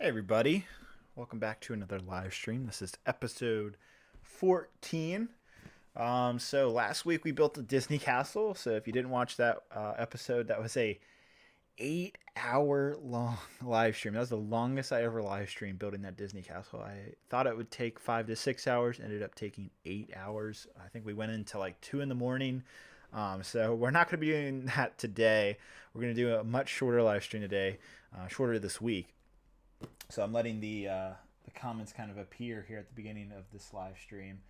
Hey everybody, welcome back to another live stream. This is episode 14. So last week we built the Disney Castle. So if you didn't watch that episode, that was a 8-hour long live stream. That was the longest I ever live streamed building that Disney Castle. I thought it would take 5 to 6 hours, ended up taking 8 hours. I think we went into like 2 in the morning. So we're not going to be doing that today. We're going to do a much shorter live stream today, shorter this week. So I'm letting the comments kind of appear here at the beginning of this live stream.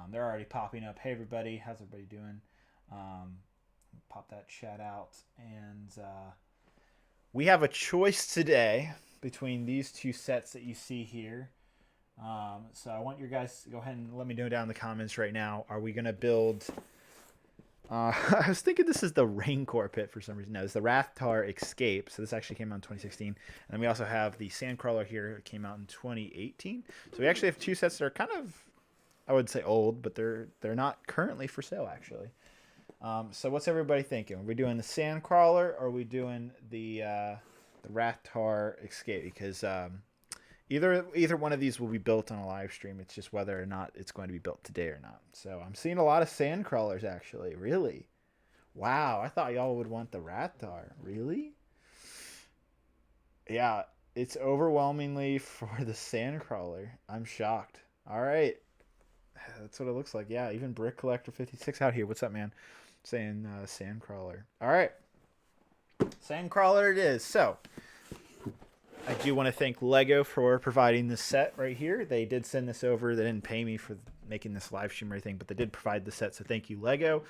They're already popping up. Hey everybody, how's everybody doing? Pop that chat out. And we have a choice today between these two sets that you see here. So I want you guys to go ahead and let me know down in the comments right now. Are we going to build... I was thinking this is the Rancor pit for some reason. No, it's the Rathtar Escape. So this actually came out in 2016. And then we also have the Sandcrawler here. It came out in 2018. So we actually have two sets that are kind of, I would say old, but they're not currently for sale actually. So what's everybody thinking? Are we doing the Sandcrawler or are we doing the Rathtar Escape? Because either one of these will be built on a live stream. It's just whether or not it's going to be built today or not. So I'm seeing a lot of Sandcrawlers actually. Really? Wow. I thought y'all would want the Rathtar. Really? Yeah. It's overwhelmingly for the Sandcrawler. I'm shocked. All right. That's what it looks like. Yeah. Even Brick Collector 56 out here. What's up, man? Saying Sandcrawler. All right. Sandcrawler it is. So... I do want to thank Lego for providing this set right here. They did send this over. They didn't pay me for making this live stream or anything, but they did provide the set, so thank you, Lego.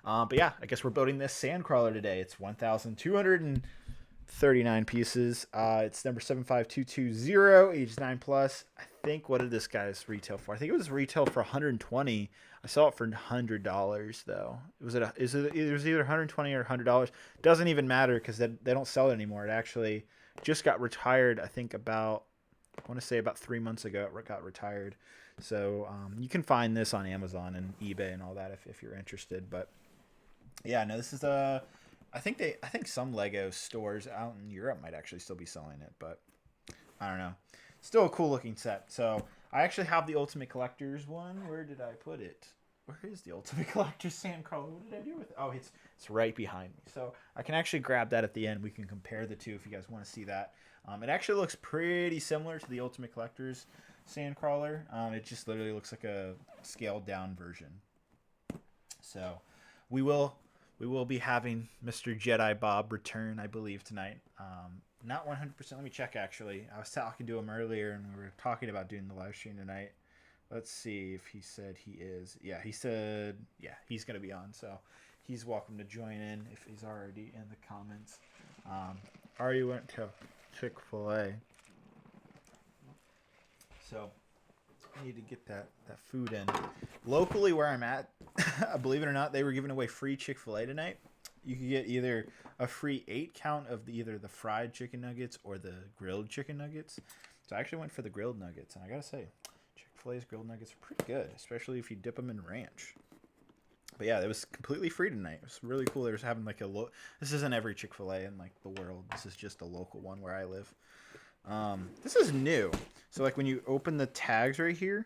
But yeah, I guess we're building this Sandcrawler today. It's 1,239 pieces. It's number 75220, age 9+. I think, what did this guy's retail for? I think it was retail for 120. I saw it for $100 though. It was either 120 or $100. Doesn't even matter because they don't sell it anymore. It actually just got retired, I think I want to say about 3 months ago it got retired. So you can find this on Amazon and eBay and all that if you're interested. But yeah, no, this is I think some Lego stores out in Europe might actually still be selling it, but I don't know. Still a cool looking set. So I actually have the Ultimate Collector's one. Where did I put it? Where is the Ultimate Collector's Sandcrawler? What did I do with it? Oh, it's right behind me. So I can actually grab that at the end. We can compare the two if you guys want to see that. It actually looks pretty similar to the Ultimate Collector's Sandcrawler. It just literally looks like a scaled down version. So we will be having Mr. Jedi Bob return, I believe, tonight. Not 100%. Let me check, actually. I was talking to him earlier, and we were talking about doing the live stream tonight. Let's see if he said he is. Yeah, he said, yeah, he's going to be on. So he's welcome to join in if he's already in the comments. Already went to Chick-fil-A. So I need to get that food in. Locally where I'm at, believe it or not, they were giving away free Chick-fil-A tonight. You could get either a free 8 count of either the fried chicken nuggets or the grilled chicken nuggets. So I actually went for the grilled nuggets, and I got to say, Chick-fil-A's grilled nuggets are pretty good, especially if you dip them in ranch. But yeah, it was completely free tonight. It was really cool. They were having like this isn't every Chick-fil-A in like the world. This is just a local one where I live. This is new. So like when you open the tags right here,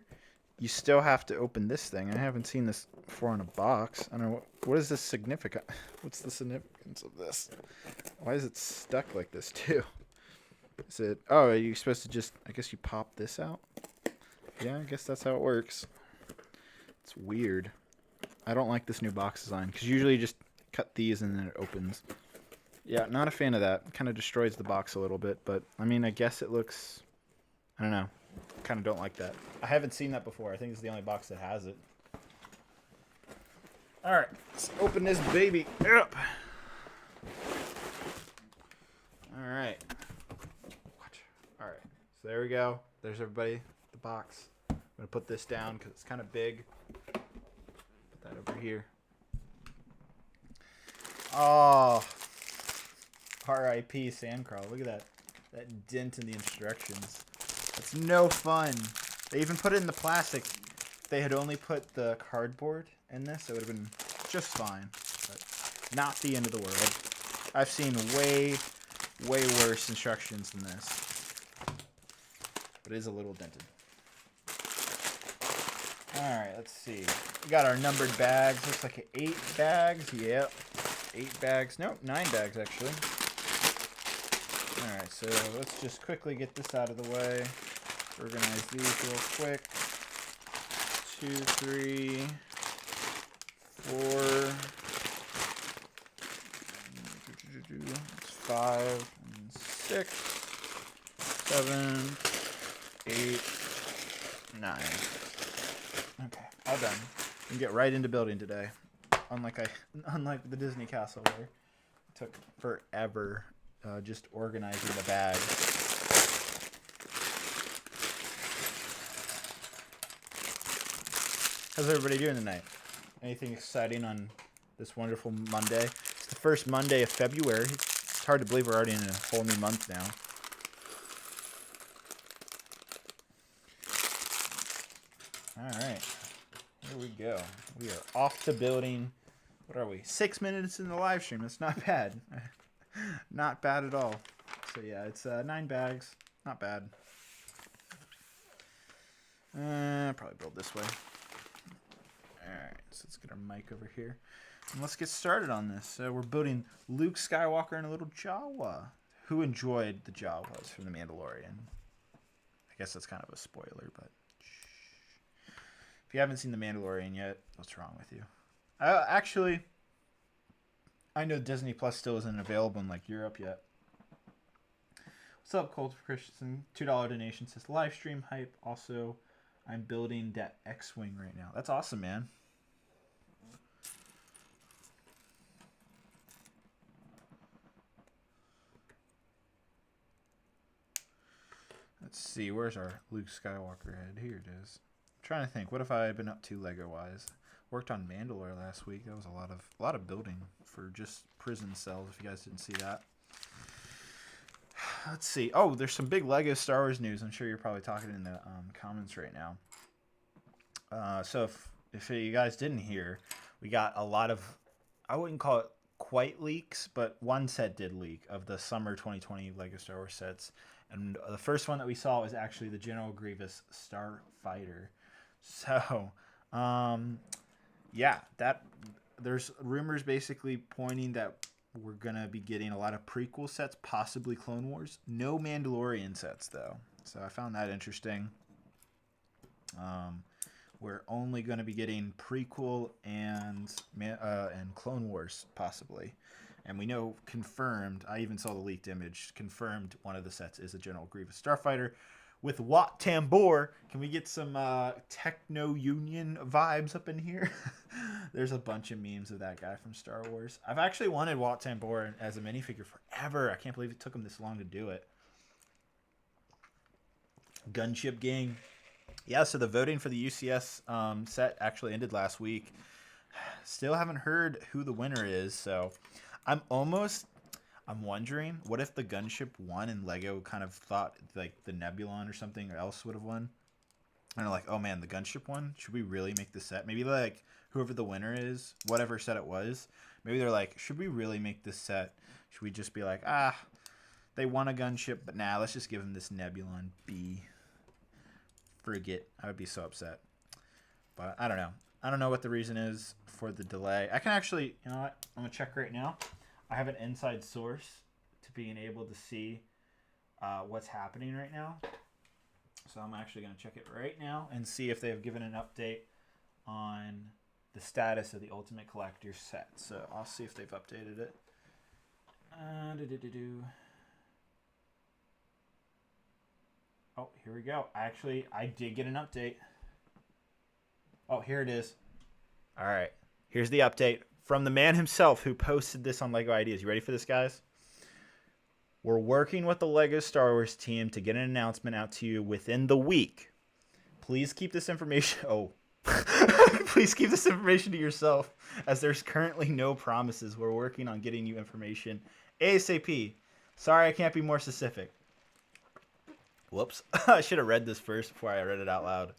you still have to open this thing. I haven't seen this before in a box. I don't know. What is this significant? What's the significance of this? Why is it stuck like this too? Is it, oh, are you supposed to just, I guess you pop this out? Yeah, I guess that's how it works. It's weird. I don't like this new box design because usually you just cut these and then it opens. Yeah, not a fan of that. It kind of destroys the box a little bit, but I mean, I guess it looks, I don't know. Kind of don't like that. I haven't seen that before. I think it's the only box that has it. All right, let's open this baby up. All right. All right, so there we go. There's everybody, the box. I'm going to put this down because it's kind of big. Put that over here. Oh, R.I.P. Sandcrawler. Look at that dent in the instructions. It's no fun. They even put it in the plastic. If they had only put the cardboard in this, it would have been just fine. But not the end of the world. I've seen way worse instructions than this. but it is a little dented. Alright, let's see. We got our numbered bags. Looks like 8 bags. Yep. 8 bags. Nope, 9 bags actually. Alright, so let's just quickly get this out of the way. Organize these real quick. 2, 3, 4, 5, and 6, 7, 8, 9. Okay, all done. We can get right into building today. Unlike the Disney Castle where it took forever just organizing the bags. How's everybody doing tonight? Anything exciting on this wonderful Monday? It's the first Monday of February. It's hard to believe we're already in a whole new month now. Alright, here we go. We are off to building. What are we? 6 minutes in the live stream. That's not bad. Not bad at all. So yeah, it's 9 bags. Not bad. Probably build this way. Alright, so let's get our mic over here. And let's get started on this. So we're building Luke Skywalker and a little Jawa. Who enjoyed the Jawas from the Mandalorian? I guess that's kind of a spoiler, but if you haven't seen the Mandalorian yet, what's wrong with you? Actually, I know Disney Plus still isn't available in like Europe yet. What's up, Colt Christensen? $2 donation says live stream hype. Also, I'm building that X-Wing right now. That's awesome, man. Let's see, where's our Luke Skywalker head? Here it is. I'm trying to think, what have I been up to Lego-wise? Worked on Mandalore last week. That was a lot of building for just prison cells, if you guys didn't see that. Let's see. Oh, there's some big Lego Star Wars news. I'm sure you're probably talking in the comments right now. So if you guys didn't hear, we got a lot of, I wouldn't call it quite leaks, but one set did leak of the summer 2020 Lego Star Wars sets. And the first one that we saw was actually the General Grievous Starfighter. So, yeah, there's rumors basically pointing that we're going to be getting a lot of prequel sets, possibly Clone Wars. No Mandalorian sets, though. So I found that interesting. We're only going to be getting prequel and Clone Wars, possibly. And we know confirmed, I even saw the leaked image, confirmed one of the sets is a General Grievous Starfighter with Wat Tambor. Can we get some Techno Union vibes up in here? There's a bunch of memes of that guy from Star Wars. I've actually wanted Wat Tambor as a minifigure forever. I can't believe it took him this long to do it. Gunship Gang. Yeah, so the voting for the UCS set actually ended last week. Still haven't heard who the winner is, so I'm wondering, what if the Gunship won and Lego kind of thought like the Nebulon or something else would have won? And they're like, oh man, the Gunship won? Should we really make the set? Maybe like whoever the winner is, whatever set it was, maybe they're like, should we really make this set? Should we just be like, they won a Gunship, but nah, let's just give them this Nebulon B frigate. I would be so upset. But I don't know. I don't know what the reason is for the delay. I can actually, you know what? I'm going to check right now. I have an inside source to being able to see what's happening right now. So I'm actually going to check it right now and see if they've given an update on the status of the Ultimate Collector set. So I'll see if they've updated it. Oh, here we go. Actually, I did get an update. Oh, here it is. All right. Here's the update from the man himself who posted this on Lego Ideas. You ready for this, guys? We're working with the Lego Star Wars team to get an announcement out to you within the week. Please keep this information... Oh. Please keep this information to yourself, as there's currently no promises. We're working on getting you information ASAP. Sorry, I can't be more specific. Whoops. I should have read this first before I read it out loud.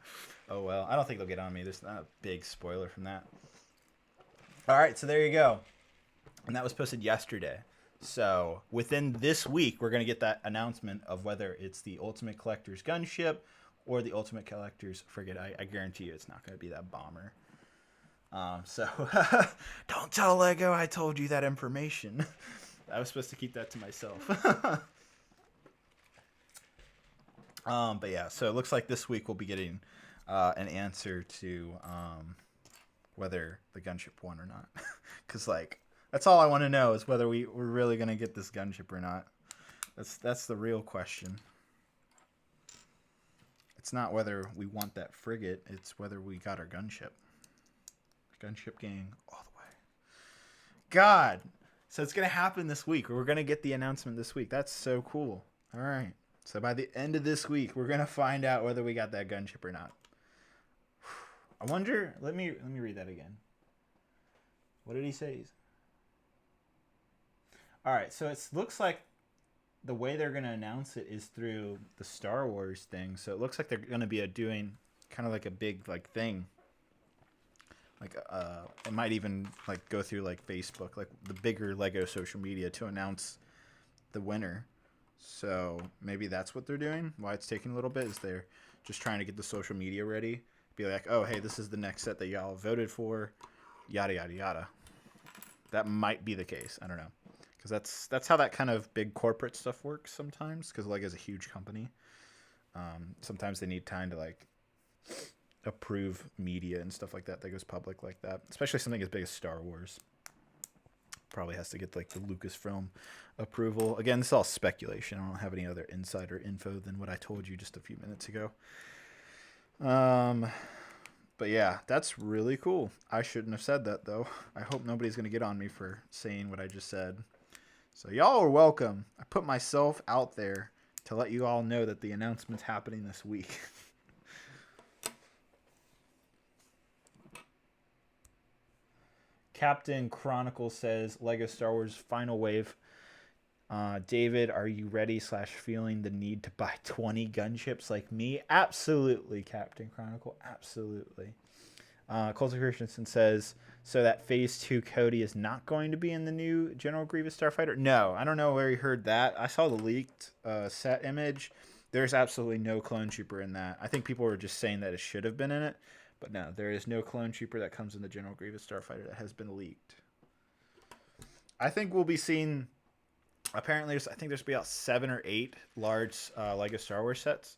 Oh, well. I don't think they'll get on me. There's not a big spoiler from that. All right, so there you go. And that was posted yesterday. So within this week, we're going to get that announcement of whether it's the Ultimate Collector's gunship or the Ultimate Collector's frigate. I guarantee you it's not going to be that bomber. So don't tell Lego I told you that information. I was supposed to keep that to myself. But yeah, so it looks like this week we'll be getting an answer to whether the gunship won or not. Because, like, that's all I want to know is whether we're really going to get this gunship or not. That's the real question. It's not whether we want that frigate. It's whether we got our gunship. Gunship gang all the way. God. So it's going to happen this week. We're going to get the announcement this week. That's so cool. All right. So by the end of this week, we're going to find out whether we got that gunship or not. I wonder. Let me read that again. What did he say? All right. So it looks like the way they're going to announce it is through the Star Wars thing. So it looks like they're going to be doing kind of like a big like thing. Like it might even like go through like Facebook, like the bigger Lego social media to announce the winner. So maybe that's what they're doing. Why it's taking a little bit is they're just trying to get the social media ready. Be like, oh, hey, this is the next set that y'all voted for. Yada, yada, yada. That might be the case. I don't know. Because that's how that kind of big corporate stuff works sometimes. Because Lego's a huge company. Sometimes they need time to like approve media and stuff like that goes public like that. Especially something as big as Star Wars. Probably has to get like the Lucasfilm approval. Again, this is all speculation. I don't have any other insider info than what I told you just a few minutes ago. But yeah, that's really cool. I shouldn't have said that though. I hope nobody's gonna get on me for saying what I just said. So y'all are welcome. I put myself out there to let you all know that the announcement's happening this week. Captain Chronicle says Lego Star Wars Final Wave. David, are you ready / feeling the need to buy 20 gunships like me? Absolutely, Captain Chronicle. Absolutely. Colton Christensen says, so that Phase 2 Cody is not going to be in the new General Grievous Starfighter? No, I don't know where he heard that. I saw the leaked set image. There's absolutely no clone trooper in that. I think people were just saying that it should have been in it. But no, there is no clone trooper that comes in the General Grievous Starfighter that has been leaked. I think we'll be seeing... Apparently, I think there's about 7 or 8 large Lego Star Wars sets.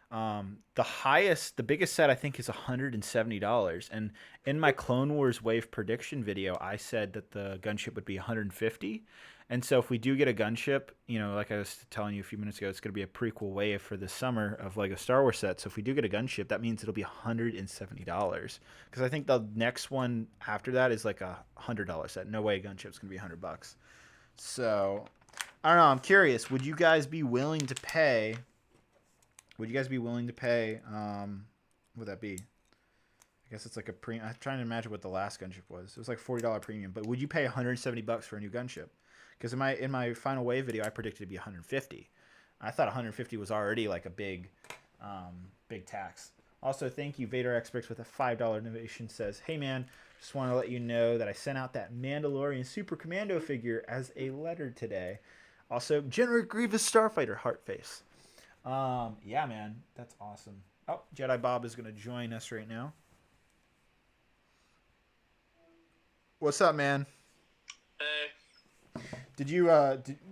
The biggest set I think is $170. And in my Clone Wars Wave prediction video, I said that the gunship would be $150. And so if we do get a gunship, like I was telling you a few minutes ago, it's going to be a prequel wave for the summer of Lego Star Wars sets. So if we do get a gunship, that means it'll be $170. Because I think the next one after that is like a $100 set. No way a gunship's going to be $100. So I don't know. I'm curious. Would you guys be willing to pay? What would that be? I guess it's like a premium. I'm trying to imagine what the last gunship was. It was like $40 premium. But would you pay $170 for a new gunship? Because in my final wave video, I predicted it'd be $150. I thought $150 was already like a big tax. Also, thank you, Vader Experts with a $5 donation. Says, hey man, just want to let you know that I sent out that Mandalorian Super Commando figure as a letter today. Also, General Grievous Starfighter heart face. Yeah, man, that's awesome. Oh, Jedi Bob is going to join us right now. What's up, man? Hey.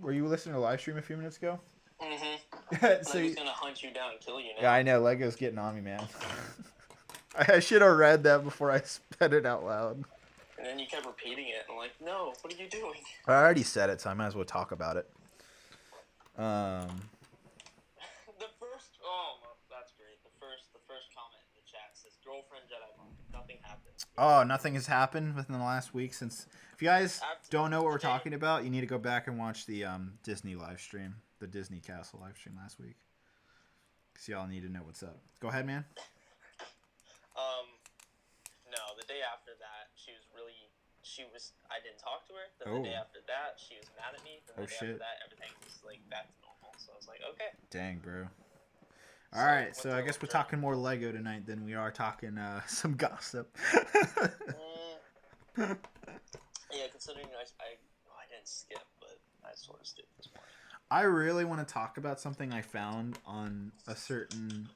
Were you listening to the live stream a few minutes ago? Mm-hmm. So he's gonna hunt you down and kill you now. Yeah, I know. Lego's getting on me, man. I should have read that before I said it out loud. And then you kept repeating it, and I'm like, no, what are you doing? I already said it, so I might as well talk about it. That's great. The first comment in the chat says, girlfriend Jedi Bob. Nothing happened. Oh, nothing has happened within the last week since. If you guys don't know what we're talking about, you need to go back and watch the Disney live stream, the Disney Castle live stream last week. Because y'all need to know what's up. Go ahead, man. No, the day after that, I didn't talk to her. Then the day after that, she was mad at me. Then the day after that, everything was like back to normal. So I was like, okay. Dang, bro. All right, so I guess we're talking more Lego tonight than we are talking some gossip. Yeah, considering I didn't skip, but I sort of stupid this morning. I really want to talk about something I found on a certain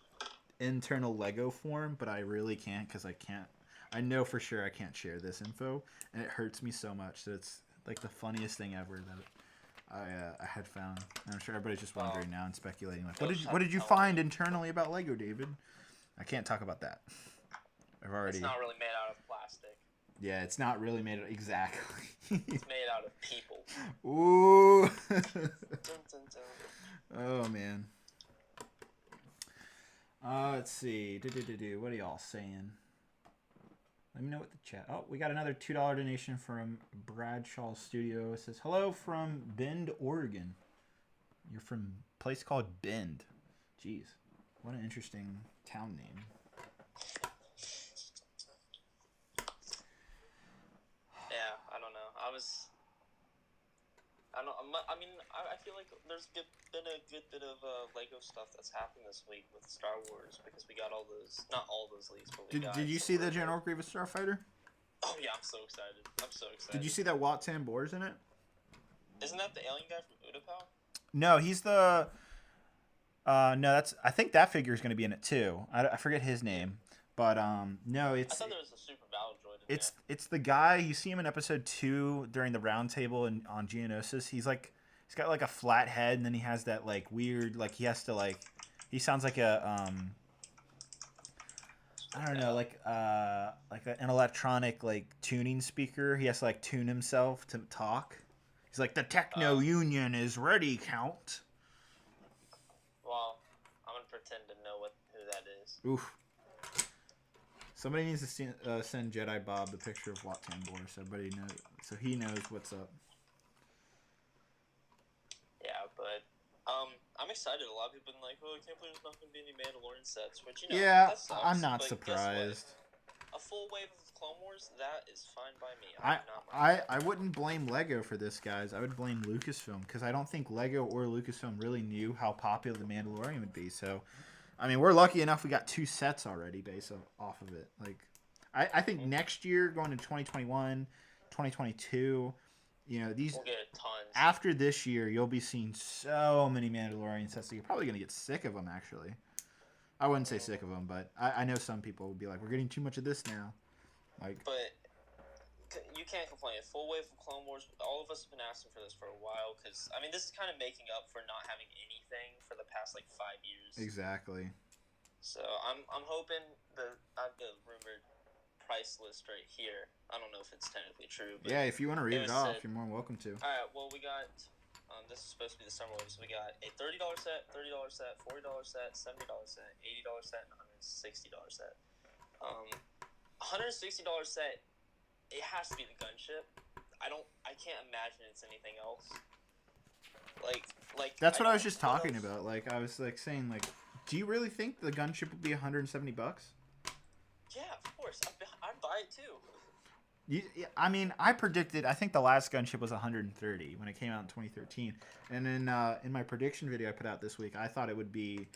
internal Lego forum, but I really can't because I can't. I know for sure I can't share this info, and it hurts me so much that it's like the funniest thing ever that I had found. And I'm sure everybody's just wondering now and speculating like, what did you find internally about Lego, David? I can't talk about that. I've already. It's not really made out of plastic. Yeah, it's not really made of exactly. It's made out of people. Ooh. Dun, dun, dun. Oh man. Let's see. What are y'all saying? Let me know what the chat. Oh, we got another $2 donation from Bradshaw Studio. It says, hello from Bend, Oregon. You're from a place called Bend. Jeez. What an interesting town name. Yeah, I don't know. I feel like there's been a good bit of Lego stuff that's happened this week with Star Wars because we got all those, not all those leaks, but we got. Did you see the General Grievous Starfighter? Oh yeah, I'm so excited. Did you see that Wat Tambor's in it? Isn't that the alien guy from Utapau? No, he's the. No, that's. I think that figure is going to be in it too. I forget his name, but no, it's. I thought there was a super battle droid in there. It's the guy you see him in episode 2 during the round table and on Geonosis. He's got like a flat head, and then he has that like weird like he has to like he sounds like a I don't know like an electronic like tuning speaker. He has to like tune himself to talk. He's like the Techno Union is ready, Count. Well, I'm gonna pretend to know who that is. Oof. Somebody needs to send Jedi Bob the picture of Wat Tambor so everybody knows, so he knows what's up. Yeah, but I'm excited. A lot of people have been like, "Oh, I can't believe there's not going to be any Mandalorian sets," which yeah, that sucks, I'm not but surprised. A full wave of Clone Wars, that is fine by me. I wouldn't blame Lego for this, guys. I would blame Lucasfilm because I don't think Lego or Lucasfilm really knew how popular the Mandalorian would be. So, I mean, we're lucky enough we got 2 sets already based off of it. Like, I think next year, going to 2021, 2022, you know, these we'll get tons. After this year, you'll be seeing so many Mandalorian sets. So you're probably gonna get sick of them. Actually, I wouldn't say sick of them, but I know some people would be like, "We're getting too much of this now." Like, but you can't complain. A full wave of Clone Wars. All of us have been asking for this for a while because I mean, this is kind of making up for not having anything for the past like 5 years. Exactly. So I'm hoping the rumored price list right here. I don't know if it's technically true. But yeah, if you want to read it off, you're more than welcome to. All right. Well, we got. This is supposed to be the summer wave. So we got a $30 set, $30 set, $40 set, $70 set, $80 set, and $160 set. $160 set. It has to be the gunship. I can't imagine it's anything else. Like. That's what I was just talking about. Like I was like saying like, do you really think the gunship would be $170? Yeah, of course. I'd buy it too. I mean, I predicted. I think the last gunship was 130 when it came out in 2013, and then in my prediction video I put out this week, I thought it would be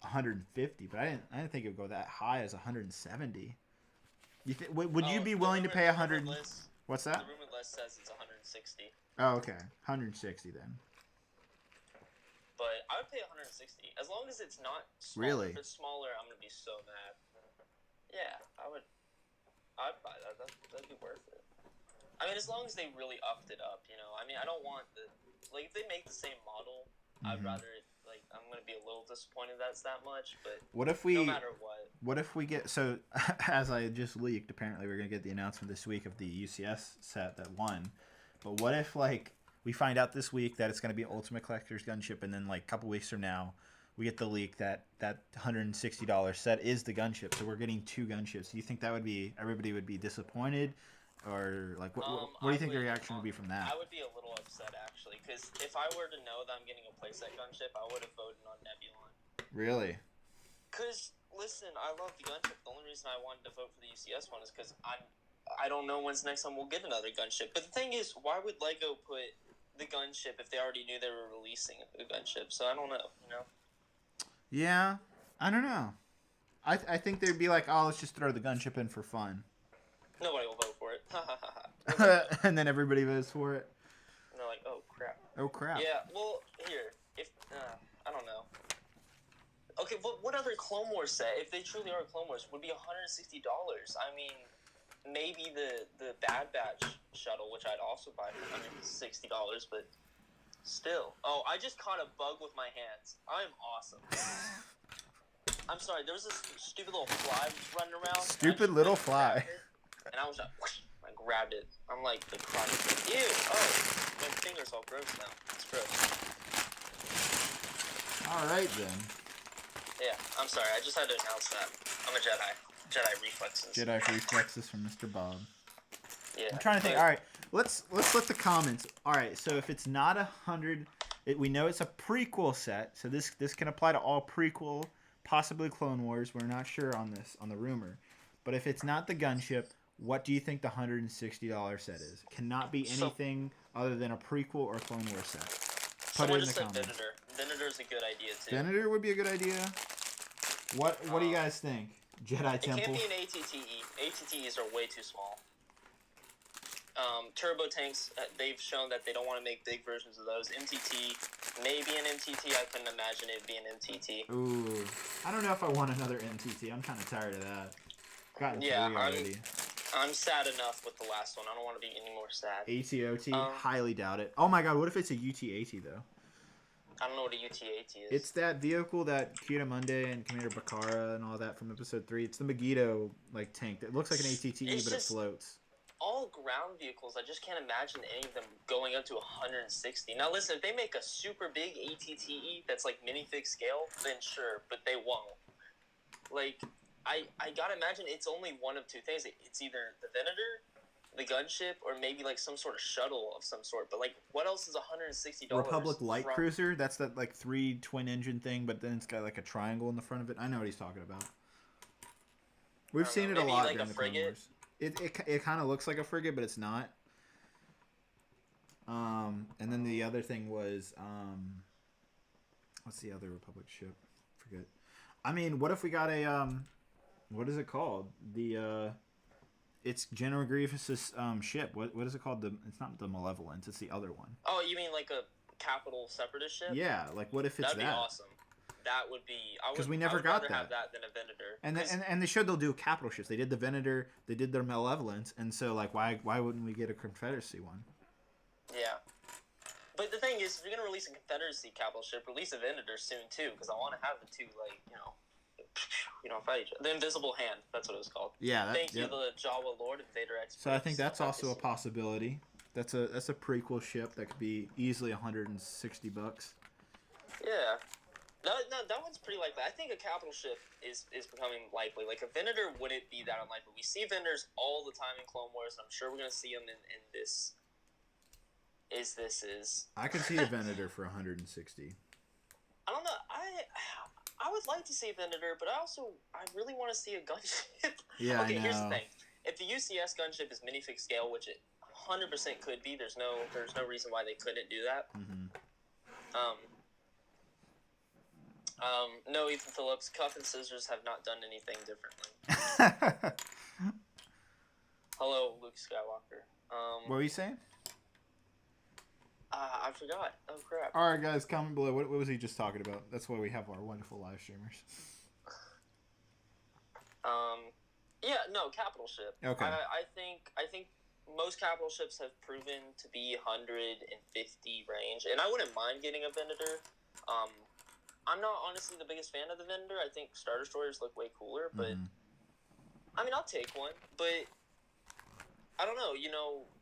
150, but I didn't think it would go that high as 170. Would you be willing to pay 100? What's that? The rumored list says it's 160. Oh, okay, 160 then. But I would pay 160 as long as it's not smaller. Really? If it's smaller, I'm gonna be so mad. Yeah, I'd buy that. That'd be worth it. I mean, as long as they really upped it up, you know. I mean, I don't want if they make the same model, I'd rather I'm gonna be a little disappointed that it's that much. But what if we? No matter what. What if we get so? As I just leaked, apparently we're gonna get the announcement this week of the UCS set that won. But what if we find out this week that it's gonna be Ultimate Collector's Gunship, and then a couple weeks from now, we get the leak that $160 set is the gunship, so we're getting 2 gunships. Do you think everybody would be disappointed, or what do you think the reaction would be from that? I would be a little upset actually, because if I were to know that I'm getting a playset gunship, I would have voted on Nebulon. Really? Because listen, I love the gunship. The only reason I wanted to vote for the UCS one is because I don't know when's the next time we'll get another gunship. But the thing is, why would Lego put the gunship if they already knew they were releasing a gunship? So I don't know, you know. Yeah, I don't know. I think they'd be like, oh, let's just throw the gunship in for fun. Nobody will vote for it. And then everybody votes for it. And they're like, oh, crap. Oh crap. Yeah. Well, here, if I don't know. Okay, what other Clone Wars set, if they truly are Clone Wars, would be $160? I mean, maybe the Bad Batch shuttle, which I'd also buy for $160, but still. Oh, I just caught a bug with my hands. I'm awesome. I'm sorry, there was this stupid little fly just running around. Stupid little fly. And I was like, whoosh, I grabbed it. I'm like the crotch. Ew! Oh, my finger's all gross now. It's gross. Alright then. Yeah, I'm sorry. I just had to announce that. I'm a Jedi. Jedi reflexes. Jedi reflexes from Mr. Bob. Yeah. I'm trying to think. All right, let's let the comments. All right, so if it's not 100, we know it's a prequel set. So this can apply to all prequel, possibly Clone Wars. We're not sure on this on the rumor, but if it's not the gunship, what do you think the $160 set is? It cannot be anything other than a prequel or Clone Wars set. Put it in the comments. Venator. Venator's a good idea too. Venator would be a good idea. What do you guys think? Jedi Temple. It can't be an ATTE. ATTEs are way too small. Turbo tanks, they've shown that they don't want to make big versions of those. MTT, maybe an MTT. I couldn't imagine it being MTT. Ooh, I don't know if I want another MTT. I'm kind of tired of that. Gotten three already. I'm sad enough with the last one. I don't want to be any more sad. ATOT, highly doubt it. Oh my god, what if it's a UT-AT though? I don't know what a UT-AT is. It's that vehicle that Kiyoda and Commander Bakara and all that from Episode 3. It's the Megiddo like tank that looks like an ATTE, but it floats. All ground vehicles, I just can't imagine any of them going up to 160. Now listen, if they make a super big ATTE that's like minifig scale, then sure, but they won't. Like, I gotta imagine it's only one of two things. It's either the Venator, the gunship, or maybe like some sort of shuttle of some sort. But like, what else is $160? Republic Light Cruiser. That's that like 3 twin engine thing, but then it's got like a triangle in the front of it. I know what he's talking about. We've seen it a lot during the Clone Wars. It kind of looks like a frigate, but it's not. And then the other thing was what's the other Republic ship? Forget. I mean, what if we got a what is it called? It's General Grievous's ship. What is it called? It's not the Malevolence. It's the other one. Oh, you mean like a capital separatist ship? Yeah, like what if it's That'd be awesome. That would be. Because we never got that. Have that than a Venator. And they showed they'll do capital ships. They did the Venator. They did their Malevolence, and so like why wouldn't we get a Confederacy one? Yeah. But the thing is, if you're gonna release a Confederacy capital ship, release a Venator soon too, because I want to have the two fight each other. The Invisible Hand. That's what it was called. Yeah. Thank you, the Jawa Lord and Vader X. So I think that's also a possibility. That's a prequel ship that could be easily $160. Yeah. No, that one's pretty likely. I think a capital ship is becoming likely. Like, a Venator wouldn't be that unlikely. We see Venators all the time in Clone Wars, and I'm sure we're going to see them in this. I could see a Venator for $160. I don't know. I would like to see a Venator, but I really want to see a gunship. Yeah, okay, I know. Here's the thing. If the UCS gunship is minifig scale, which it 100% could be, there's no reason why they couldn't do that. Mm-hmm. No, Ethan Phillips, Cuff and Scissors have not done anything differently. Hello, Luke Skywalker. What were you saying? I forgot. Oh, crap. All right, guys, comment below. What was he just talking about? That's why we have our wonderful live streamers. Yeah, no, capital ship. Okay. I think most capital ships have proven to be 150 range, and I wouldn't mind getting a Venator. I'm not honestly the biggest fan of the Venator. I think Star Destroyers look way cooler, but I mean, I'll take one. But I don't know.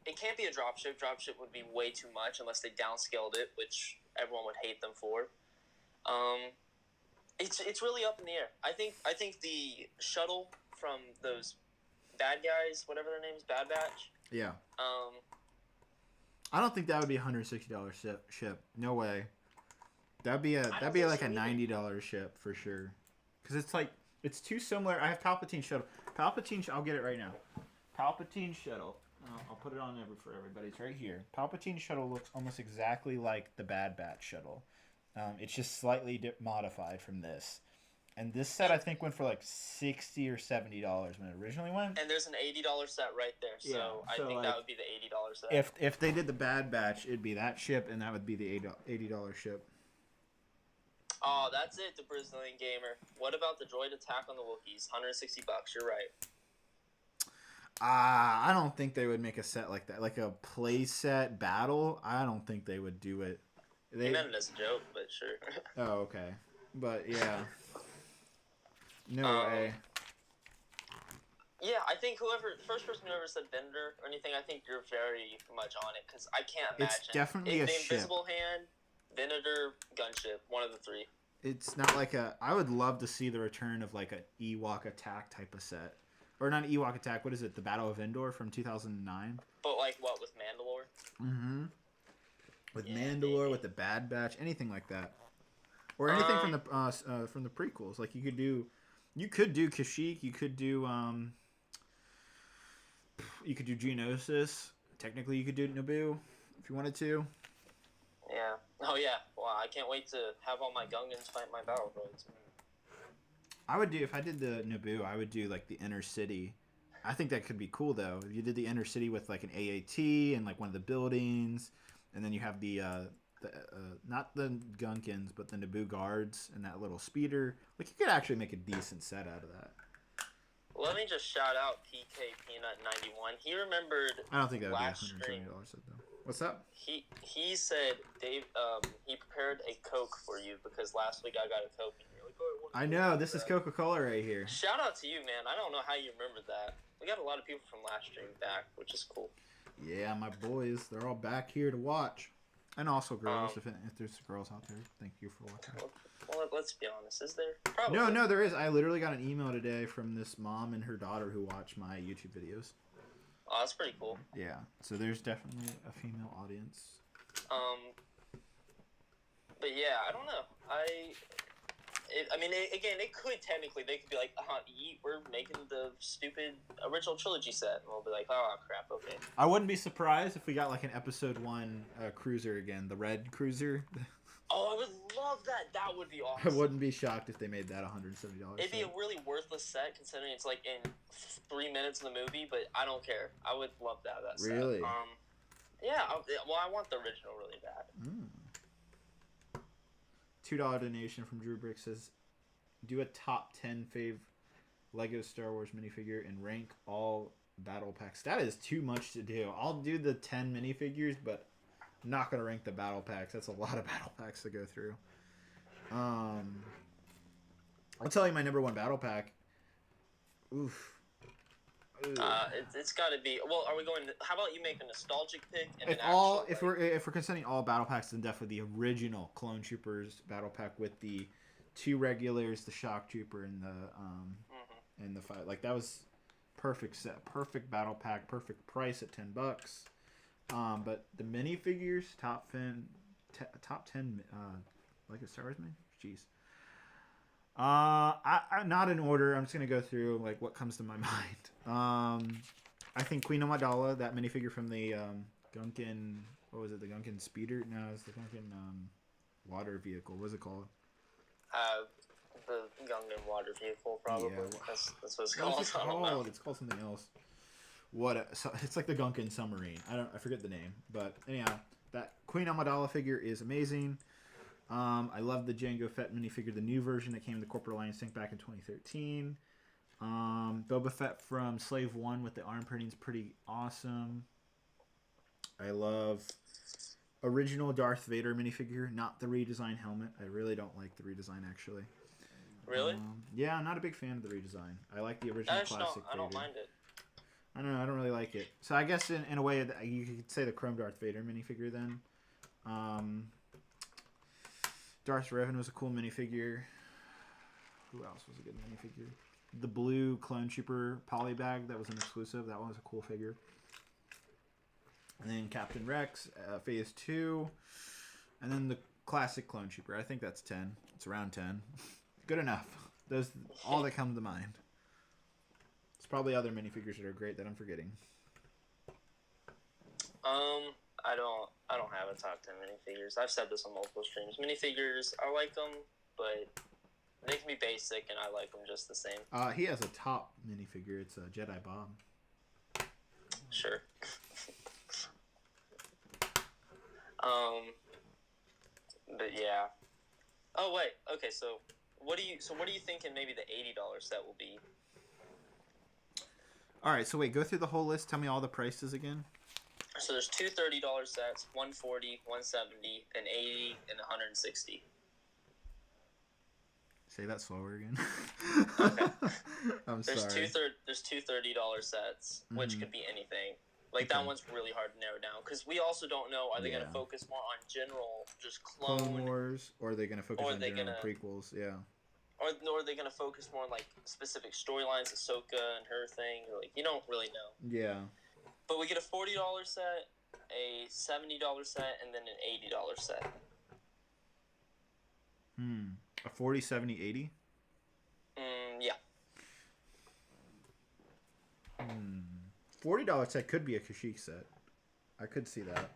It can't be a dropship. Dropship would be way too much unless they downscaled it, which everyone would hate them for. It's really up in the air. I think the shuttle from those bad guys, whatever their names, Bad Batch. Yeah. I don't think that would be a $160 ship. No way. That'd be like a $90 ship for sure. Because it's too similar. I have Palpatine shuttle. I'll get it right now. Palpatine shuttle. I'll put it on for everybody. It's right here. Palpatine shuttle looks almost exactly like the Bad Batch shuttle. It's just slightly modified from this. And this set I think went for like $60 or $70 when it originally went. And there's an $80 set right there, so Yeah, I so, think like, that would be the $80 set. If they did the Bad Batch, it'd be that ship, and that would be the $80 ship. Oh, that's it, the Brazilian gamer. What about the droid attack on the Wookiees? $160. You're right. I don't think they would make a set like that, like a play set battle. I don't think they would do it. They meant it as a joke, but sure. Oh, okay, but yeah, no way. Yeah, I think first person who ever said Venator or anything, I think you're very much on it, because I can't imagine. It's definitely a the ship. Invisible Hand, Venator, gunship, one of the three. It's not like a. I would love to see the return of like an Ewok attack type of set, or not an Ewok attack. What is it? The Battle of Endor from 2009. But like what with Mandalore? Mm-hmm. With Mandalore, maybe. With the Bad Batch, anything like that, or anything from the prequels. Like you could do Kashyyyk. You could do Geonosis. Technically, you could do Naboo if you wanted to. Yeah. Oh yeah. Wow. I can't wait to have all my Gungans fight my battle droids. I would do, if I did the Naboo, I would do like the inner city. I think that could be cool though. If you did the inner city with like an AAT and like one of the buildings, and then you have the not the Gunkins but the Naboo guards and that little speeder. Like you could actually make a decent set out of that. Let me just shout out PK Peanut 91. He remembered. I don't think that would last be $170 set though. What's up? He said Dave he prepared a Coke for you because last week I got a Coke and you're like, oh, I know this is Coca-Cola right here. Shout out to you, man. I don't know how you remember that. We got a lot of people from last stream back, which is cool. Yeah, my boys, they're all back here to watch, and also girls. If there's girls out there, thank you for watching. Well, let's be honest. Is there? Probably. No, there is. I literally got an email today from this mom and her daughter who watch my YouTube videos. Oh, that's pretty cool. Yeah, so there's definitely a female audience. But yeah, I don't know. It could technically, they could be like, we're making the stupid original trilogy set, and we'll be like, oh crap, okay. I wouldn't be surprised if we got like an episode 1 cruiser again, the red cruiser. Oh, I would love that. That would be awesome. I wouldn't be shocked if they made that $170. It'd be a really worthless set considering it's like in 3 minutes in the movie, but I don't care. I would love to have that set. Really? Yeah. I want the original really bad. $2 donation from Drew Brix says, do a top 10 fave Lego Star Wars minifigure and rank all battle packs. That is too much to do. I'll do the 10 minifigures, but I'm not going to rank the battle packs. That's a lot of battle packs to go through. I'll tell you my number 1 battle pack. Oof. It's got to be. Well, are we going? How about you make a nostalgic pick? And if we're considering all battle packs, then definitely the original Clone Troopers battle pack with the 2 regulars, the Shock Trooper, and the and the 5. Like that was perfect set, perfect battle pack, perfect price at $10. But the minifigures, top 10 Lego Star Wars man. Jeez. I'm not in order. I'm just gonna go through like what comes to my mind. I think Queen Amidala, that minifigure from the Gunkin. What was it? The Gunkin Speeder? No, it's the Gunkin water vehicle. What's it called? The Gungan water vehicle, probably. Yeah. That's what it's called. I don't know. It's called something else. It's like the Gunkin submarine. I forget the name, but anyhow, that Queen Amidala figure is amazing. I love the Jango Fett minifigure, the new version that came in the Corporate Alliance Sync back in 2013. Boba Fett from Slave 1 with the arm printing is pretty awesome. I love original Darth Vader minifigure, not the redesigned helmet. I really don't like the redesign, actually. Really? Yeah, I'm not a big fan of the redesign. I like the original classic I don't mind it. I don't know. I don't really like it. So I guess in a way, you could say the Chrome Darth Vader minifigure then. Darth Revan was a cool minifigure. Who else was a good minifigure? The blue Clone Trooper polybag, that was an exclusive. That one was a cool figure. And then Captain Rex, Phase 2. And then the classic Clone Trooper. I think that's 10. It's around 10. Good enough. Those all that come to mind. There's probably other minifigures that are great that I'm forgetting. I don't have a top 10 minifigures. I've said this on multiple streams. Minifigures, I like them, but They can be basic, and I like them just the same. He has a top minifigure. It's a Jedi Bob. Sure. But yeah. Oh wait. Okay. So what are you thinking? Maybe the $80 set will be. All right. So wait. Go through the whole list. Tell me all the prices again. So there's two $30 sets, 140, 170, an 80, and 160. Say that slower again. Okay. Sorry. There's two $30 sets, which could be anything. Like, that one's really hard to narrow down. Because we also don't know, are they going to focus more on general, just Clone Wars, or are they going to focus on general prequels? Yeah. Or are they going to focus more on, like, specific storylines, Ahsoka and her thing? Or, like, you don't really know. Yeah. But we get a $40 set, a $70 set, and then an $80 set. A 40, 70, 80? Yeah. $40 set could be a Kashyyyk set. I could see that.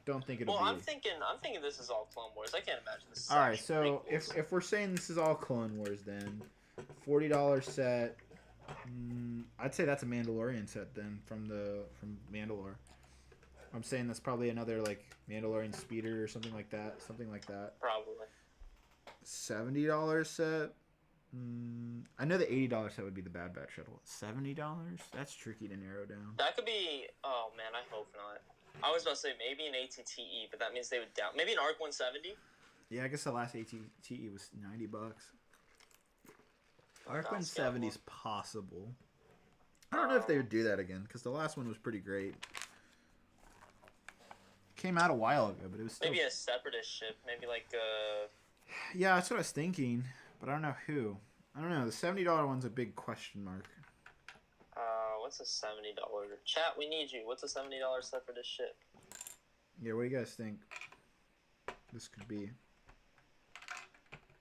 Don't think it'll be. Well, I'm thinking this is all Clone Wars. I can't imagine this is all right, so if we're saying this is all Clone Wars, then $40 set. I'd say that's a Mandalorian set then from Mandalore. I'm saying that's probably another like Mandalorian speeder or something like that. Probably. $70 set. I know the $80 set would be the Bad Batch shuttle. $70? That's tricky to narrow down. That could be. Oh man, I hope not. I was about to say maybe an ATTE, but that means they would down. Maybe an ARC 170. Yeah, I guess the last ATTE was $90. ARC 170 is possible. I don't know if they would do that again because the last one was pretty great. Came out a while ago, but it was still... maybe a separatist ship. Maybe like Yeah, that's what I was thinking, but I don't know who. I don't know. The $70 one's a big question mark. What's a $70? Chat, we need you. What's a $70 separatist ship? Yeah, what do you guys think this could be?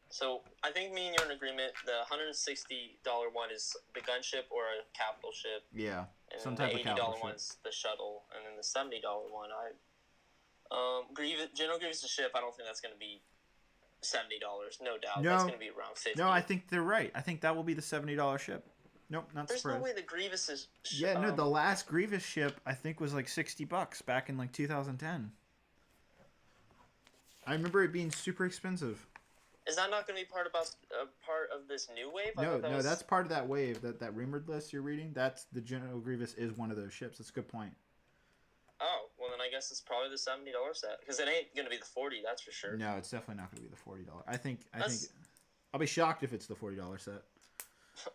So I think me and you're in agreement. The $160 one is the gunship or a capital ship. Yeah, and some type of capital ship. The $80 one's the shuttle, and then the $70 one, General Grievous' ship. I don't think that's going to be $70. No doubt. No, that's going to be around $50. No, I think they're right. I think that will be the $70 ship. Nope, not There's surprised. no way the Grievous is... Yeah, no, the last Grievous ship, I think, was like $60 back in like 2010. I remember it being super expensive. Is that not going to be part of this new wave? No, that's part of that wave, that rumored list you're reading. That's the General Grievous is one of those ships. That's a good point. Oh, well then I guess it's probably the $70 set. Because it ain't going to be the 40, that's for sure. No, it's definitely not going to be the $40. I think I'll be shocked if it's the $40 set.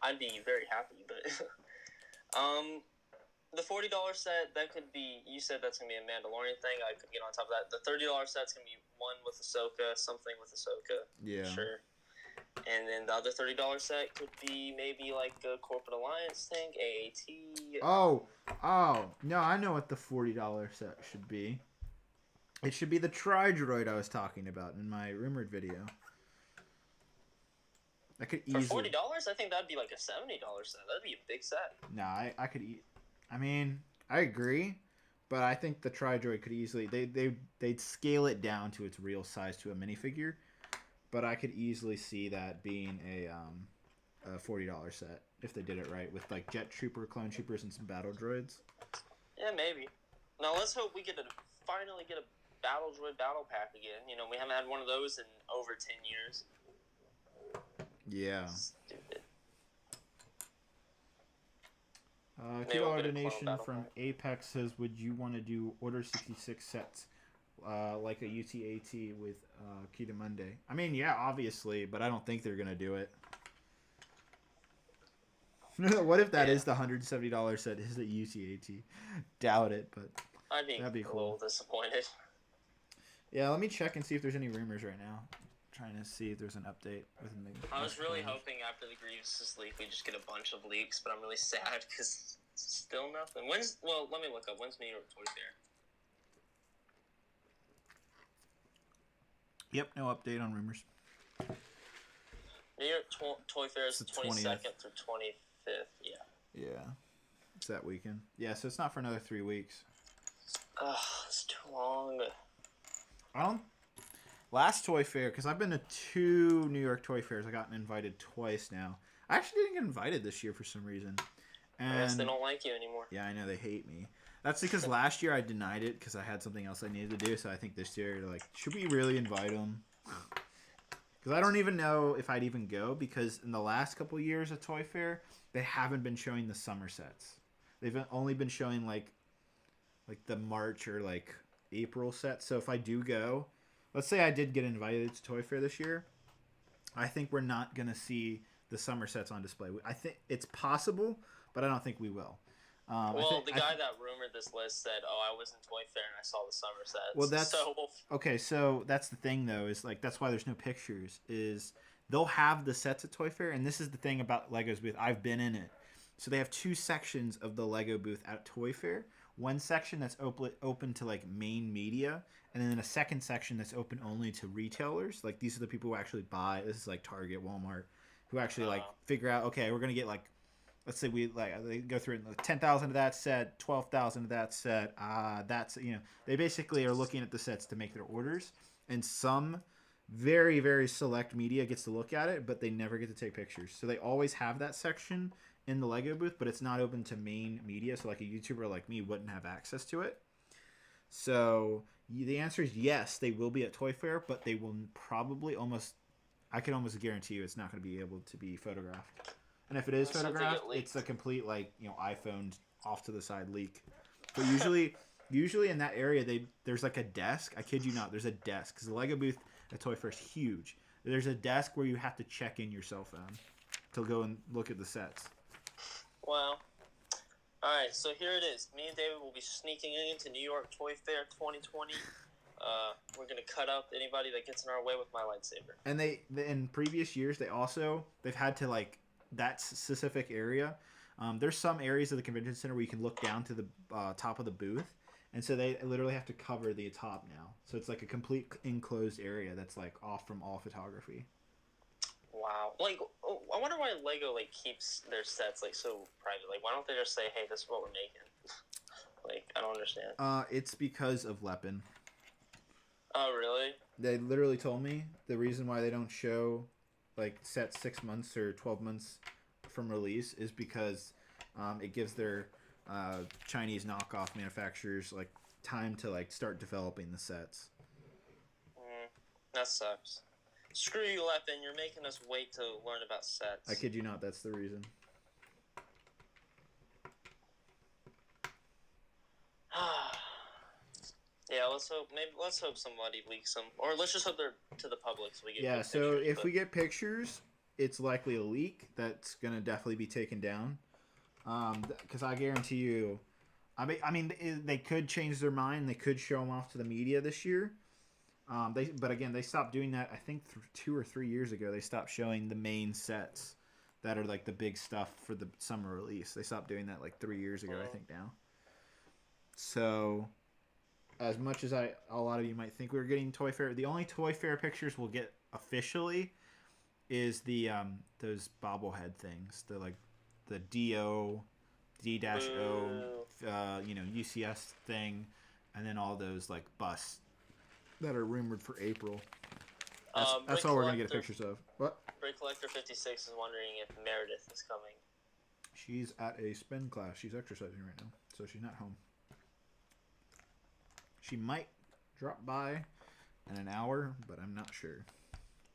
I'd be very happy, but the $40 set, that could be, you said that's going to be a Mandalorian thing. I could get on top of that. The $30 set's going to be one with Ahsoka, something with Ahsoka. Yeah. Sure. And then the other $30 set could be maybe like a Corporate Alliance thing, AAT. Oh, no, I know what the $40 set should be. It should be the Tri-Droid I was talking about in my rumored video. I could easily... For $40, I think that'd be like a $70 set. That'd be a big set. No, I could eat. I mean, I agree, but I think the Tri-Droid could easily... They'd scale it down to its real size to a minifigure, but I could easily see that being a $40 set if they did it right with like Jet Trooper, Clone Troopers, and some battle droids. Yeah, maybe. Now let's hope we finally get a battle droid battle pack again. You know, we haven't had one of those in over 10 years. Yeah. Stupid. $2 donation from Apex says, would you want to do Order 66 sets like a UTAT with Kita Monday? I mean, yeah, obviously, but I don't think they're going to do it. What if that is the $170 set is a UTAT? Doubt it, but that'd be cool. A little disappointed. Yeah, let me check and see if there's any rumors right now. Trying to see if there's an update within the... I was really hoping after the Grievous' leak we just get a bunch of leaks, but I'm really sad because still nothing. Well, let me look up. When's New York Toy Fair? Yep, no update on rumors. New York Toy Fair is the 22nd through 25th, yeah. Yeah, it's that weekend. Yeah, so it's not for another 3 weeks. Ugh, it's too long. last Toy Fair, because I've been to 2 New York Toy Fairs. I've gotten invited twice now. I actually didn't get invited this year for some reason. And, I guess they don't like you anymore. Yeah, I know, they hate me. That's because last year I denied it because I had something else I needed to do. So I think this year, like, should we really invite them? Because I don't even know if I'd even go, because in the last couple of years at Toy Fair, they haven't been showing the summer sets. They've only been showing like the March or like April sets. So if I do go, let's say I did get invited to Toy Fair this year, I think we're not gonna see the summer sets on display. I think it's possible, but I don't think we will. The guy that rumored this list said, "Oh, I was in Toy Fair and I saw the summer sets." Well, that's okay. So that's the thing, though, is like that's why there's no pictures. Is they'll have the sets at Toy Fair, and this is the thing about Lego's booth. I've been in it, so they have 2 sections of the Lego booth at Toy Fair. One section that's open to like main media, and then a second section that's open only to retailers. Like these are the people who actually buy. This is like Target, Walmart, who actually like figure out. Okay, we're gonna get like. Let's say they go through 10,000 of that set, 12,000 of that set. That's they basically are looking at the sets to make their orders, and some very very select media gets to look at it, but they never get to take pictures. So they always have that section in the Lego booth, but it's not open to main media. So like a YouTuber like me wouldn't have access to it. So the answer is yes, they will be at Toy Fair, but they will probably I can almost guarantee you it's not going to be able to be photographed. And if it is photographed, it's a complete iPhone off to the side leak. But usually in that area there's like a desk. I kid you not, there's a desk because the Lego booth at Toy Fair is huge. There's a desk where you have to check in your cell phone to go and look at the sets. Wow. All right, so here it is. Me and David will be sneaking into New York Toy Fair 2020. We're gonna cut up anybody that gets in our way with my lightsaber. And they in previous years they've had to like. That specific area. There's some areas of the convention center where you can look down to the top of the booth, and so they literally have to cover the top now. So it's like a complete enclosed area that's like off from all photography. Wow. I wonder why Lego keeps their sets so private. Why don't they just say, "Hey, this is what we're making"? I don't understand. It's because of Lepin. Oh, really? They literally told me the reason why they don't show set 6 months or 12 months from release is because it gives their Chinese knockoff manufacturers time to start developing the sets. That sucks. Screw you, Lepin. You're making us wait to learn about sets. I kid you not, that's the reason. Yeah, let's hope somebody leaks them, or let's just hope they're to the public so we get. Yeah, so if we get pictures, it's likely a leak that's gonna definitely be taken down. Because I guarantee you, I mean, they could change their mind. They could show them off to the media this year. But again, they stopped doing that. I think 2 or 3 years ago, they stopped showing the main sets that are the big stuff for the summer release. They stopped doing that 3 years ago, I think now. So. As much as a lot of you might think we were getting Toy Fair, the only Toy Fair pictures we'll get officially is the those bobblehead things, the D-O, D-O, UCS thing, and then all those busts that are rumored for April. That's all we're gonna get pictures of. What? Brix Collector 56 is wondering if Meredith is coming. She's at a spin class. She's exercising right now, so she's not home. She might drop by in an hour, but I'm not sure.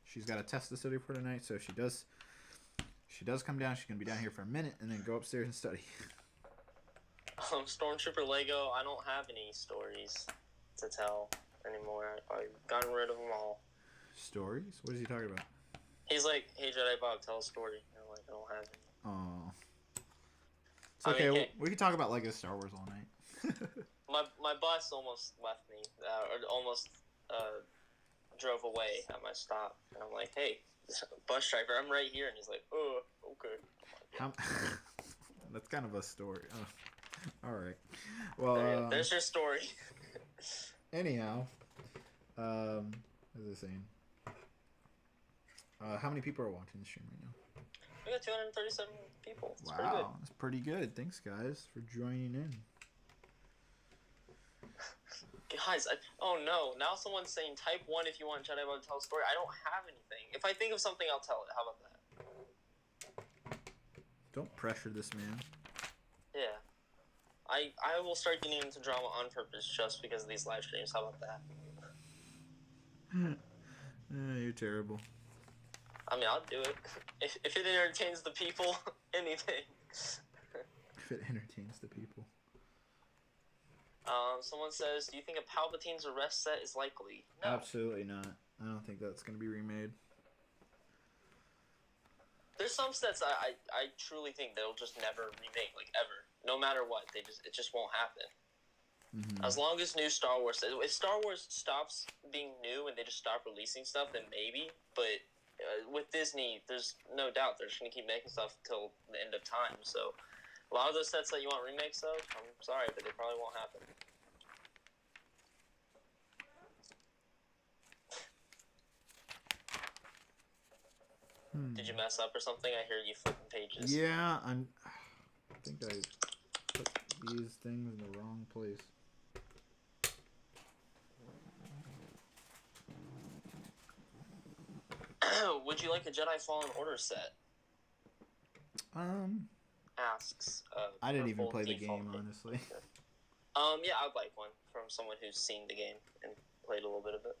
She's got a test to study for tonight, so if she does come down, she's going to be down here for a minute and then go upstairs and study. Stormtrooper Lego, I don't have any stories to tell anymore. I've gotten rid of them all. Stories? What is he talking about? He's like, "Hey, Jedi Bob, tell a story." And I'm like, I don't have any. Oh. It's okay. We can talk about Lego Star Wars all night. My bus almost left me, or almost drove away at my stop, and I'm like, "Hey, bus driver, I'm right here," and he's like, "Oh, okay." That's kind of a story. Oh. All right. Well, there's your story. Anyhow, what is it saying? How many people are watching the stream right now? We got 237 people. It's wow, pretty good. That's pretty good. Thanks, guys, for joining in. Guys, oh no, now someone's saying type 1 if you want Jedi Bob to tell a story. I don't have anything. If I think of something, I'll tell it. How about that? Don't pressure this man. Yeah. I will start getting into drama on purpose just because of these live streams. How about that? You're terrible. I mean, I'll do it. If it entertains the people, anything. If it entertains the people. Someone says, do you think a Palpatine's arrest set is likely? No. Absolutely not. I don't think that's going to be remade. There's some sets I truly think they'll just never remake, like, ever. No matter what, it just won't happen. Mm-hmm. As long as new Star Wars... If Star Wars stops being new and they just stop releasing stuff, then maybe. But with Disney, there's no doubt they're just going to keep making stuff till the end of time. So a lot of those sets that you want remakes of, I'm sorry, but they probably won't happen. Did you mess up or something? I hear you flipping pages. Yeah, I think I put these things in the wrong place. Would you like a Jedi Fallen Order set? Asks. I didn't even play the game, honestly. Yeah, I'd like one from someone who's seen the game and played a little bit of it.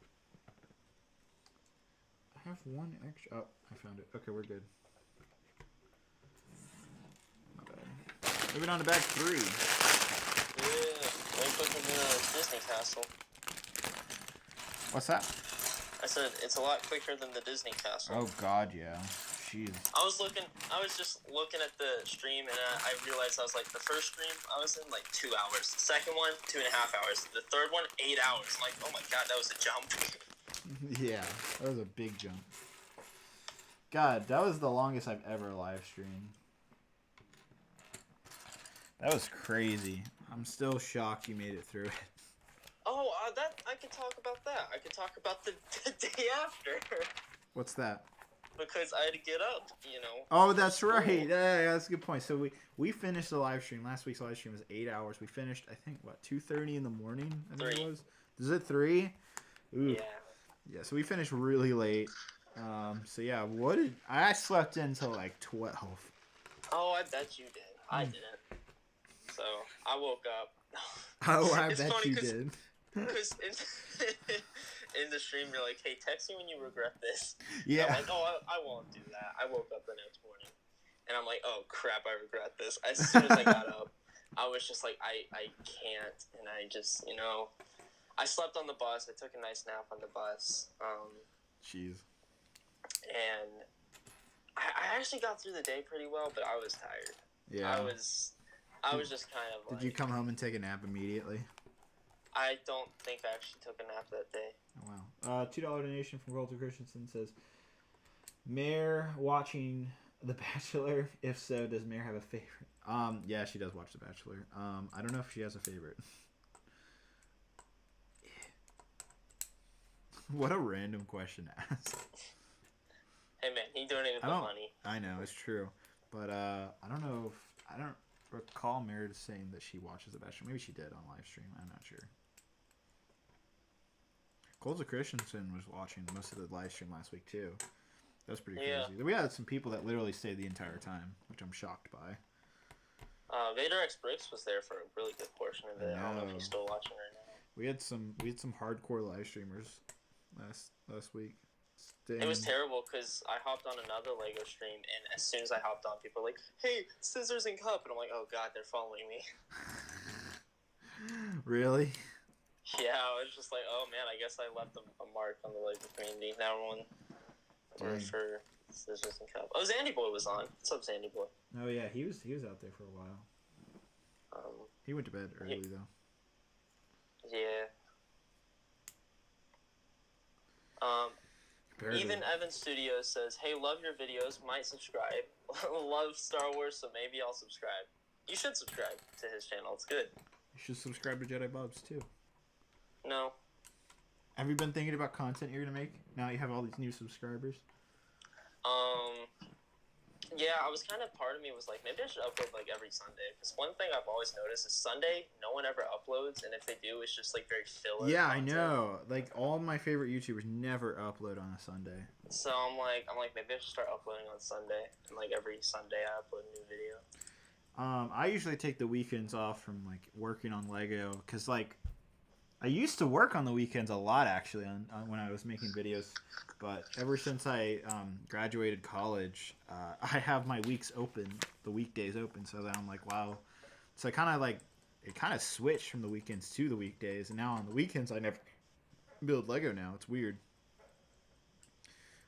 I have one extra. Oh, I found it. Okay, we're good. My bad. Moving on to bag 3. Yeah, way quicker than the Disney castle. What's that? I said it's a lot quicker than the Disney castle. Oh God, yeah. Jeez. I was just looking at the stream and I realized I was like, the first stream I was in like 2 hours. The second one, 2.5 hours. The third one, 8 hours. I'm like, oh my God, that was a jump. Yeah, that was a big jump. God, that was the longest I've ever live streamed. That was crazy. I'm still shocked you made it through it. Oh, that I could talk about that. I could talk about the day after. What's that? Because I had to get up, you know. Oh, that's right. Yeah, that's a good point. So we finished the live stream. Last week's live stream was 8 hours. We finished, I think, what, 2:30 in the morning? I think 3. it was. Is it 3? Ooh. Yeah. Yeah, so we finished really late. So yeah, I slept until like 12. Oh, I bet you did. I didn't. So I woke up. Oh, I bet you did. Because in the stream, you're like, hey, text me when you regret this. Yeah. And I'm like, oh, I won't do that. I woke up the next morning. And I'm like, oh, crap, I regret this. As soon as I got up, I was just like, I can't. And I just, you know, I slept on the bus. I took a nice nap on the bus. Jeez. And I actually got through the day pretty well, but I was tired. Yeah. I was just kind of like... Did you come home and take a nap immediately? I don't think I actually took a nap that day. Oh, wow. $2 donation from Walter Christensen says, Mare watching The Bachelor? If so, does Mare have a favorite? Yeah, she does watch The Bachelor. I don't know if she has a favorite. What a random question to ask. Hey man, he donated the money. I know, it's true. But I don't recall Meredith saying that she watches The Bachelor. Maybe she did on live stream. I'm not sure. Colza Christensen was watching most of the live stream last week too. That was pretty crazy. We had some people that literally stayed the entire time, which I'm shocked by. Vader X Brix was there for a really good portion of it. I don't know if he's still watching right now. We had some hardcore live streamers last week. It was terrible because I hopped on another LEGO stream, and as soon as I hopped on, people were like, hey, scissors and cup. And I'm like, oh, God, they're following me. Really? Yeah, I was just like, oh, man, I guess I left a mark on the LEGO community. Now everyone for scissors and cup. Oh, Zandy Boy was on. What's up, Zandy Boy? Oh, yeah, he was out there for a while. He went to bed early, though. Yeah. Even Evan Studios says, hey, love your videos, might subscribe. Love Star Wars, so maybe I'll subscribe. You should subscribe to his channel, it's good. You should subscribe to Jedi Bob's too. No. Have you been thinking about content you're going to make? Now you have all these new subscribers? Yeah, I was kind of, part of me was like, maybe I should upload like every Sunday. Because one thing I've always noticed is Sunday, no one ever uploads, and if they do, it's just like very filler. Yeah, content. I know. Like all my favorite YouTubers never upload on a Sunday. So I'm like, maybe I should start uploading on Sunday, and like every Sunday I upload a new video. I usually take the weekends off from like working on Lego because like I used to work on the weekends a lot actually on when I was making videos, but ever since I graduated college, I have my weeks open, the weekdays open, so that I'm like, wow. So I kind of like it kind of switched from the weekends to the weekdays, and now on the weekends I never build Lego now. It's weird.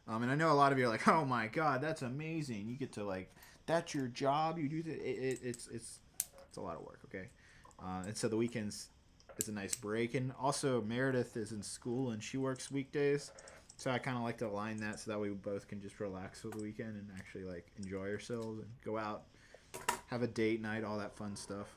And I know a lot of you are like, oh my god, that's amazing. You get to like, that's your job. You do that. It's a lot of work. Okay, and so the weekends is a nice break. And also Meredith is in school and she works weekdays, so I kind of like to align that so that way we both can just relax for the weekend and actually like enjoy ourselves and go out, have a date night, all that fun stuff.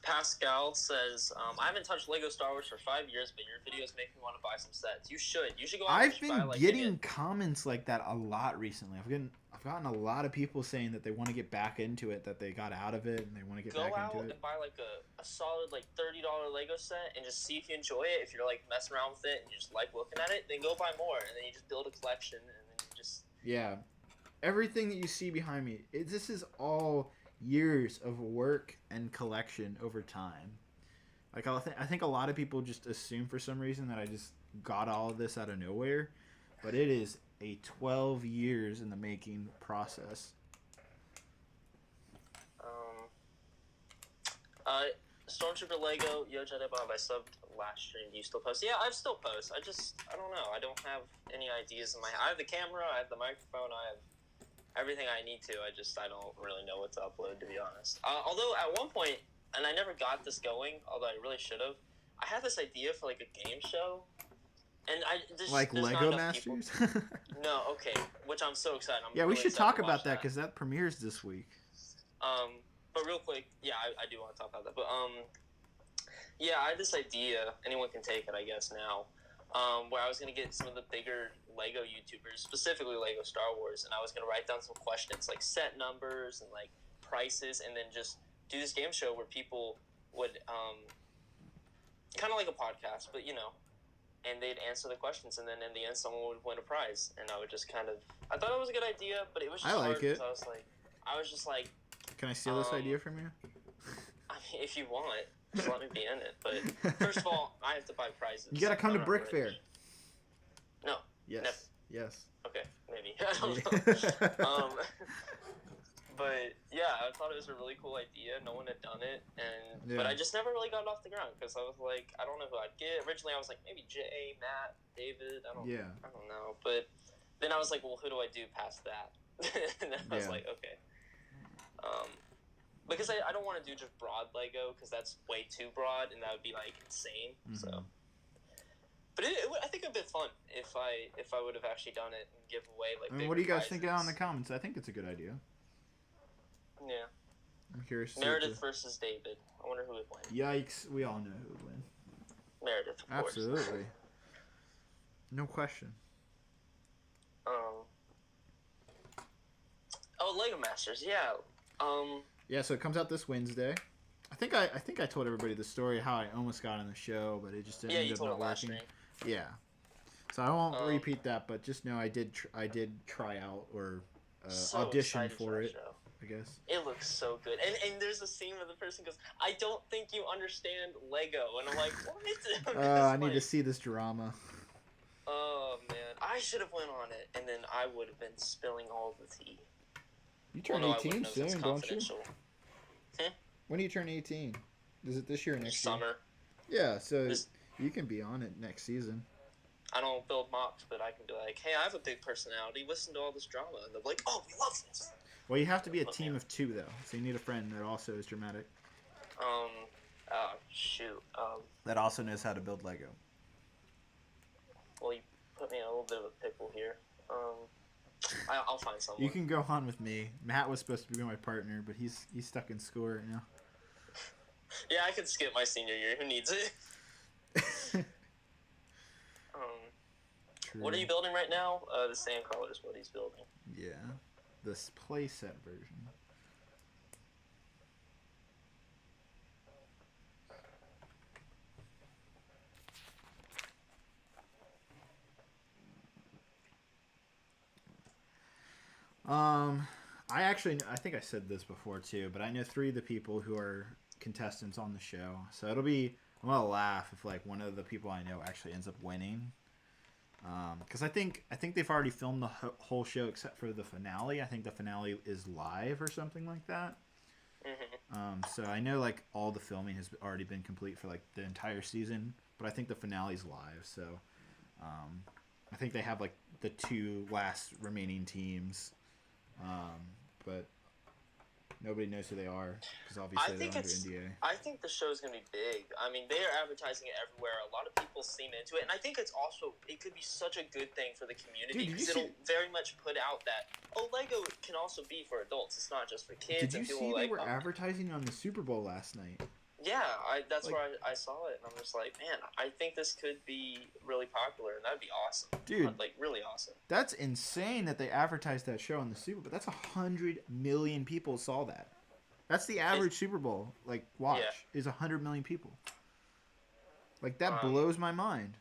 Pascal says, I haven't touched Lego Star Wars for 5 years, but your videos make me want to buy some sets. You should. You should go out I've and been buy, like, getting comments like that a lot recently. I've gotten a lot of people saying that they want to get back into it, that they got out of it, and they want to get back into it. Go out and buy like a solid like $30 Lego set and just see if you enjoy it. If you're like messing around with it and you just like looking at it, then go buy more, and then you just build a collection, and then you just... Yeah. Everything that you see behind me, this is all years of work and collection over time. Like I think a lot of people just assume for some reason that I just got all of this out of nowhere, but it is a 12 years in the making process. Stormtrooper Lego, yo Jedi Bob, I subbed last stream. Do you still post? Yeah, I still post. I don't know. I don't have any ideas in my... I have the camera, I have the microphone, I have everything I need to. I don't really know what to upload, to be honest. Although at one point, and I never got this going, although I really should have, I had this idea for like a game show, and there's Lego Masters. No, okay, which I'm so excited. Yeah, we should talk about that because that premieres this week. But real quick, yeah, I do want to talk about that. But yeah, I had this idea. Anyone can take it, I guess now. Where I was gonna get some of the bigger Lego YouTubers, specifically Lego Star Wars, and I was gonna write down some questions like set numbers and like prices, and then just do this game show where people would kind of like a podcast, but you know, and they'd answer the questions, and then in the end, someone would win a prize, and I would just kind of... I thought it was a good idea, but it was just hard because I was just like, can I steal this idea from you? I mean, if you want, just let me be in it. But first of all, I have to buy prizes. You gotta come to Brick Fair. No. Yes. Never. Yes. Okay, maybe. I don't know. But yeah, I thought it was a really cool idea. No one had done it, but I just never really got it off the ground because I was like, I don't know who I'd get. Originally, I was like, maybe Jay, Matt, David. I don't know. But then I was like, well, who do I do past that? And then I was like, okay. Because I don't want to do just broad Lego because that's way too broad and that would be like insane. Mm-hmm. So, but I think it'd been fun if I would have actually done it and give away like. I mean, what do you guys think out in the comments? I think it's a good idea. Yeah. I'm curious. Meredith versus David. I wonder who would win. Yikes! We all know who would win. Meredith, of course. Absolutely. No question. Oh, Lego Masters, yeah. Yeah, so it comes out this Wednesday. I think I told everybody the story how I almost got on the show, but it just ended up not working. Yeah. So I won't repeat that, but just know I did try out or audition for it. I guess. It looks so good. And there's a scene where the person goes, I don't think you understand Lego. And I'm like, what? I need to see this drama. Oh, man. I should have went on it, and then I would have been spilling all the tea. You turn 18 soon, don't you? When do you turn 18? Is it this year or next year? Summer. Yeah, so you can be on it next season. I don't build mocks, but I can be like, hey, I have a big personality. Listen to all this drama. And they're like, oh, we love this. Well, you have to be a team of two, though. So you need a friend that also is dramatic. That also knows how to build Lego. Well, you put me in a little bit of a pickle here. I'll find someone. You can go on with me. Matt was supposed to be my partner, but he's stuck in school right now. Yeah, I could skip my senior year. Who needs it? True. What are you building right now? The Sandcrawler is what he's building. Yeah, this playset version. I think I said this before too, but I know 3 of the people who are contestants on the show. So I'm gonna laugh if like one of the people I know actually ends up winning. Because I think they've already filmed the whole show except for the finale. I think the finale is live or something like that. Mm-hmm. So I know like all the filming has already been complete for like the entire season, but I think the finale's live. So I think they have like the 2 last remaining teams. But nobody knows who they are because obviously they're under NDA. I think the show's gonna be big. I mean, they are advertising it everywhere. A lot of people seem into it, and I think it could be such a good thing for the community because it'll very much put out that Lego can also be for adults. It's not just for kids. Did you see they were advertising on the Super Bowl last night? Yeah, that's where I saw it, and I'm just like, man, I think this could be really popular, and that'd be awesome. Dude, like really awesome. That's insane that they advertised that show on the Super Bowl. That's 100 million people saw that. That's the average Super Bowl watch is 100 million people. Like that blows my mind.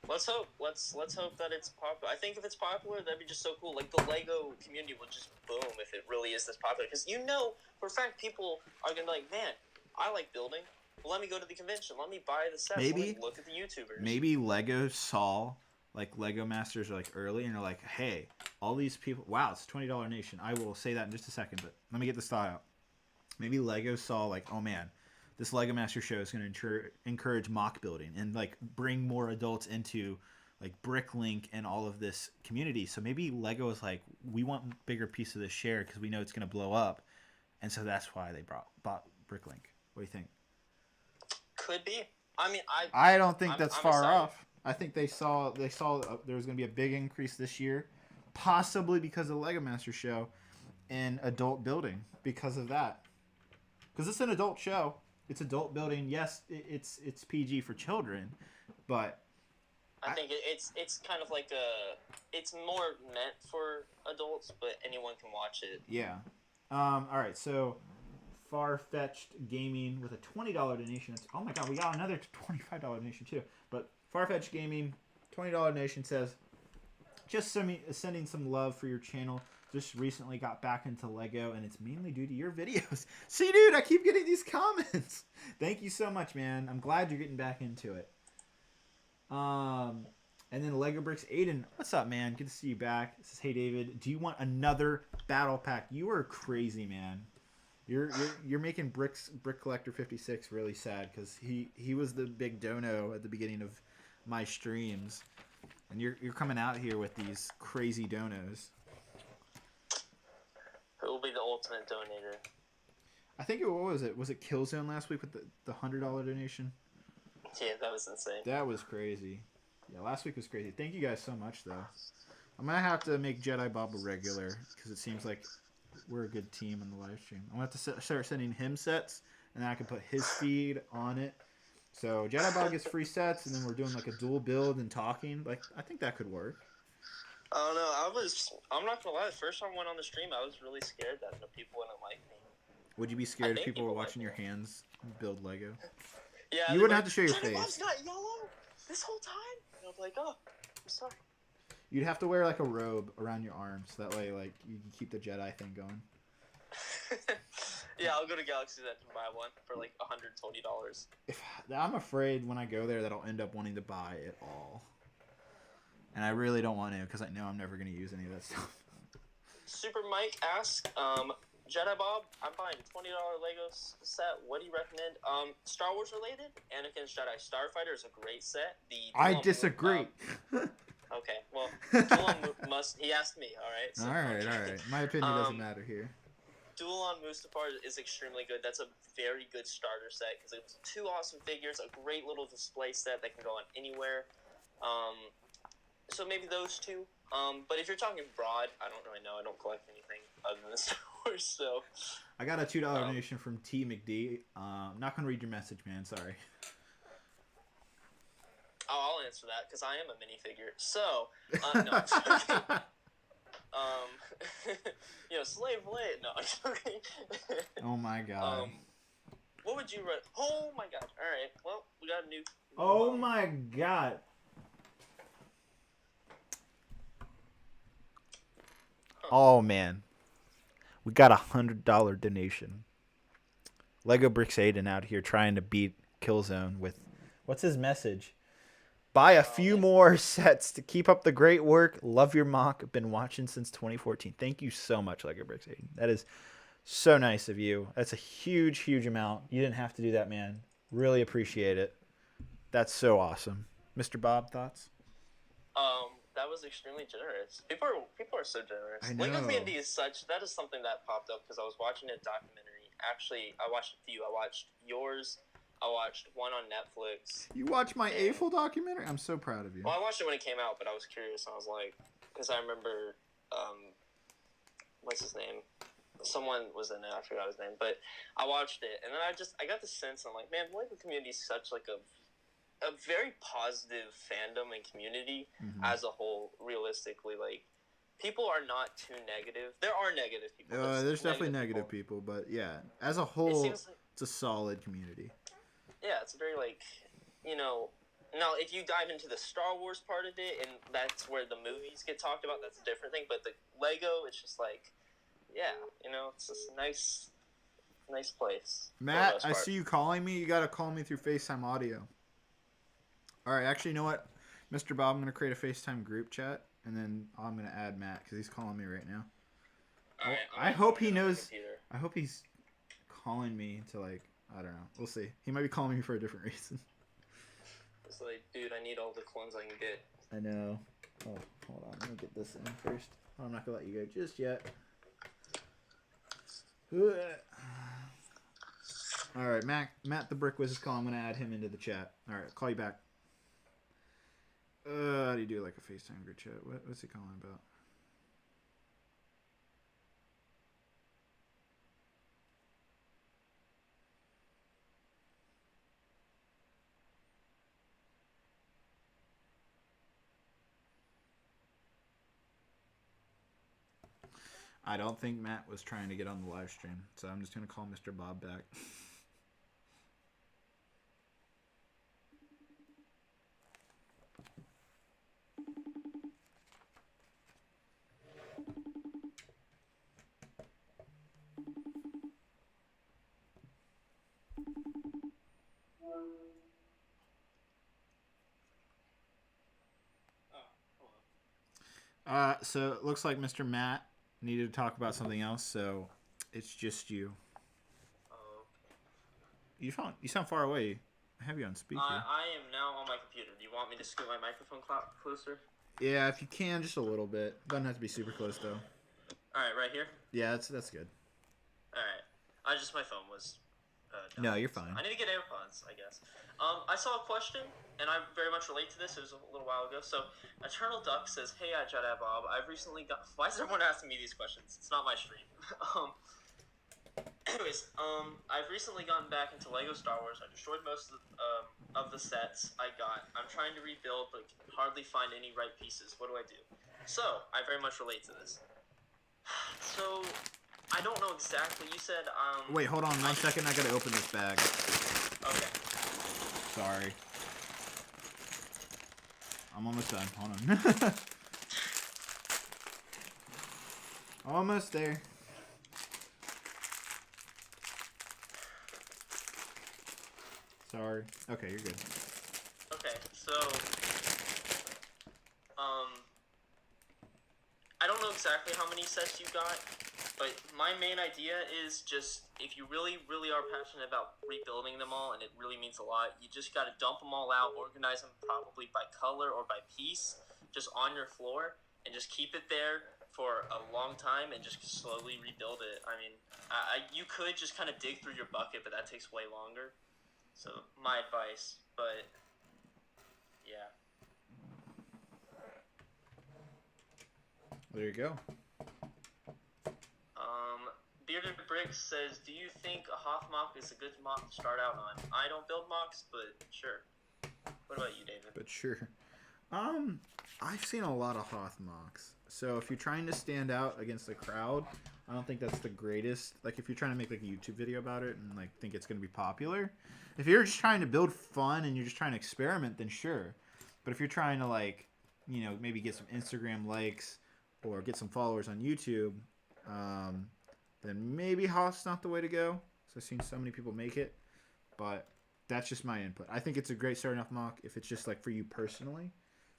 Let's hope. Let's hope that it's popular. I think if it's popular, that'd be just so cool. Like the Lego community will just boom if it really is this popular. Because for a fact, people are gonna be like, man, I like building. Well, let me go to the convention. Let me buy the sets. Let me look at the YouTubers. Maybe Lego saw Lego Masters early and they're like, hey, all these people. Wow, it's a $20 nation. I will say that in just a second, but let me get this thought out. Maybe Lego saw oh man, this Lego Master show is going to encourage mock building and bring more adults into Bricklink and all of this community. So maybe Lego is like, we want a bigger piece of this share because we know it's going to blow up, and so that's why they bought Bricklink. What do you think? Could be. I mean, I don't think that's far off. I think they saw there was going to be a big increase this year, possibly because of the Lego Master show, in adult building because of that. Because it's an adult show. It's adult building. Yes, it's PG for children, but I think it's kind of it's more meant for adults, but anyone can watch it. Yeah. All right. So, Far-Fetched Gaming with a $20 donation. Oh my God, we got another $25 donation too. But Far-Fetched Gaming, $20 donation says, just sending some love for your channel. Just recently got back into Lego, and it's mainly due to your videos. See, dude, I keep getting these comments. Thank you so much, man. I'm glad you're getting back into it. And then Lego Brix Aiden, what's up, man? Good to see you back. It says, hey, David, do you want another battle pack? You are crazy, man. You're making Brick Collector 56 really sad because he was the big dono at the beginning of my streams, and you're coming out here with these crazy donos. Who will be the ultimate donator? I think what was it? Was it Killzone last week with the $100 donation? Yeah, that was insane. That was crazy. Yeah, last week was crazy. Thank you guys so much, though. I'm gonna have to make Jedi Bob a regular because it seems like we're a good team on the live stream. I'm gonna have to start sending him sets, and then I can put his feed on it. So Jedi Bob gets free sets, and then we're doing a dual build and talking. I think that could work. I don't know. I'm not gonna lie. The first time I went on the stream, I was really scared that people wouldn't like me. Would you be scared if people were watching your hands build Lego? Yeah. You wouldn't have to show your face. Bob's not yellow this whole time. And I'm like, oh, I'm sorry. You'd have to wear a robe around your arms. So that way, you can keep the Jedi thing going. Yeah, I'll go to Galaxy's Edge and buy one for $120. I'm afraid when I go there that I'll end up wanting to buy it all. And I really don't want to because I know I'm never going to use any of that stuff. Super Mike asks, Jedi Bob, I'm buying a $20 Lego set. What do you recommend? Star Wars related? Anakin's Jedi Starfighter is a great set. I disagree. Okay, well, he asked me, alright? So, all right. My opinion doesn't matter here. Duel on Mustafar is extremely good. That's a very good starter set because it's 2 awesome figures, a great little display set that can go on anywhere. So maybe those 2. But if you're talking broad, I don't really know. I don't collect anything other than Star Wars, so... I got a $2 donation from T. McD. I'm not going to read your message, man. Sorry. Oh, I'll answer that because I am a minifigure. So, no, I'm joking. Slave Late. No, I'm joking. Oh my god. What would you run? Oh my god. All right. Well, we got a new. Oh my god. Huh. Oh man. We got $100 donation. Lego Brix Aiden out here trying to beat Killzone with what's his message? Buy a few more sets to keep up the great work. Love your mock. Been watching since 2014. Thank you so much, Lego Brix Aiden. That is so nice of you. That's a huge, huge amount. You didn't have to do that, man. Really appreciate it. That's so awesome. Mr. Bob, thoughts? That was extremely generous. People are so generous. I know. Lego community is such. That is something that popped up because I was watching a documentary. Actually, I watched a few. I watched yours. I watched one on Netflix. You watched my AFL documentary? I'm so proud of you. Well, I watched it when it came out, but I was curious. I was like, because I remember, what's his name? Someone was in it. I forgot his name, but I watched it, and then I got the sense. I'm like, man, the Lego community is such like a very positive fandom and community as a whole. Realistically, like people are not too negative. There are negative people. There's definitely negative people, but yeah, as a whole, it's a solid community. Yeah, it's very like, now if you dive into the Star Wars part of it, and that's where the movies get talked about, that's a different thing. But the Lego, it's just like, yeah, it's just a nice place. Matt, I see you calling me. You gotta call me through FaceTime audio. All right, actually, you know what, Mr. Bob, I'm going to create a FaceTime group chat, and then I'm going to add Matt because he's calling me right now. All right, I hope he knows. I hope he's calling me to, like, I don't know. We'll see. He might be calling me for a different reason. It's like, dude, I need all the clones I can get. I know. Oh, hold on. Let me get this in first. I'm not going to let you go just yet. All right, Matt the Brick Wiz is calling. I'm going to add him into the chat. All right, call you back. How do you do like a FaceTime group chat? What's he calling about? I don't think Matt was trying to get on the live stream, so I'm just going to call Mr. Bob back. So it looks like Mr. Matt needed to talk about something else, so it's just you. Oh, okay. You sound far away. I have you on speaker. I am now on my computer. Do you want me to scoot my microphone closer? Yeah, if you can, just a little bit. Doesn't have to be super close though. All right, right here. Yeah, that's good. All right. My phone was. No, you're fine. I need to get AirPods, I guess. I saw a question, and I very much relate to this. It was a little while ago. So, Eternal Duck says, "Hey, Jedi Bob, I've recently got." Why is everyone asking me these questions? It's not my stream. I've recently gotten back into Lego Star Wars. I destroyed most of the sets I got. I'm trying to rebuild, but can hardly find any right pieces. What do I do? So, I very much relate to this. So, I don't know exactly. You said, Wait, hold on 1 second. I gotta open this bag. Okay. Sorry. I'm almost done. Hold on. Almost there. Sorry. Okay, you're good. Okay, so, I don't know exactly how many sets you got, but my main idea is just, if you really, really are passionate about rebuilding them all, and it really means a lot, you just gotta dump them all out, organize them probably by color or by piece, just on your floor, and just keep it there for a long time, and just slowly rebuild it. I mean, you could just kind of dig through your bucket, but that takes way longer. So, my advice, but, yeah. There you go. Bearded Bricks says, "Do you think a Hoth mock is a good mock to start out on?" I don't build mocks, but sure. What about you, David? But sure. I've seen a lot of Hoth mocks. So if you're trying to stand out against the crowd, I don't think that's the greatest. Like if you're trying to make like a YouTube video about it and like think it's gonna be popular. If you're just trying to build fun and you're just trying to experiment, then sure. But if you're trying to like, maybe get some Instagram likes or get some followers on YouTube, then maybe Hoth's not the way to go. So I've seen so many people make it, but that's just my input. I think it's a great starting off mock if it's just like for you personally.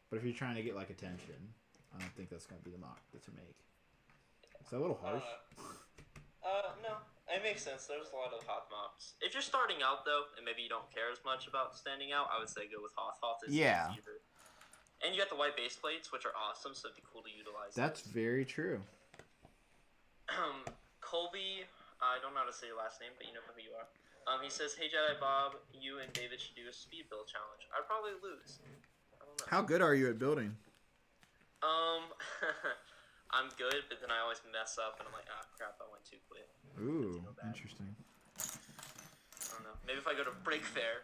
But if you're trying to get like attention, I don't think that's gonna be the mock to make. Is that a little harsh? No, it makes sense. There's a lot of Hoth mocks. If you're starting out though, and maybe you don't care as much about standing out, I would say go with Hoth. Hoth is easier. And you got the white base plates, which are awesome, so it'd be cool to utilize. That's very true. Colby, I don't know how to say your last name, but you know who you are. He says, "Hey Jedi Bob, you and David should do a speed build challenge." I'd probably lose. How good are you at building? I'm good, but then I always mess up, and I'm like, crap, I went too quick. Ooh, interesting. I don't know. Maybe if I go to Break Fair.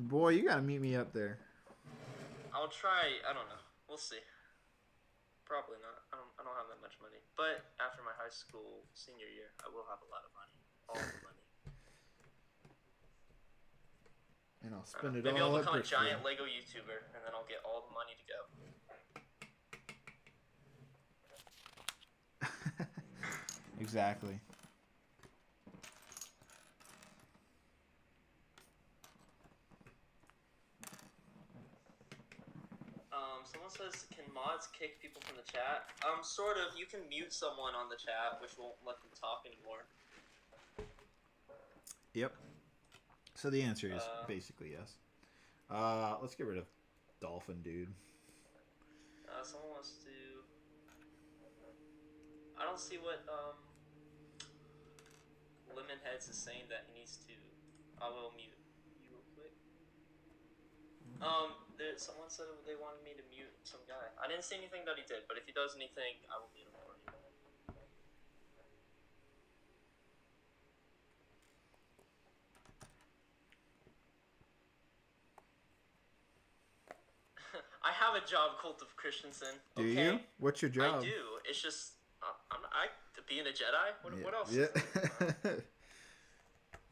Boy, you gotta meet me up there. I'll try. I don't know. We'll see. Probably not. I don't have that much money. But after my high school senior year, I will have a lot of money. All the money. And I'll spend it Maybe all. Maybe I'll become a giant Lego YouTuber, and then I'll get all the money to go. Exactly. Someone says, can mods kick people from the chat? Sort of. You can mute someone on the chat, which won't let them talk anymore. Yep. So the answer is basically yes. Let's get rid of Dolphin Dude. Someone wants to... I don't see what Lemonheads is saying that he needs to... I will mute you real quick. Someone said they wanted me to mute some guy. I didn't see anything that he did, but if he does anything, I will mute him for you. I have a job, Cult of Christensen. Do you? What's your job? I do. It's just being a Jedi. What else? Yeah.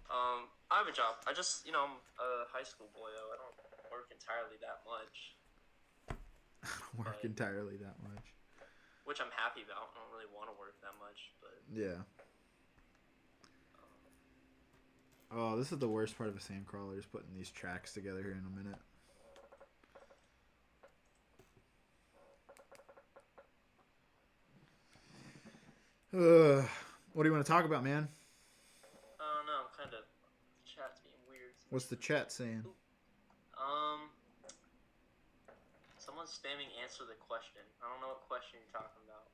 I have a job. I just, I'm a high school boy. I don't work entirely that much. Entirely that much. Which I'm happy about. I don't really want to work that much, but yeah. Oh, this is the worst part of a Sandcrawler, is putting these tracks together here in a minute. What do you want to talk about, man? I don't know. I'm kind of... The chat's being weird. What's the chat saying? Someone's spamming answer the question. I don't know what question you're talking about.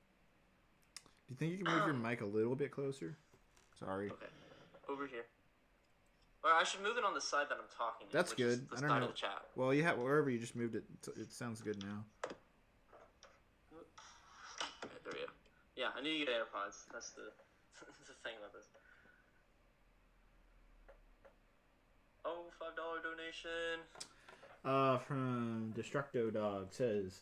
Do you think you can move your mic a little bit closer? Sorry. Okay. Over here. Or I should move it on the side that I'm talking. That's good. The I don't side know. Of the chat. Well, you have wherever you just moved it. It sounds good now. Okay, there we go. Yeah, I need to get AirPods. That's the the thing about this. Oh, $5 donation. From Destructo Dog says,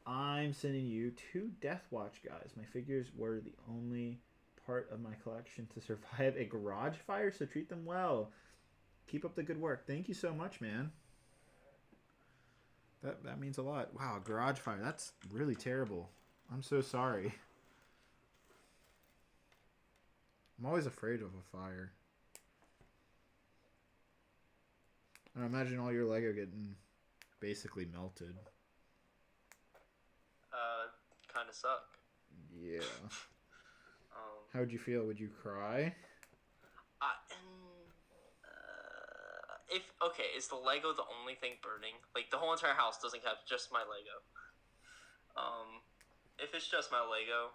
I'm sending you 2 Death Watch guys. My figures were the only part of my collection to survive a garage fire, so treat them well. Keep up the good work. Thank you so much, man. That means a lot. Wow, garage fire. That's really terrible. I'm so sorry. I'm always afraid of a fire. I imagine all your Lego getting basically melted. Kind of suck. Yeah. How would you feel? Would you cry? Is the Lego the only thing burning? Like, the whole entire house doesn't have just my Lego. If it's just my Lego...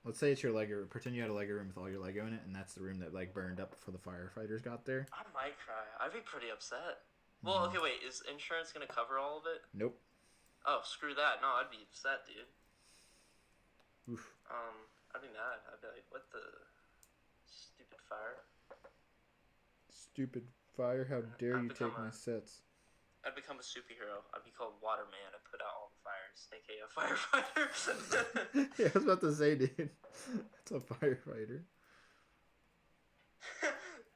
Let's say it's your Lego. Pretend you had a Lego room with all your Lego in it, and that's the room that, like, burned up before the firefighters got there. I might cry. I'd be pretty upset. Well, okay, wait. Is insurance going to cover all of it? Nope. Oh, screw that. No, I'd be upset, dude. Oof. I'd be mad. I'd be like, what the... Stupid fire. Stupid Fire, how dare I'd you become take my sets? I'd become a superhero. I'd be called Waterman. I'd put out all the fires, aka a firefighter. Yeah, I was about to say, dude. That's a firefighter.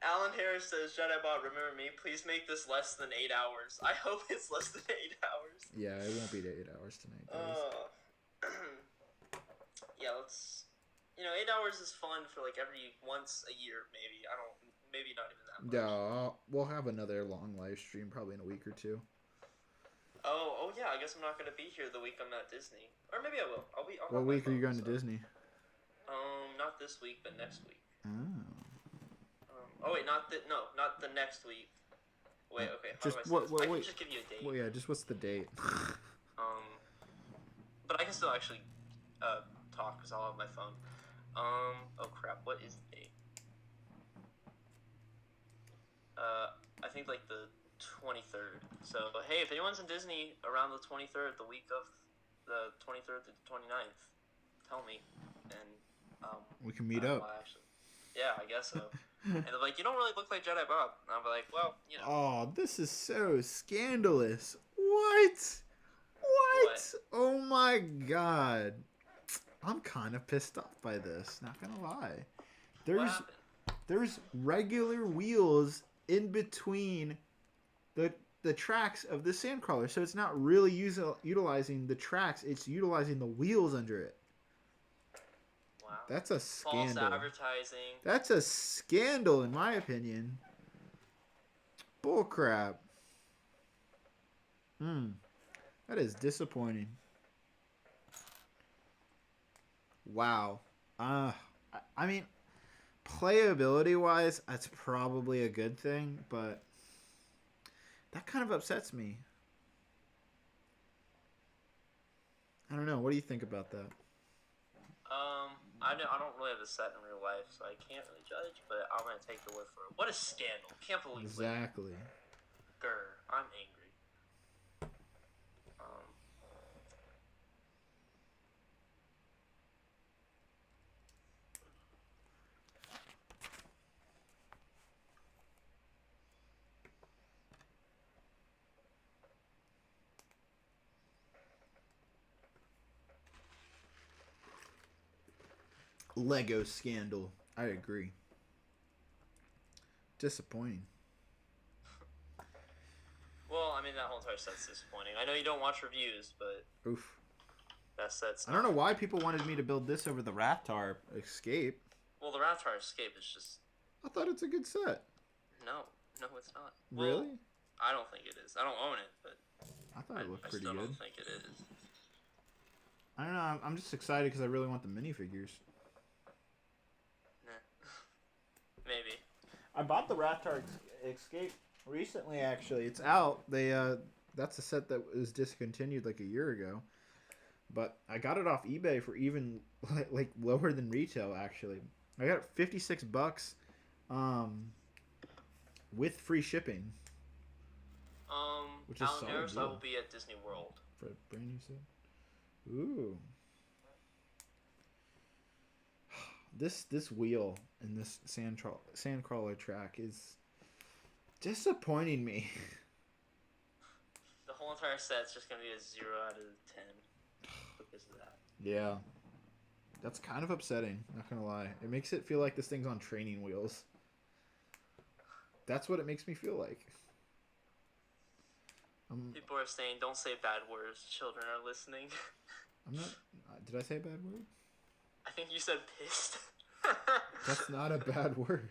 Alan Harris says, Jedi Bob, remember me? Please make this less than 8 hours. I hope it's less than 8 hours. Yeah, it won't be 8 hours tonight, guys. Yeah, let's... 8 hours is fun for, like, every once a year, maybe. Maybe not even that much. Yeah, we'll have another long live stream probably in a week or two. Oh yeah, I guess I'm not going to be here the week I'm at Disney. Or maybe I will. I'll What week are you going to Disney? Not this week, but next week. Oh. Oh wait, not the next week. Wait, okay. How Just do I say this? I can wait. just give you a date. Well, yeah, just what's the date? But I can still actually talk because I'll have my phone. Oh crap, what is the date? I think like the 23rd. So, hey, if anyone's in Disney around the 23rd, the week of the 23rd to the 29th, tell me, and we can meet up. Yeah, I guess so. And they're like, you don't really look like Jedi Bob. And I'll be like, well, Oh, this is so scandalous. What? Oh my god. I'm kind of pissed off by this. Not gonna lie. There's regular wheels in between the tracks of the Sandcrawler, so it's not really utilizing the tracks. It's utilizing the wheels under it. Wow. That's a scandal. False advertising. That's a scandal, in my opinion. Bullcrap. That is disappointing. Wow. I mean, playability-wise, that's probably a good thing, but that kind of upsets me. I don't know. What do you think about that? I don't really have a set in real life, so I can't really judge, but I'm going to take the word for it. What a scandal. Can't believe it. Exactly. Grr, I'm angry. Lego scandal. I agree. Disappointing. Well, I mean, that whole entire set's disappointing. I know you don't watch reviews, but... Oof. That set's I don't know why people wanted me to build this over the Rathtar Escape. Well, the Rathtar Escape is just... I thought it's a good set. No, it's not. Really? Well, I don't think it is. I don't own it, but... I thought it looked pretty good. I still don't think it is. I don't know. I'm just excited because I really want the minifigures. Maybe. I bought the Rathtar Escape recently, actually. It's out. That's a set that was discontinued like a year ago. But I got it off eBay for even like lower than retail, actually. I got it $56 with free shipping. Which is Alan solid Harris, deal. I will be at Disney World. For a brand new set. Ooh. This wheel in this Sandcrawler track is disappointing me. The whole entire set's just gonna be a 0 out of 10 because of that. Yeah. That's kind of upsetting, not gonna lie. It makes it feel like this thing's on training wheels. That's what it makes me feel like. People are saying, don't say bad words. Children are listening. I'm not... Did I say a bad word? I think you said pissed. That's not a bad word.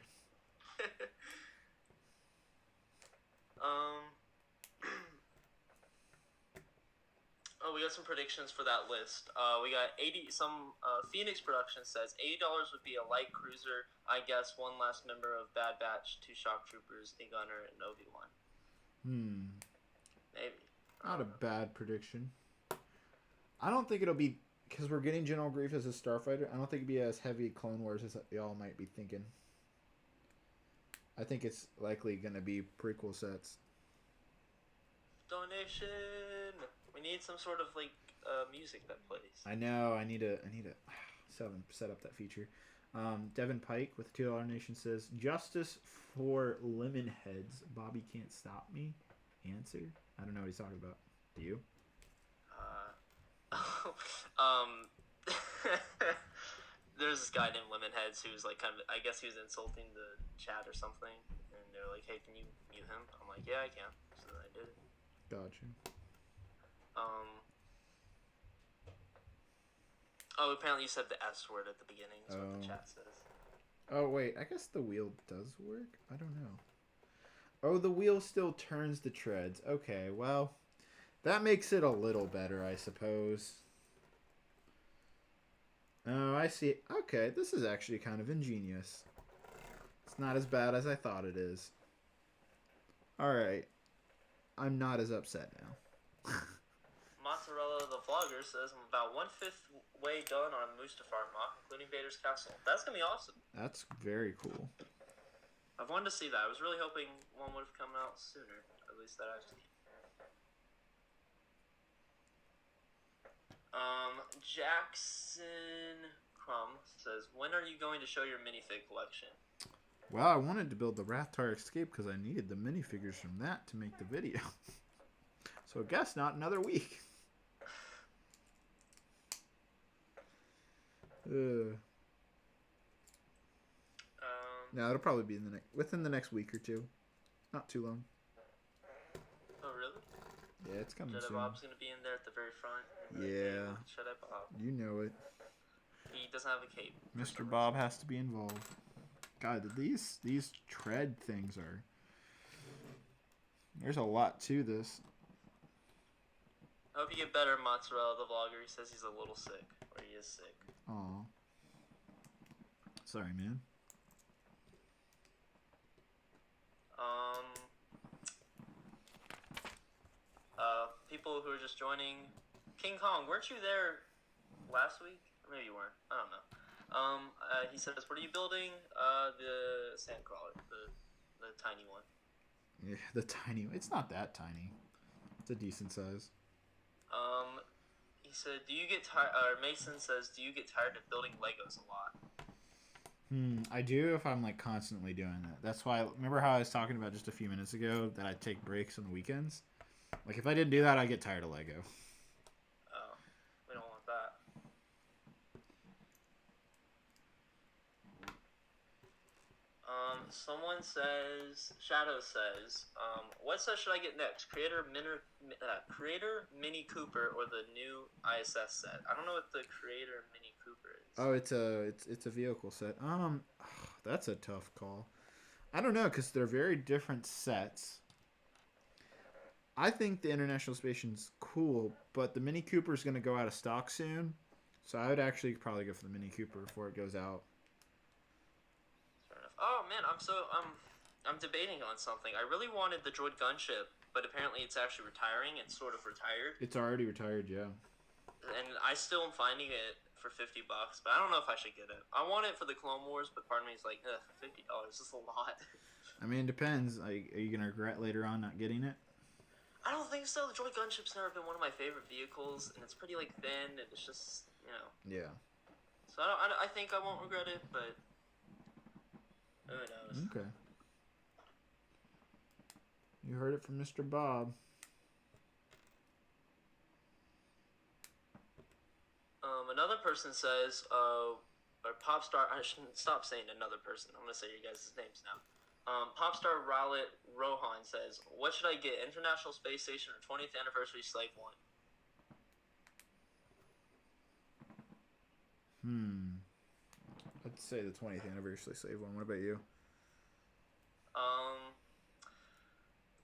Oh, we got some predictions for that list. We got 80. Some Phoenix Production says $80 would be a light cruiser. I guess one last member of Bad Batch, 2 shock troopers, a gunner, and Obi-Wan. Maybe. Not a bad prediction. I don't think it'll be, because we're getting General Grievous as a starfighter, I don't think it'd be as heavy Clone Wars as y'all might be thinking. I think it's likely going to be prequel sets. Donation! We need some sort of, like, music that plays. I know, I need to set up that feature. Devin Pike with $2 donation says, "Justice for lemon heads. Bobby can't stop me." Answer? I don't know what he's talking about. Do you? Um, there's this guy named Lemonheads who's like kind of, I guess he was insulting the chat or something, and they're like, "Hey, can you mute him?" I'm like, "Yeah, I can." So then I did it. Gotcha. Oh, apparently you said the S word at the beginning. Is what the chat says. Oh wait, I guess the wheel does work. I don't know. Oh, the wheel still turns the treads. Okay, well, that makes it a little better, I suppose. Oh, I see. Okay, this is actually kind of ingenious. It's not as bad as I thought it is. Alright. I'm not as upset now. Mozzarella the Vlogger says, "I'm about 1/5 way done on Mustafar mock, including Vader's castle." That's gonna be awesome. That's very cool. I've wanted to see that. I was really hoping one would have come out sooner. At least that I've seen. Jackson Crumb says, "When are you going to show your minifig collection?" Well, I wanted to build the Rathtar Escape because I needed the minifigures from that to make the video. So I guess not another week. No, it'll probably be within the next week or two. Not too long. Oh, really? Yeah, it's coming Jedi soon. Bob's going to be in there at the very front. Yeah. Jedi Bob. You know it. He doesn't have a cape. Mr. Bob has to be involved. God, these tread things are... There's a lot to this. I hope you get better, Mozzarella the Vlogger. He says he's a little sick. Or he is sick. Aw. Sorry, man. People who are just joining. King Kong, weren't you there last week? Or maybe you weren't. I don't know. He says, "What are you building?" The Sandcrawler, the tiny one. Yeah, the tiny. It's not that tiny. It's a decent size. He said, "Do you get tired?" Or Mason says, "Do you get tired of building Legos a lot?" I do if I'm like constantly doing that. That's why. Remember how I was talking about just a few minutes ago that I take breaks on the weekends? Like if I didn't do that, I'd get tired of Lego. Oh, we don't want that. Someone says, Shadow says, "What set should I get next? Creator Mini Cooper or the new ISS set?" I don't know what the Creator Mini Cooper is. Oh, it's a vehicle set. That's a tough call. I don't know because they're very different sets. I think the International Space Station's cool, but the Mini Cooper is going to go out of stock soon, so I would actually probably go for the Mini Cooper before it goes out. Oh man, I'm debating on something. I really wanted the droid gunship, but apparently it's actually retiring. It's sort of retired. It's already retired, yeah. And I still am finding it for $50, but I don't know if I should get it. I want it for the Clone Wars, but part of me is like, $50 is a lot. I mean, it depends. Are you gonna regret later on not getting it? I don't think so. The droid gunship's never been one of my favorite vehicles, and it's pretty like thin, and it's just Yeah. So I think I won't regret it, but who knows? Okay. You heard it from Mr. Bob. Another person says, or Popstar. I shouldn't stop saying another person. I'm gonna say your guys' names now. Popstar Rowlet Rohan says, "What should I get? International Space Station or 20th Anniversary Slave One?" I'd say the 20th Anniversary Slave one. What about you?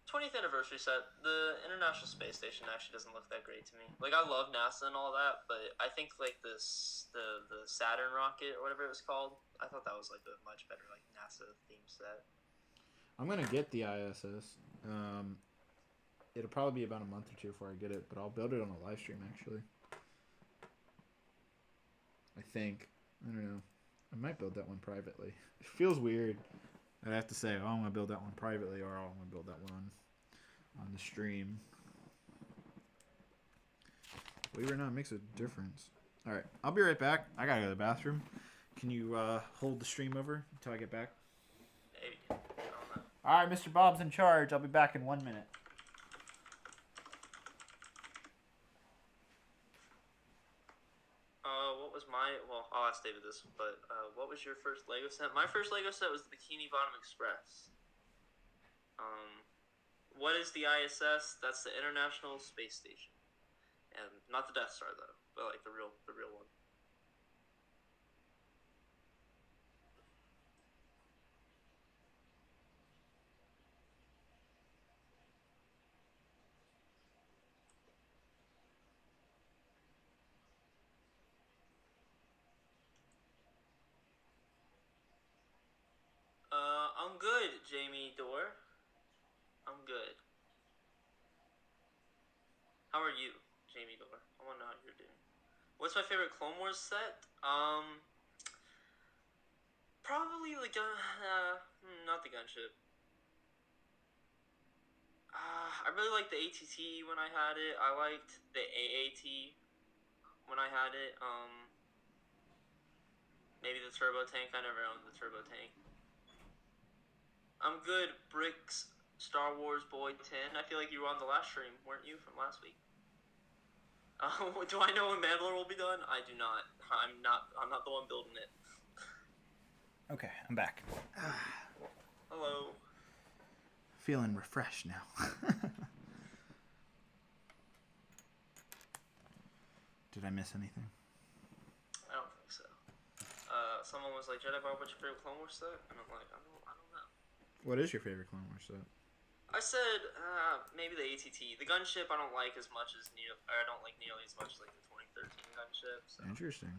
20th Anniversary set. The International Space Station actually doesn't look that great to me. Like, I love NASA and all that, but I think like the Saturn rocket or whatever it was called, I thought that was like a much better like NASA theme set. I'm gonna get the ISS. It'll probably be about a month or two before I get it, but I'll build it on a live stream actually. I think. I don't know. I might build that one privately. It feels weird. I'd have to say, oh, I'm gonna build that one privately, or I'm gonna build that one on the stream. Believe it or not, it makes a difference. All right, I'll be right back. I gotta go to the bathroom. Can you hold the stream over until I get back? Maybe. I don't know. All right, Mr. Bob's in charge. I'll be back in 1 minute. What was my... Well, I'll ask David this, but what was your first Lego set? My first Lego set was the Bikini Bottom Express. What is the ISS? That's the International Space Station. And not the Death Star, though, but like the real one. I'm good, Jamie Dorr. I'm good. How are you, Jamie Dorr? I want to know how you're doing. What's my favorite Clone Wars set? Probably the gun. Not the gunship. I really liked the ATT when I had it. I liked the AAT when I had it. Maybe the turbo tank. I never owned the turbo tank. I'm good, Brix Star Wars Boy 10. I feel like you were on the last stream, weren't you, from last week? Do I know when Mandalore will be done? I do not. I'm not the one building it. Okay, I'm back. Hello. Feeling refreshed now. Did I miss anything? I don't think so. Someone was like, Jedi Bob, what's your favorite Clone Wars set? And I'm like, I don't know. What is your favorite Clone Wars set? I said maybe the ATT. The gunship I don't like as much as I don't like nearly as much like the 2013 gunship. So. Interesting.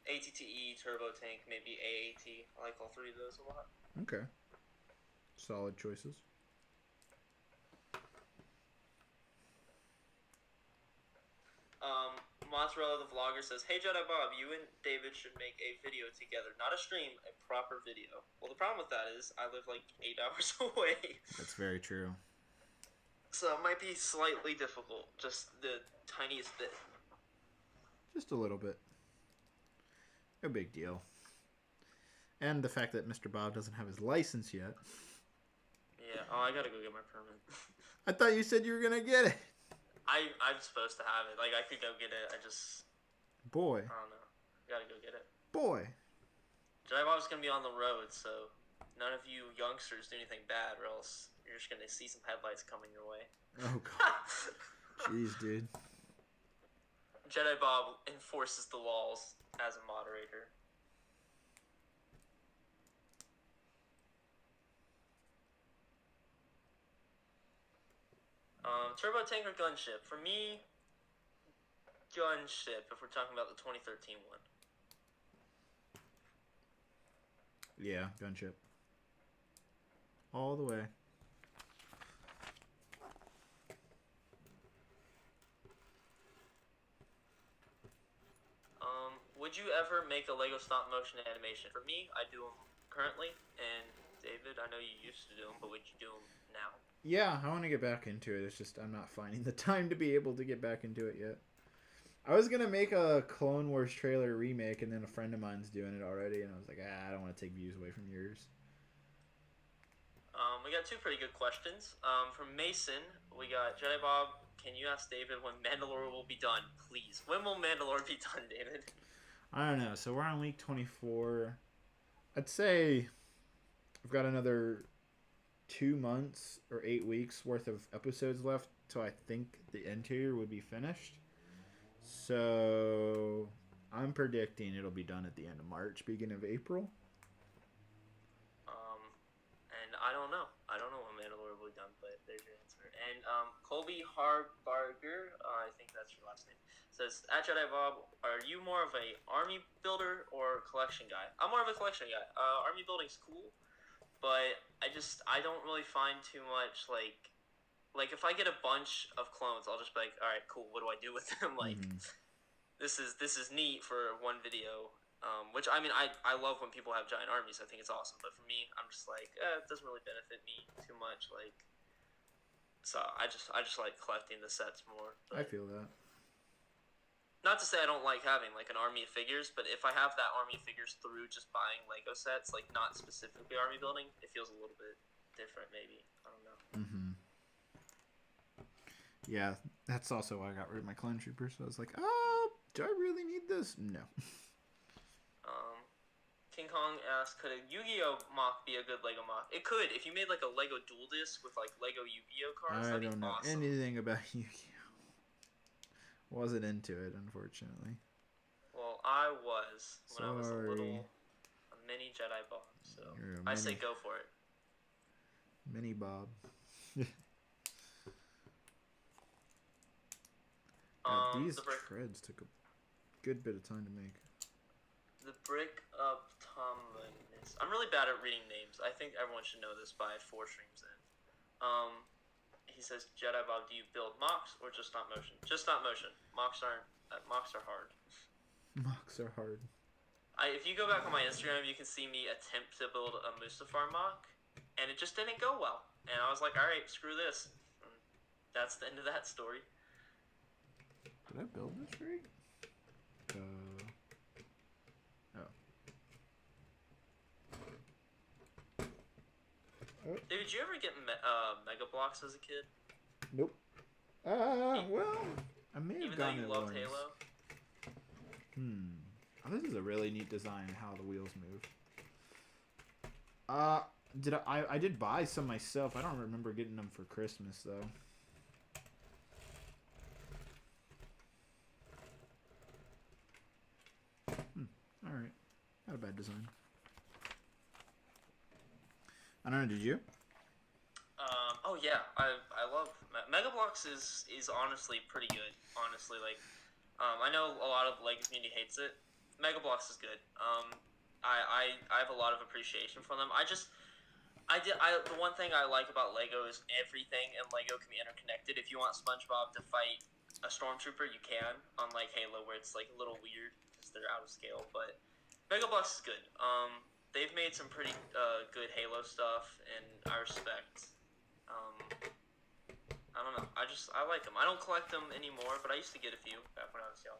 ATTE, turbo tank, maybe AAT. I like all three of those a lot. Okay. Solid choices. Mozzarella the vlogger says, "Hey Jedi Bob, you and David should make a video together. Not a stream, a proper video." Well, the problem with that is I live like 8 hours away. That's very true. So it might be slightly difficult. Just the tiniest bit. Just a little bit. No big deal. And the fact that Mr. Bob doesn't have his license yet. Yeah, I gotta go get my permit. I thought you said you were gonna get it. I'm supposed to have it. Like, I could go get it. Boy. I don't know. Gotta go get it. Boy. Jedi Bob's gonna be on the road, so none of you youngsters do anything bad, or else you're just gonna see some headlights coming your way. Oh, God. Jeez, dude. Jedi Bob enforces the laws as a moderator. Turbo tank or gunship? For me, gunship, if we're talking about the 2013 one. Yeah, gunship. All the way. Would you ever make a Lego stop motion animation? For me, I do them currently, and David, I know you used to do them, but would you do them now? Yeah, I want to get back into it. It's just I'm not finding the time to be able to get back into it yet. I was going to make a Clone Wars trailer remake, and then a friend of mine's doing it already, and I was like, I don't want to take views away from yours. We got two pretty good questions. From Mason, we got, Jedi Bob, can you ask David when Mandalorian will be done, please? When will Mandalorian be done, David? I don't know. So we're on week 24. I'd say I've got another 2 months or 8 weeks worth of episodes left till I think the interior would be finished. So I'm predicting it'll be done at the end of March, beginning of April. And I don't know. I don't know when Mandalorian will be done, but there's your answer. And Colby Harbarger, I think that's your last name, says, at Jedi Bob, are you more of a army builder or collection guy? I'm more of a collection guy. Army building's cool, but I don't really find too much, like if I get a bunch of clones, I'll just be like, all right, cool, what do I do with them? Like, this is neat for one video, which, I mean, I love when people have giant armies. I think it's awesome, but for me, I'm just like, it doesn't really benefit me too much, like, so I just like collecting the sets more. I feel that. not to say I don't like having like an army of figures, but if I have that army of figures through just buying Lego sets, like not specifically army building, it feels a little bit different. Maybe I don't know. Yeah, that's also why I got rid of my clone troopers. So I was like, oh, do I really need this? No. King Kong asked, could a Yu-Gi-Oh mock be a good Lego mock? It could. If you made like a Lego dual disc with like Lego Yu-Gi-Oh cards, that'd be awesome. I don't know anything about Yu-Gi-Oh. Wasn't into it, unfortunately. Well, I was when I was a mini Jedi Bob. So I say go for it. Mini Bob. These treads took a good bit of time to make. The Brick of Thomas. I'm really bad at reading names. I think everyone should know this by 4 streams in. He says, Jedi Bob, do you build mocks or just stop motion? Just stop motion. Mocks are hard. Mocks are hard. If you go back on my Instagram, you can see me attempt to build a Mustafar mock, and it just didn't go well. And I was like, all right, screw this. And that's the end of that story. Did I build this right? Dude, did you ever get Mega Bloks as a kid? Nope. Well, I may have gotten it. Even though you loved Halo? Oh, this is a really neat design, how the wheels move. I did buy some myself. I don't remember getting them for Christmas, though. Alright. Not a bad design. I don't know, did you? Oh yeah, I love Mega Bloks is honestly pretty good. Honestly, like, I know a lot of the Lego community hates it. Mega Bloks is good. I have a lot of appreciation for them. The one thing I like about Lego is everything in Lego can be interconnected. If you want SpongeBob to fight a stormtrooper, you can. Unlike Halo, where it's like a little weird because they're out of scale. But Mega Bloks is good. They've made some pretty good Halo stuff, and I respect. I don't know. I like them. I don't collect them anymore, but I used to get a few back when I was young.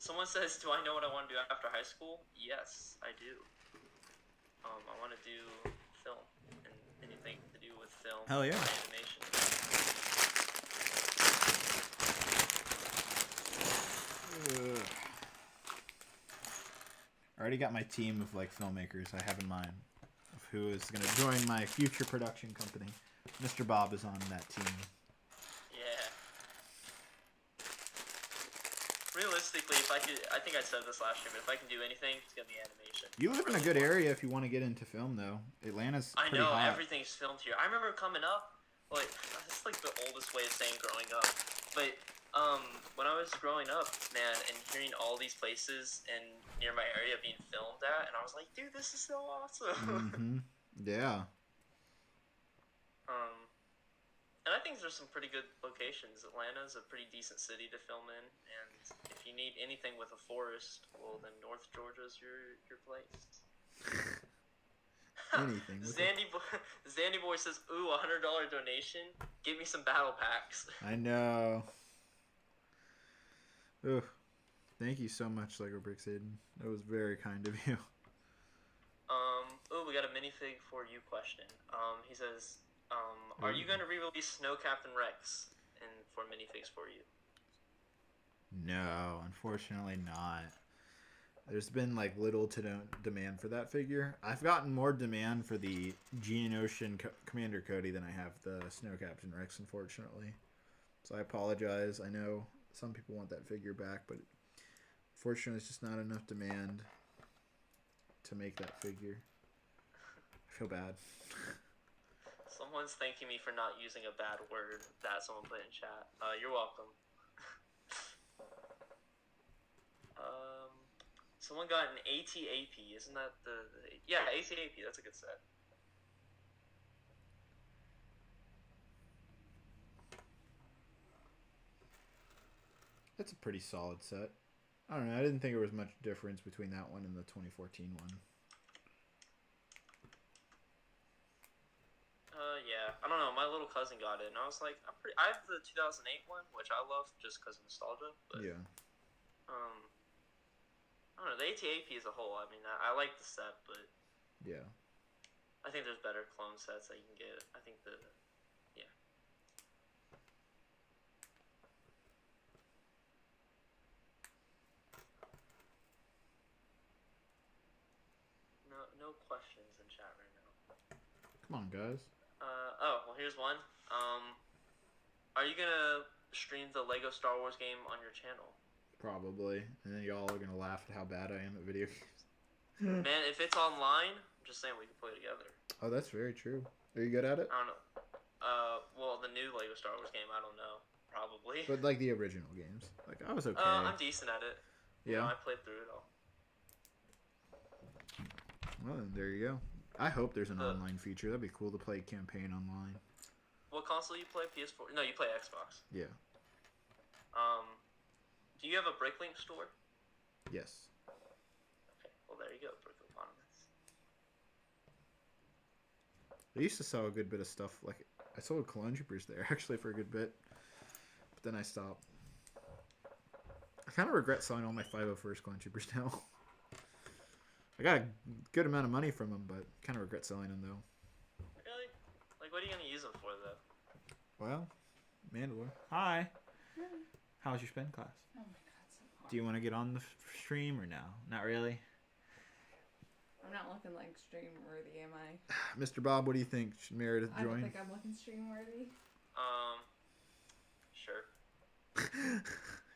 Someone says, "Do I know what I want to do after high school?" Yes, I do. I want to do film and anything to do with film. Hell yeah. Animation. I already got my team of like filmmakers I have in mind of who is going to join my future production company. Mr. Bob is on that team. Yeah. Realistically, if I could, I think I said this last year, but if I can do anything, it's gonna be animation. You live in a good area if you want to get into film, though. Atlanta's pretty hot. I know, everything's filmed here. I remember coming up, like, that's like the oldest way of saying growing up. But when I was growing up, man, and hearing all these places and near my area being filmed at, and I was like, dude, this is so awesome. Yeah. And I think there's some pretty good locations. Atlanta's a pretty decent city to film in, and if you need anything with a forest, well, then North Georgia's your place. Anything. Zandy Boy says, "Ooh, $100 donation. Give me some battle packs." I know. Ugh. Thank you so much, Lego Brix Aiden. That was very kind of you. We got a minifig for you question. He says, are you going to re-release Snow Captain Rex for minifigs for you? No, unfortunately not. There's been like little to no demand for that figure. I've gotten more demand for the Geonosian Commander Cody than I have the Snow Captain Rex, unfortunately. So I apologize. I know some people want that figure back, but unfortunately it's just not enough demand to make that figure. I feel bad. Someone's thanking me for not using a bad word that someone put in chat. You're welcome. Someone got an ATAP. Isn't that the yeah, ATAP. That's a good set. That's a pretty solid set. I don't know. I didn't think there was much difference between that one and the 2014 one. Yeah. I don't know. My little cousin got it, and I was like, I have the 2008 one, which I love just because of nostalgia. But Yeah. I don't know. The AT-AP as a whole. I mean, I like the set, but Yeah. I think there's better clone sets that you can get. I think yeah. No questions in chat right now. Come on, guys. Well, here's one. Are you gonna stream the Lego Star Wars game on your channel? Probably. And then y'all are gonna laugh at how bad I am at video games. Man, if it's online, I'm just saying we can play together. Oh, that's very true. Are you good at it? I don't know. Well, the new Lego Star Wars game, I don't know. Probably. But like the original games. Like I was okay. I'm decent at it. Yeah. You know, I played through it all. Well, then there you go. I hope there's an online feature. That'd be cool to play campaign online. What console you play? PS4? No, you play Xbox. Yeah. Do you have a Bricklink store? Yes. Okay. Well, there you go, Bricklink Anonymous. They used to sell a good bit of stuff. Like I sold Clone Troopers there actually for a good bit, but then I stopped. I kind of regret selling all my 501st Clone Troopers now. I got a good amount of money from them, but kind of regret selling them though. Really? Like, what are you gonna use them for though? Well, Mandalorian. Hi. How's your spin class? Oh my god, so hard. Do you want to get on the stream or no? Not really. I'm not looking like stream worthy, am I? Mr. Bob, what do you think? Should Meredith I don't join? think I'm looking stream worthy. Sure.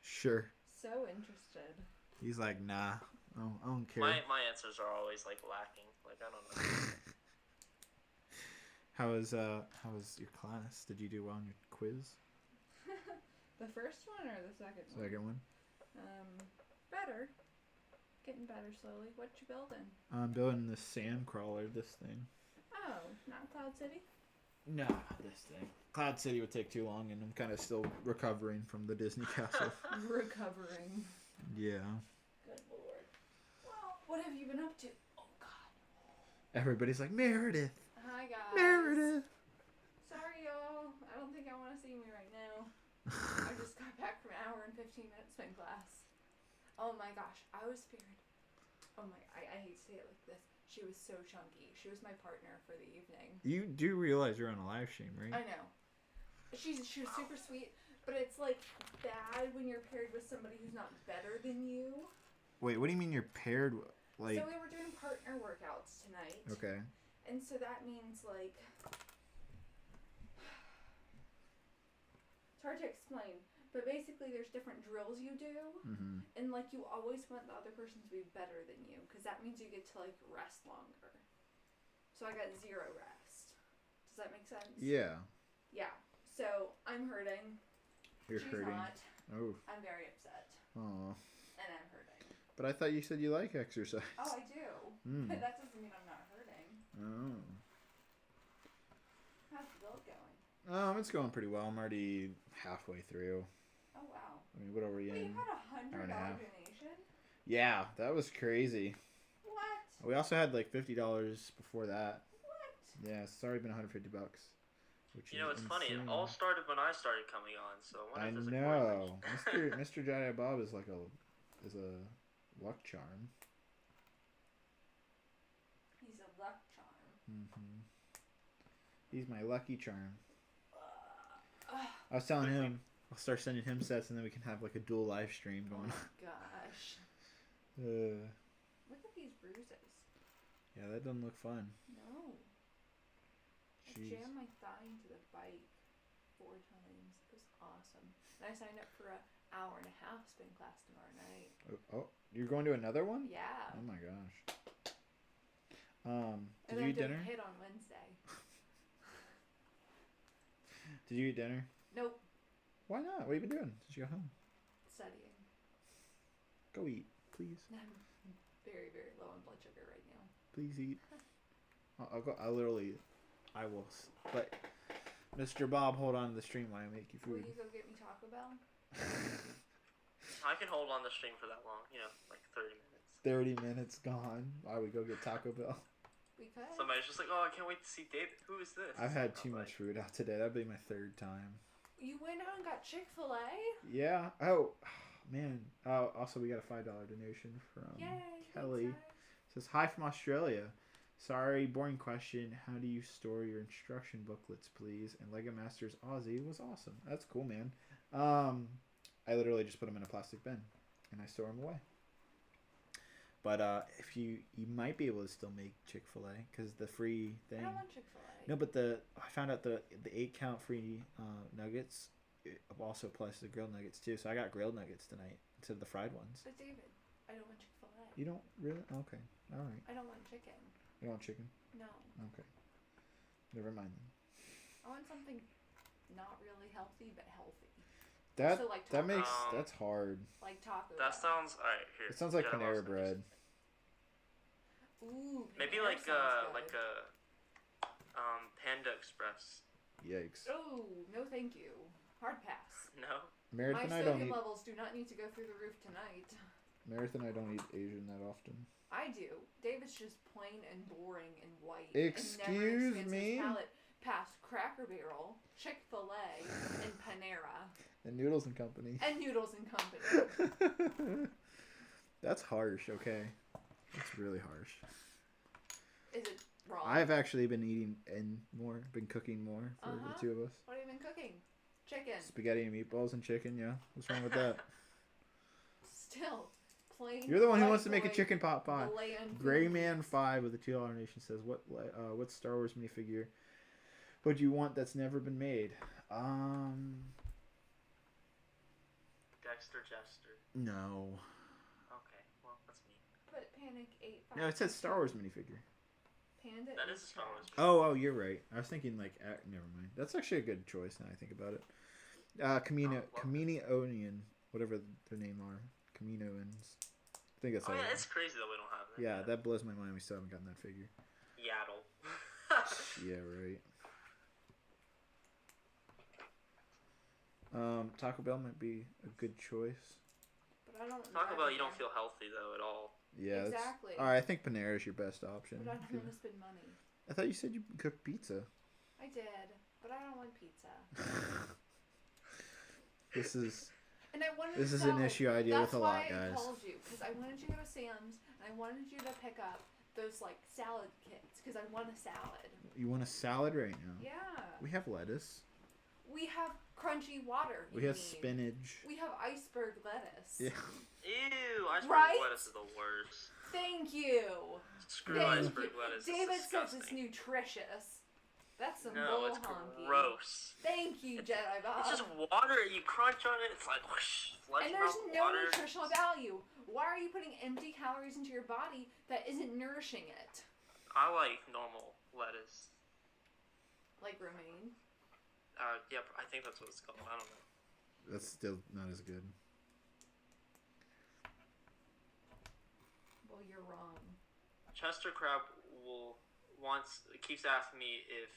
Sure. So interested. He's like, nah. I don't care. My answers are always like lacking. Like, I don't know. How was your class? Did you do well on your quiz? The first one or the second one? Second one. Better. Getting better slowly. What you building? I'm building the Sandcrawler, this thing. Oh, not Cloud City? No, this thing. Cloud City would take too long, and I'm kind of still recovering from the Disney castle. Recovering. Yeah. Good lord. Well, what have you been up to? Oh god. Everybody's like, Meredith! Hi guys. Meredith! Sorry y'all. I don't think I want to see me right now. I just got back from an hour and 15 minute spin class. Oh my gosh, I was scared. Oh my, I hate to say it like this. She was so chunky. She was my partner for the evening. You do realize you're on a live stream, right? I know. She was super sweet, but it's like bad when you're paired with somebody who's not better than you. Wait, what do you mean you're paired? Like. So we were doing partner workouts tonight. Okay. And so that means like. It's hard to explain. But basically, there's different drills you do, and like you always want the other person to be better than you, because that means you get to like rest longer. So I got 0 rest. Does that make sense? Yeah. Yeah. So I'm hurting. You're She's hurting. not. Oh. I'm very upset. Aw. And I'm hurting. But I thought you said you like exercise. Oh, I do. But that doesn't mean I'm not hurting. Oh. How's the build going? It's going pretty well. I'm already halfway through. Oh wow. I mean, what are we Wait, in? you had Hour and a $100 half. donation? Yeah, that was crazy. What? We also had like $50 before that. What? Yeah, it's already been $150. Which You know, it's funny. It all started when I started coming on. So I when know. Mr. Jedi Bob is like a luck charm. He's a luck charm. He's my lucky charm. I was telling him I'll start sending him sets, and then we can have like a dual live stream going. Oh my gosh. Look at these bruises. Yeah, that doesn't look fun. No. Jeez. I jammed my thigh into the bike 4 times. It was awesome. And I signed up for an hour and a half spin class tomorrow night. Oh, you're going to another one? Yeah. Oh my gosh. Did And you eat then dinner? hit on Wednesday. Did you eat dinner? Nope. Why not? What have you been doing since you got home? Studying. Go eat, please. I'm very, very low on blood sugar right now. Please eat. I'll go. I will. But Mr. Bob, hold on to the stream while I make you Will food. you go get me Taco Bell? I can hold on the stream for that long. You know, like 30 minutes. 30 minutes gone. Why we go get Taco Bell? We could. Somebody's just like, oh, I can't wait to see David. Who is this? I've had I too was much food out today. That'd be my third time. You went out and got Chick-fil-A? Yeah. Oh, man. Oh, also, we got a $5 donation from Yay! Kelly. Thanks, Says, hi from Australia. Sorry, boring question. How do you store your instruction booklets, please? And Lego Masters Aussie was awesome. That's cool, man. I literally just put them in a plastic bin, and I store them away. But if you might be able to still make Chick-fil-A because the free thing. I don't want Chick-fil-A. No, but I found out the 8-count free nuggets also applies to the grilled nuggets too. So I got grilled nuggets tonight instead of the fried ones. But David, I don't want Chick-fil-A. You don't really? Okay, all right. I don't want chicken. You don't want chicken? No. Okay. Never mind then. I want something not really healthy, but healthy. That So, like, that tacos. makes that's hard. Like Taco That Bell. sounds alright. Here. It sounds like Jedi Panera Bob's bread. Ooh, Maybe Panera like sounds like good. Panda Express. Yikes. Oh, no thank you. Hard pass. No. Meredith My and I don't sodium eat. levels do not need to go through the roof tonight. Meredith and I don't eat Asian that often. I do. David's just plain and boring and white. Excuse and never expands me? his palate past Cracker Barrel, Chick-fil-A, and Panera. And Noodles and Company. And Noodles and Company. That's harsh. Okay. That's really harsh. Is it wrong? I've actually been eating been cooking more for Uh-huh. the two of us. What have you been cooking? Chicken. Spaghetti and meatballs and chicken. Yeah. What's wrong with that? Still plain. You're the one who white wants to make a boy, chicken pot pie. bland Grayman foods. 5 with a $2 donation says, what Star Wars minifigure would you want that's never been made? Dexter Jester. No. Okay, well, that's me. Put Panic 8. No, it says Star Wars minifigure. Panda. That is a Star Wars. Oh, you're right. I was thinking like, never mind. That's actually a good choice now I think about it. Camino-Onion, whatever their name are. Caminoans. I think that's Oh how yeah, it it's crazy that we don't have that. Yeah, that blows my mind. We still haven't gotten that figure. Yaddle. Yeah, right. Taco Bell might be a good choice. But I don't. Talk I about you don't care. feel healthy though at all. Yeah. Exactly. All right, I think Panera is your best option. But I don't want to spend money. I thought you said you cooked pizza. I did, but I don't want pizza. This is And I wanted. This to is an sell- issue I deal That's with a lot, why I guys. called you because I wanted you to go to Sam's and I wanted you to pick up those like salad kits because I want a salad. You want a salad right now? Yeah. We have lettuce. We have crunchy water. We you have mean. spinach. We have iceberg lettuce. Yeah. Ew, iceberg Right? lettuce is the worst. Thank you. Screw Thank iceberg you. lettuce. David it's says disgusting. it's nutritious. That's some No, bull it's honky. gross. Thank you, Jedi Bob. It's just water. You crunch on it. It's like whoosh, flesh And there's mouth no water. nutritional value. Why are you putting empty calories into your body that isn't nourishing it? I like normal lettuce. Like romaine. Yeah, I think that's what it's called. I don't know. That's still not as good. Well, you're wrong. Chester Crab keeps asking me if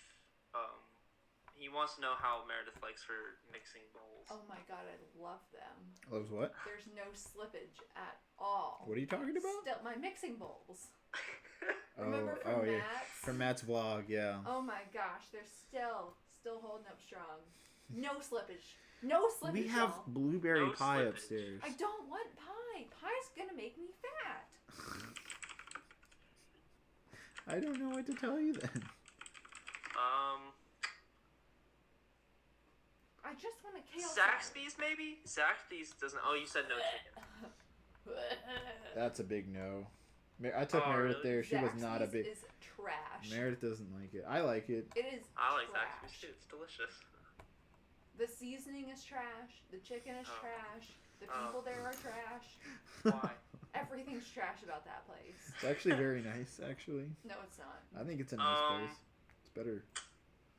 he wants to know how Meredith likes her mixing bowls. Oh my god, I love them. Loves what? There's no slippage at all. What are you talking about? Still, my mixing bowls. Remember from yeah. Matt's? From Matt's vlog, yeah. Oh my gosh, they're still holding up strong. No slippage. No slippage. We have y'all. blueberry No pie slippage. upstairs. I don't want pie. Pie's gonna make me fat. I don't know what to tell you then. I just want a kale Zaxby's maybe? Zaxby's doesn't. Oh, you said no chicken. That's a big no. I took Oh, Meredith really? there. She was not a Zaxby's big. is trash. Meredith doesn't like it. I like it. It is I like trash. Zaxby's too. It's delicious. The seasoning is trash. The chicken is Oh. trash. The Oh. people there are trash. Why? Everything's trash about that place. It's actually very nice. Actually, No, it's not. I think it's a nice place. It's better.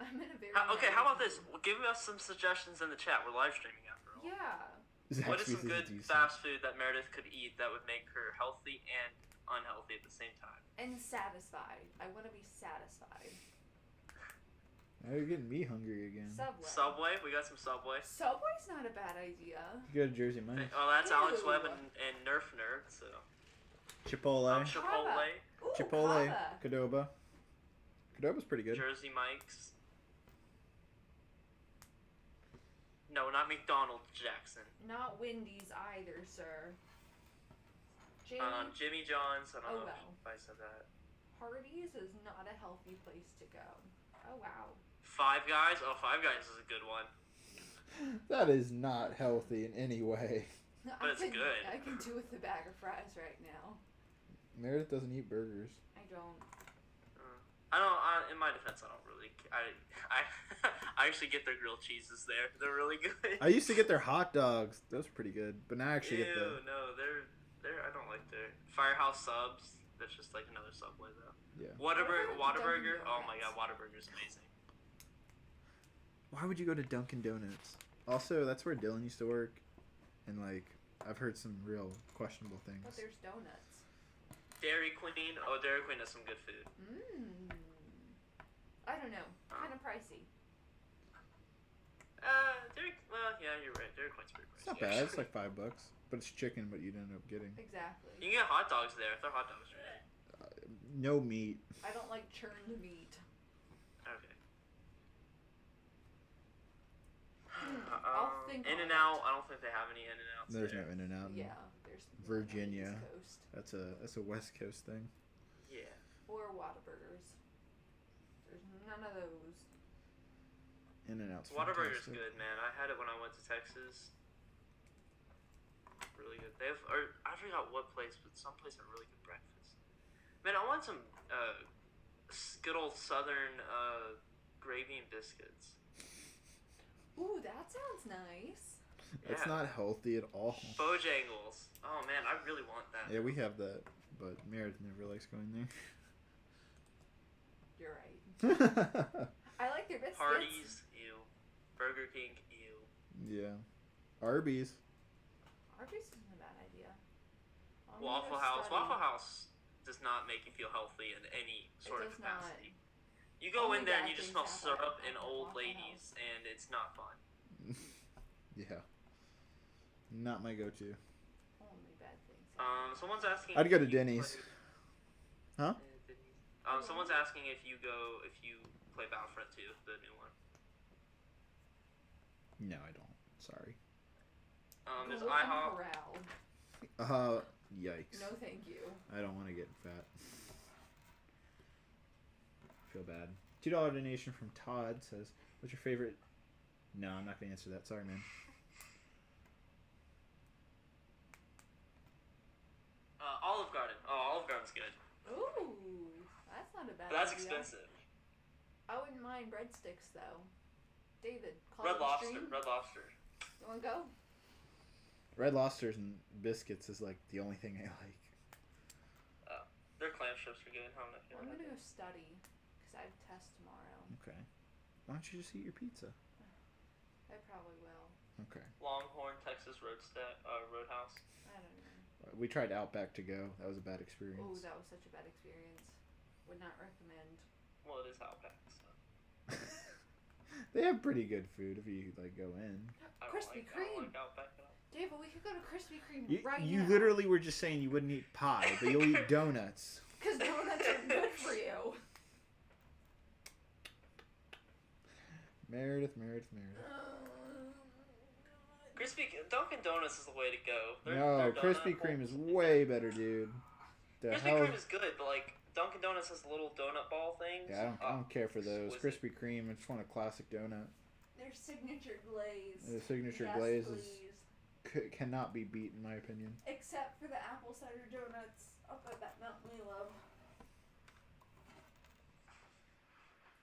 I'm in a very. Okay, how about this? nice Well, give us some suggestions in the chat. We're live streaming after all. mood. Yeah. What is Zaxby's some good decent. fast food that Meredith could eat that would make her healthy and unhealthy at the same time? And satisfied. I want to be satisfied. Now you're getting me hungry again. Subway. Subway? We got some Subway. Subway's not a bad idea. You go to Jersey Mike's. Oh, that's Alex Ew. Webb and Nerf Nerd, so. Chipotle. Chipotle. Ooh, Chipotle. Kava. Cadoba. Cordoba's pretty good. Jersey Mike's. No, not McDonald's, Jackson. Not Wendy's either, sir. Jamie, Jimmy John's. I don't know wow. if I said that. Hardee's is not a healthy place to go. Oh, wow. Five Guys. Oh, Five Guys is a good one. That is not healthy in any way. But it's good. I can do with a bag of fries right now. Meredith doesn't eat burgers. I don't. I don't. In my defense, I don't really. I actually get their grilled cheeses there. They're really good. I used to get their hot dogs. Those are pretty good. But now I actually get the... no, they're. I don't like their Firehouse subs. That's just like another Subway though. Yeah. Whataburger. Oh my God, Whataburger's amazing. Why would you go to Dunkin' Donuts? Also, that's where Dylan used to work. And, like, I've heard some real questionable things. But there's donuts. Dairy Queen. Oh, Dairy Queen has some good food. I don't know. Kind of pricey. Well, yeah, you're right. Dairy Queen's pretty pricey. It's not bad. It's like $5. But it's chicken, but you'd end up getting... Exactly. You can get hot dogs there. Their hot dogs are good. No meat. I don't like churned meat. Okay. I'll think In-N-Out. I don't think they have any In-N-Outs. There's there. no In-N-Out. Yeah, there's Virginia. East Coast. That's a West Coast thing. Yeah. Or Whataburgers. There's none of those. In-N-Out's Whataburger's fantastic. good, man. I had it when I went to Texas. Really good. They have, or I forgot what place, but some place had really good breakfast. Man, I want some good old Southern gravy and biscuits. Ooh, that sounds nice. That's Yeah. not healthy at all. Bojangles. Oh man, I really want that. Yeah, we have that, but Meredith never likes going there. You're right. I like their biscuits. Hardee's, ew. Burger King, ew. Yeah. Arby's. Arby's isn't a bad idea. Waffle House. Waffle House does not make you feel healthy in any sort of does not. capacity. You go Only in there and bad you just things smell happen syrup and at old Waffle ladies, and it's not fun. Yeah. Not my go-to. Only bad things. Someone's asking. I'd go if to you Denny's. play- Huh? Denny's. Someone's asking if you play Battlefront 2, the new one. No, I don't. Sorry. There's Golden IHOP. Corral. Yikes. No, thank you. I don't want to get fat. Feel bad. $2 donation from Todd says, "What's your favorite?" No, I'm not gonna answer that. Sorry, man. Olive Garden. Oh, Olive Garden's good. Ooh, that's not a bad But that's idea. expensive. I wouldn't mind breadsticks though. David, call Red it Lobster. stream. Red Lobster. You wanna go? Red Lobsters and biscuits is like the only thing I like. Their clam strips are good. I don't know if you I'm know gonna that. go study because I have tests tomorrow. Okay. Why don't you just eat your pizza? I probably will. Okay. Longhorn, Texas Roadhouse. I don't know. We tried Outback to go. That was a bad Oh, experience. that was such a bad experience. Would not recommend. Well, it is Outback, so. They have pretty good food if you like go in. I don't Krispy like Kreme. Outback at all. David, we could go to Krispy Kreme You, right you now. literally were just saying you wouldn't eat pie, but you'll eat donuts. Because donuts are good for you. Meredith. Dunkin' Donuts is the way to go. No, their Krispy donut Kreme bowl- is way better, dude. The Krispy hell? Kreme is good, but like Dunkin' Donuts has the little donut ball things. Yeah, I don't care for those. exquisite. Krispy Kreme, I just want a classic donut. Their signature glaze. The signature Yes, glaze please. cannot be beat, in my opinion. Except for the apple cider donuts up at that mountain we love.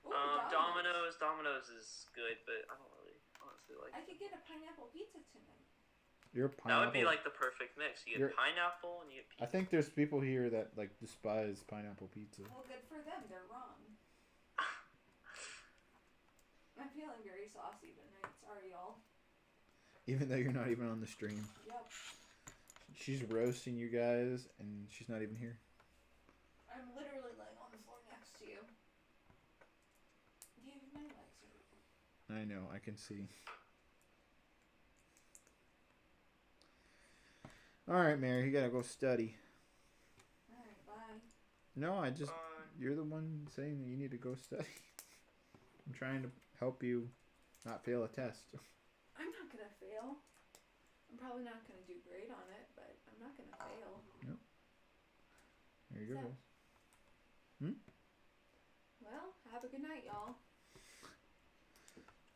Ooh, Domino's is good, but I don't really honestly like I it. could get a pineapple pizza tonight. Your That pineapple. would be like the perfect mix. You You're- get pineapple and you get I pizza. think there's people here that like despise pineapple pizza. Well, good for them. They're wrong. I'm feeling very saucy tonight. Sorry, y'all. Even though you're not even on the stream. Yep. She's roasting you guys, and she's not even here. I'm literally laying on the floor next to you. David, my legs are... I know, I can see. Alright, Mary, you gotta go study. Alright, bye. No, I just You're the one saying that you need to go study. I'm trying to help you not fail a test. I'm not gonna fail. I'm probably not gonna do great on it, but I'm not gonna fail. Yep. There you go. Well, have a good night, y'all.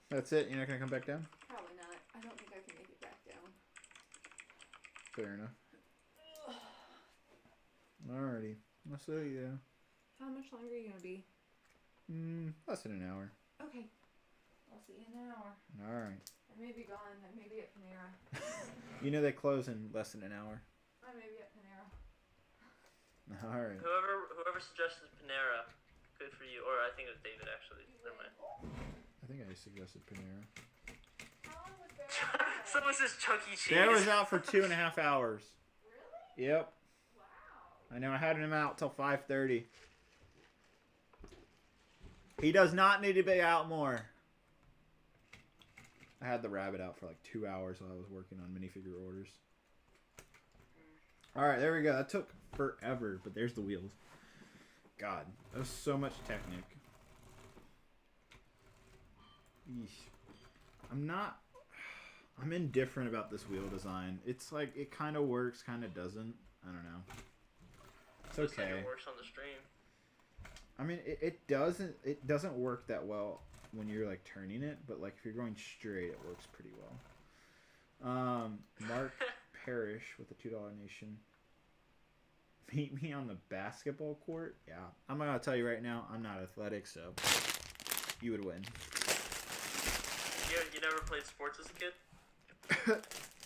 That's it? You're not going to come back down? Probably not. I don't think I can make it back down. Fair enough. Alrighty. I'll see you. How much longer are you gonna be? Less than an hour. Okay. I'll see you in an hour. Alright. I may be gone. I may be at Panera. You know they close in less than an hour. I may be at Panera. Alright. Whoever suggested Panera, good for you. Or I think it was David actually. Never mind. I think I suggested Panera. How long was Bear? Someone says Chuck E. Cheese. Bear was out for 2.5 hours. Really? Yep. Wow. I know. I had him out till 5:30. He does not need to be out more. I had the rabbit out for like 2 hours while I was working on minifigure orders. Alright, there we go. That took forever, but there's the wheels. God, that was so much technic. Eesh. I'm indifferent about this wheel design. It's like, it kind of works, kind of doesn't. I don't know. It's Looks like okay. it works on the stream. I mean, it doesn't work that well when you're like turning it, but like if you're going straight, it works pretty well. Mark Parrish with a $2 donation. Meet me on the basketball court. Yeah, I'm gonna tell you right now, I'm not athletic, so you would win. You never played sports as a kid?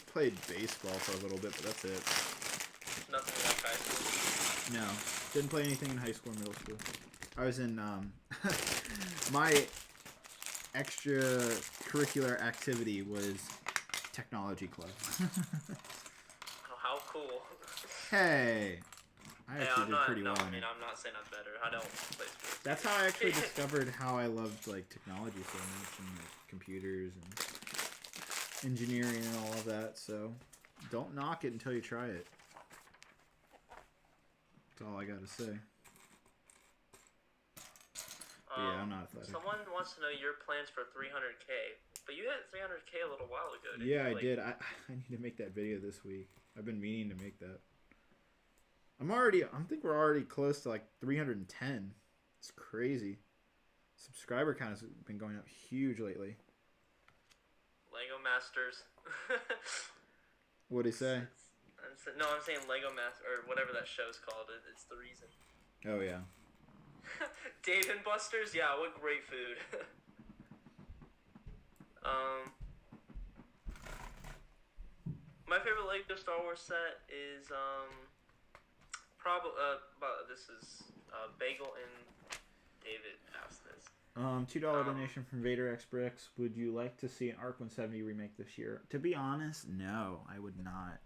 Played baseball for a little bit, but that's it. Nothing like high school. No, didn't play anything in high school or middle school. I was in my extracurricular activity was technology club. Oh, how cool. Hey, I actually did pretty well. I mean, I'm not saying I'm better. I don't play sports. That's how I actually discovered how I loved like technology so much and like computers and engineering and all of that. So don't knock it until you try it. That's all I gotta say. But yeah, I'm not athletic. Someone wants to know your plans for 300K, but you had 300K a little while ago. Yeah, I did. I need to make that video this week. I've been meaning to make that. I think we're already close to like 310. It's crazy. Subscriber count has been going up huge lately. Lego Masters. What'd he say? No, I'm saying Lego Master, or whatever that show's called. It's the reason. Oh, yeah. Dave and Buster's? Yeah, what great food. My favorite Lego Star Wars set is, this is, Bagel and David asked this. $2 donation from Vader X Brix. Would you like to see an Arc 170 remake this year? To be honest, no, I would not.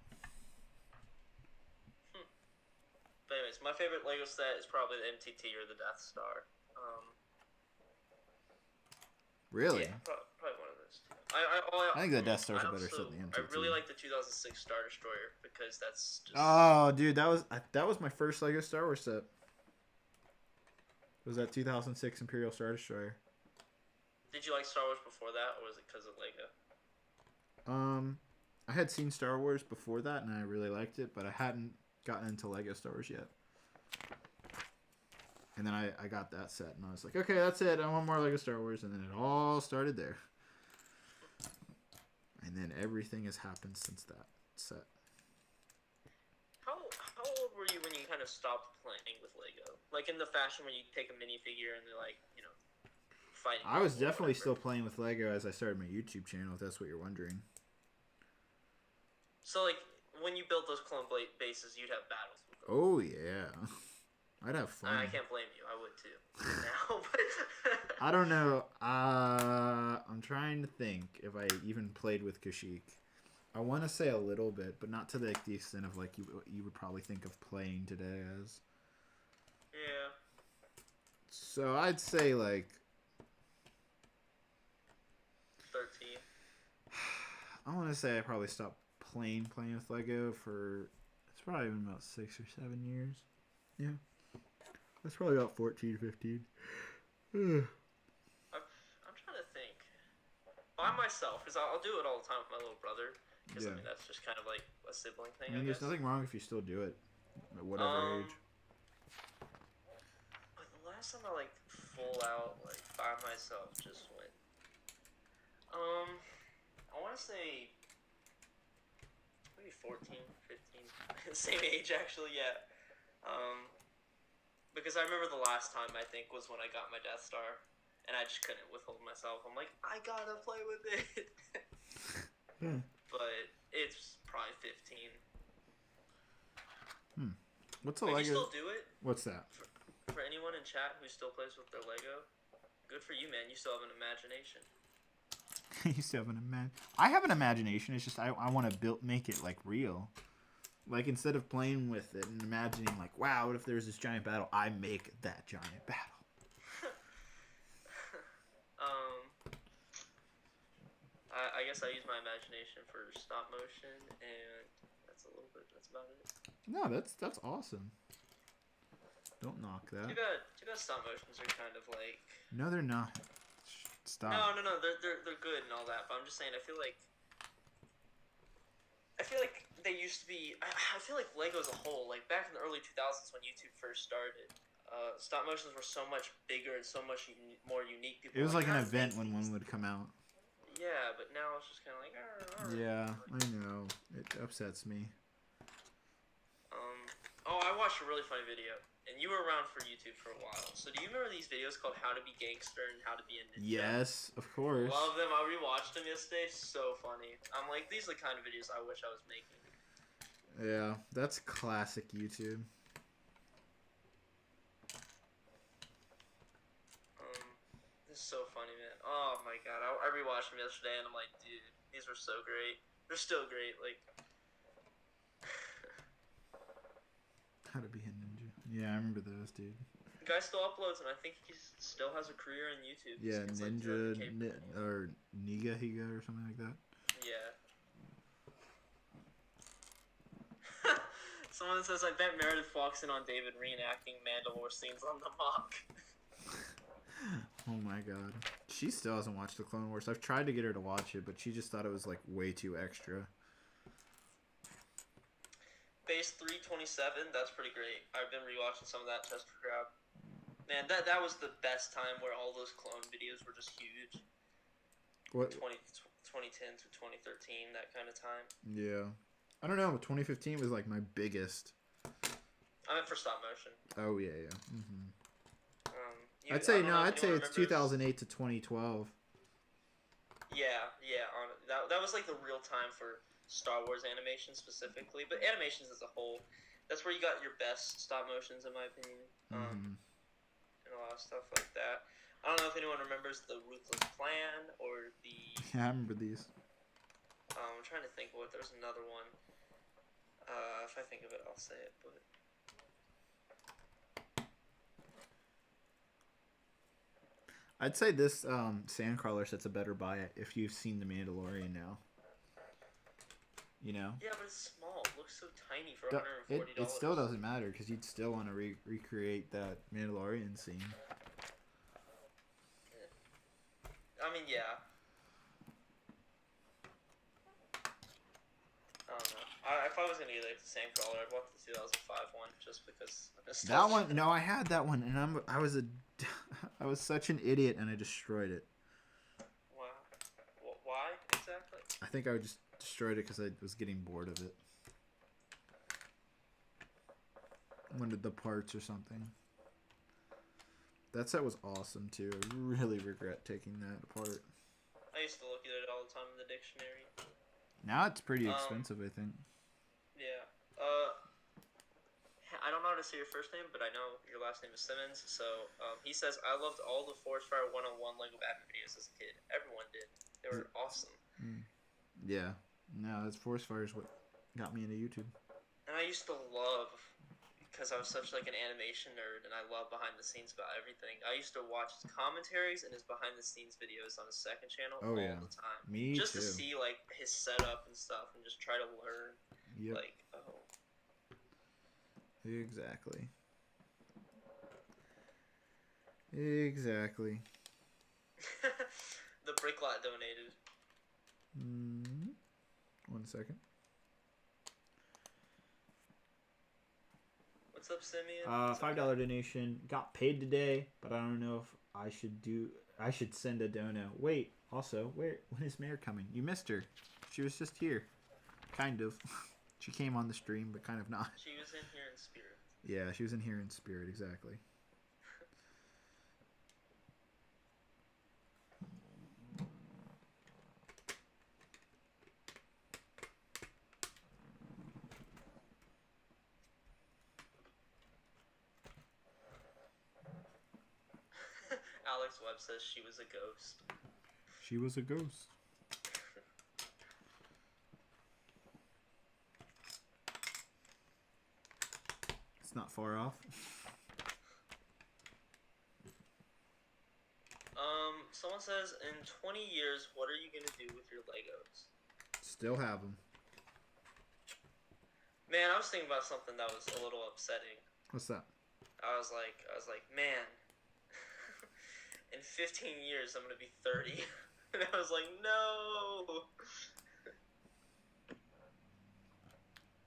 But anyways, my favorite Lego set is probably the MTT or the Death Star. Really? Yeah, probably one of those two. I think the Death Star's a better set than the MTT. I really like the 2006 Star Destroyer because that's just... Oh, dude, that was my first Lego Star Wars set. It was that 2006 Imperial Star Destroyer. Did you like Star Wars before that, or was it because of Lego? I had seen Star Wars before that, and I really liked it, but I hadn't gotten into Lego Star Wars yet. And then I got that set, and I was like, okay, that's it. I want more Lego Star Wars, and then it all started there. And then everything has happened since that set. How old were you when you kind of stopped playing with Lego? Like in the fashion where you take a minifigure and they're like, fighting. I was definitely still playing with Lego as I started my YouTube channel, if that's what you're wondering. So, like, when you built those clone bases, you'd have battles with them. Oh, yeah. I'd have fun. I can't blame you. I would, too. Now, but... I don't know. I'm trying to think if I even played with Kashyyyk. I want to say a little bit, but not to the extent of, like, you would probably think of playing today as. Yeah. So, I'd say, like... 13. I want to say I probably stopped playing with Lego for... It's probably been about 6 or 7 years. Yeah. That's probably about 14, 15. I'm trying to think. By myself, because I'll do it all the time with my little brother. Because I mean that's just kind of like a sibling thing. I mean, there's nothing wrong if you still do it at whatever age. But the last time I like full out like by myself just went. I want to say maybe 14, 15, same age actually. Yeah. Because I remember the last time I think was when I got my Death Star, and I just couldn't withhold myself. I'm like, I gotta play with it. But it's probably 15. What's a Wait, Lego? you still do it? What's that? For anyone in chat who still plays with their Lego, good for you, man. You still have an imagination. You still have I have an imagination. It's just I want to make it like real. Like instead of playing with it and imagining like, wow, what if there's this giant battle? I make that giant battle. I guess I use my imagination for stop motion, and that's about it. No, that's awesome. Don't knock that. Too bad stop motions are kind of like. No, they're not. Stop. No. They're good and all that, but I'm just saying. I feel like they used to be. I feel like Lego as a whole, like back in the early 2000s when YouTube first started, stop motions were so much bigger and so much more unique. It was like an event when one would come out. Yeah, but now it's just kind of like. Yeah, I know. It upsets me. Oh, I watched a really funny video, and you were around for YouTube for a while. So do you remember these videos called How to Be Gangster and How to Be a Ninja? Yes, of course. Love them. I rewatched them yesterday. So funny. I'm like, these are the kind of videos I wish I was making. Yeah, that's classic YouTube. This is so funny, man. Oh my god. I rewatched them yesterday, and I'm like, dude, these were so great. They're still great. Like. How to Be a Ninja. Yeah, I remember those, dude. The guy still uploads, and I think he still has a career on YouTube. Yeah, Ninja or Niga Higa or something like that. Yeah. Someone says, I bet Meredith walks in on David reenacting Mandalorian scenes on the mock. Oh my god. She still hasn't watched the Clone Wars. I've tried to get her to watch it, but she just thought it was like way too extra. Base 327, that's pretty great. I've been rewatching some of that just for grab. Man, that was the best time where all those clone videos were just huge. What? 2010 to 2013, that kind of time. Yeah. I don't know, 2015 was like my biggest. I meant for stop motion. Oh, yeah. Mm-hmm. I'd say it's 2008 to 2012. Yeah. That was like the real time for Star Wars animation specifically, but animations as a whole, that's where you got your best stop motions in my opinion, and a lot of stuff like that. I don't know if anyone remembers the Ruthless Plan or the. Yeah, I remember these. I'm trying to think what. There's another one. If I think of it, I'll say it. But I'd say this Sandcrawler set's a better buy if you've seen The Mandalorian now. You know? Yeah, but it's small. It looks so tiny for $140. It still doesn't matter because you'd still want to recreate that Mandalorian scene. I mean, yeah. I don't know. If I was gonna get like the Sandcrawler, I'd want the 2005 one just because. That one, no, I had that one, and I was such an idiot, and I destroyed it. Wow. Why exactly? I think I just destroyed it because I was getting bored of it. Wanted the parts or something. That set was awesome too. I really regret taking that apart. I used to look at it all the time in the dictionary. Now it's pretty expensive, I think. Yeah. I don't know how to say your first name, but I know your last name is Simmons. So he says, I loved all the Force Fire 101 Lego Batman videos as a kid. Everyone did. They were awesome. Yeah. No, that's Force Fire is what got me into YouTube. And I used to love, because I was such like an animation nerd, and I love behind the scenes about everything. I used to watch his commentaries and his behind the scenes videos on his second channel all the time. Me just too. to see like his setup and stuff, and just try to learn. Yep. Like, oh. Exactly. Exactly. The Bricklot donated. 1 second. What's up, Simeon? $5 donation. Got paid today, but I don't know if I should send a dono. Wait, also, when is Mare coming? You missed her. She was just here. Kind of. She came on the stream, but kind of not. She was in here in spirit. Yeah, she was in here in spirit, exactly. Alex Webb says she was a ghost. She was a ghost. It's not far off. Someone says, in 20 years, what are you going to do with your Legos? Still have them. Man, I was thinking about something that was a little upsetting. What's that? I was like, man, in 15 years, I'm going to be 30. And I was like, no.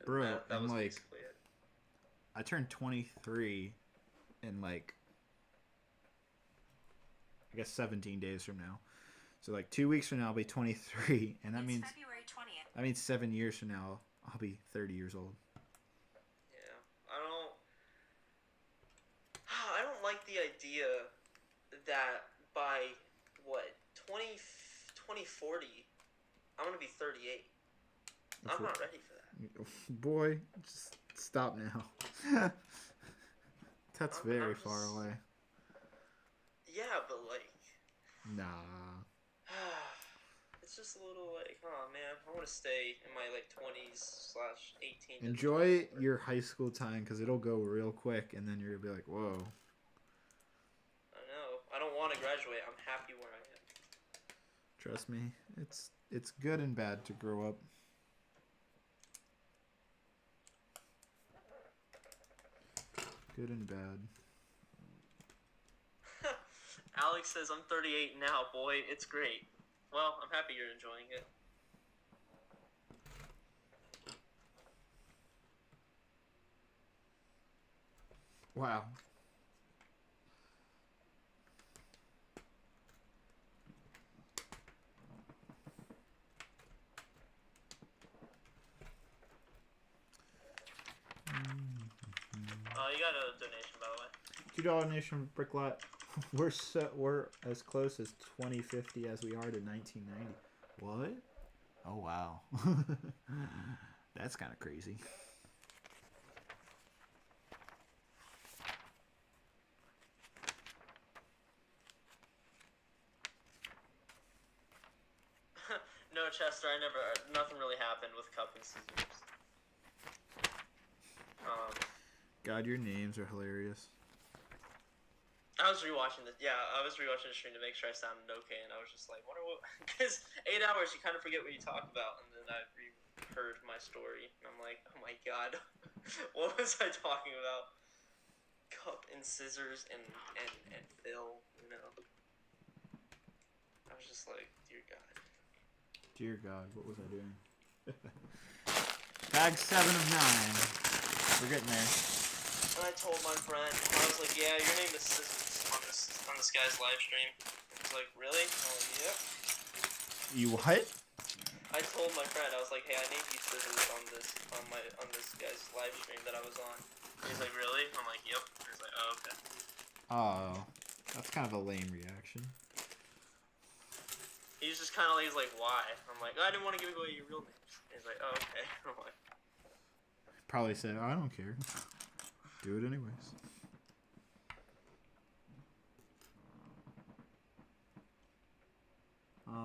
Bro, that was like, basically it. I turned 23 in like, I guess 17 days from now. So like 2 weeks from now I'll be 23, and that means February 20th. That means 7 years from now I'll be 30 years old. Yeah, I don't like the idea that by what 2040 I'm gonna be 38. I'm not ready for that. Boy, just stop now. That's I'm very just- far away. Yeah, but like, Nah. it's just a little like, oh man, I want to stay in my like 20s/18. to Enjoy 24. your high school time, because it'll go real quick, and then you're gonna be like, whoa. I know. I don't want to graduate. I'm happy where I am. Trust me, it's good and bad to grow up. Good and bad. Alex says I'm 38 now, boy. It's great. Well, I'm happy you're enjoying it. Wow. You got a donation, by the way. $2 donation from Bricklot. We're as close as 2050 as we are to 1990. What? Oh wow. That's kind of crazy. No, Chester, nothing really happened with Cup and Scissors. God, your names are hilarious. I was rewatching the stream to make sure I sounded okay, and I was just like, because 8 hours you kind of forget what you talk about, and then I heard my story, and I'm like, oh my god, what was I talking about? Cup and Scissors and Phil, you know. I was just like, dear God. Dear God, what was I doing? Bag 7 of 9. We're getting there. And I told my friend, I was like, yeah, your name is Scissors on this guy's live stream. He's like, really? I'm like, yep. You what? I told my friend, I was like, hey, I named you Scissors on this guy's live stream that I was on. He's like, really? I'm like, yep. He's like, oh, okay. Oh, that's kind of a lame reaction. He's just kind of like, he's like, why? I'm like, I didn't want to give away your real name. He's like, oh, okay. I'm like, Probably said, I don't care. Do it anyways.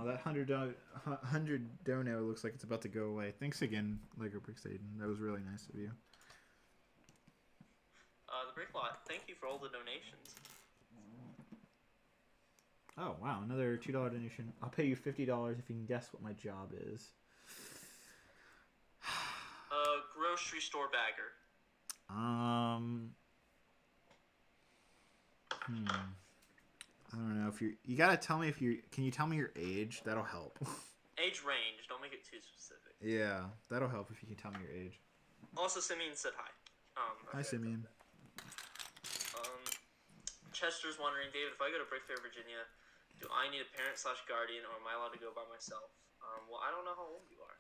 That 100 dono looks like it's about to go away. Thanks again, Lego Brix Studios. That was really nice of you. the Brick Lot, thank you for all the donations. Oh, wow. Another $2 donation. I'll pay you $50 if you can guess what my job is. Grocery store bagger. if you gotta tell me if you can you tell me your age? That'll help. Age range. Don't make it too specific. Yeah, that'll help if you can tell me your age. Also, Simeon said hi. Hi, Simeon. Chester's wondering, David, if I go to Brick Fair, Virginia, do I need a parent/guardian, or am I allowed to go by myself? Well, I don't know how old you are.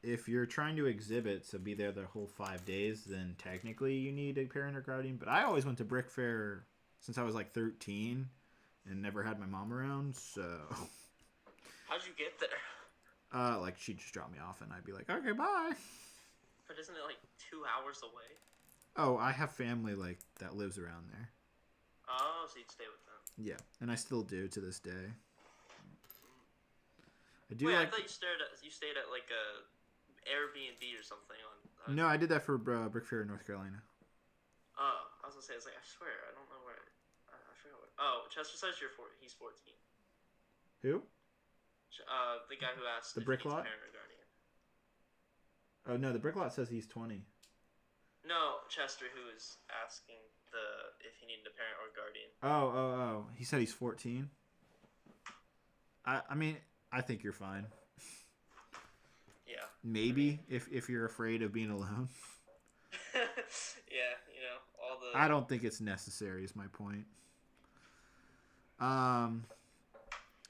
If you're trying to exhibit, so be there the whole 5 days, then technically you need a parent or guardian. But I always went to Brick Fair since I was like 13 and never had my mom around, so. How'd you get there? Like she'd just drop me off and I'd be like, okay, bye. But isn't it like 2 hours away? Oh, I have family like that lives around there. Oh, so you'd stay with them. Yeah, and I still do to this day. I do. Wait, like... I thought you stayed at like a Airbnb or something on. No, I did that for Brick Fair in North Carolina. Oh, I was gonna say, I was like, I swear, I don't know where. I forgot what. Oh, Chester says he's 14. Who? The guy who asked the if brick he needs lot? a parent or guardian. Oh no, the brick lot says he's 20. No, Chester, who is asking if he needed a parent or guardian. Oh. He said he's 14. I mean, I think you're fine. Yeah. Maybe if you're afraid of being alone. Yeah, all the. I don't think it's necessary. Is my point.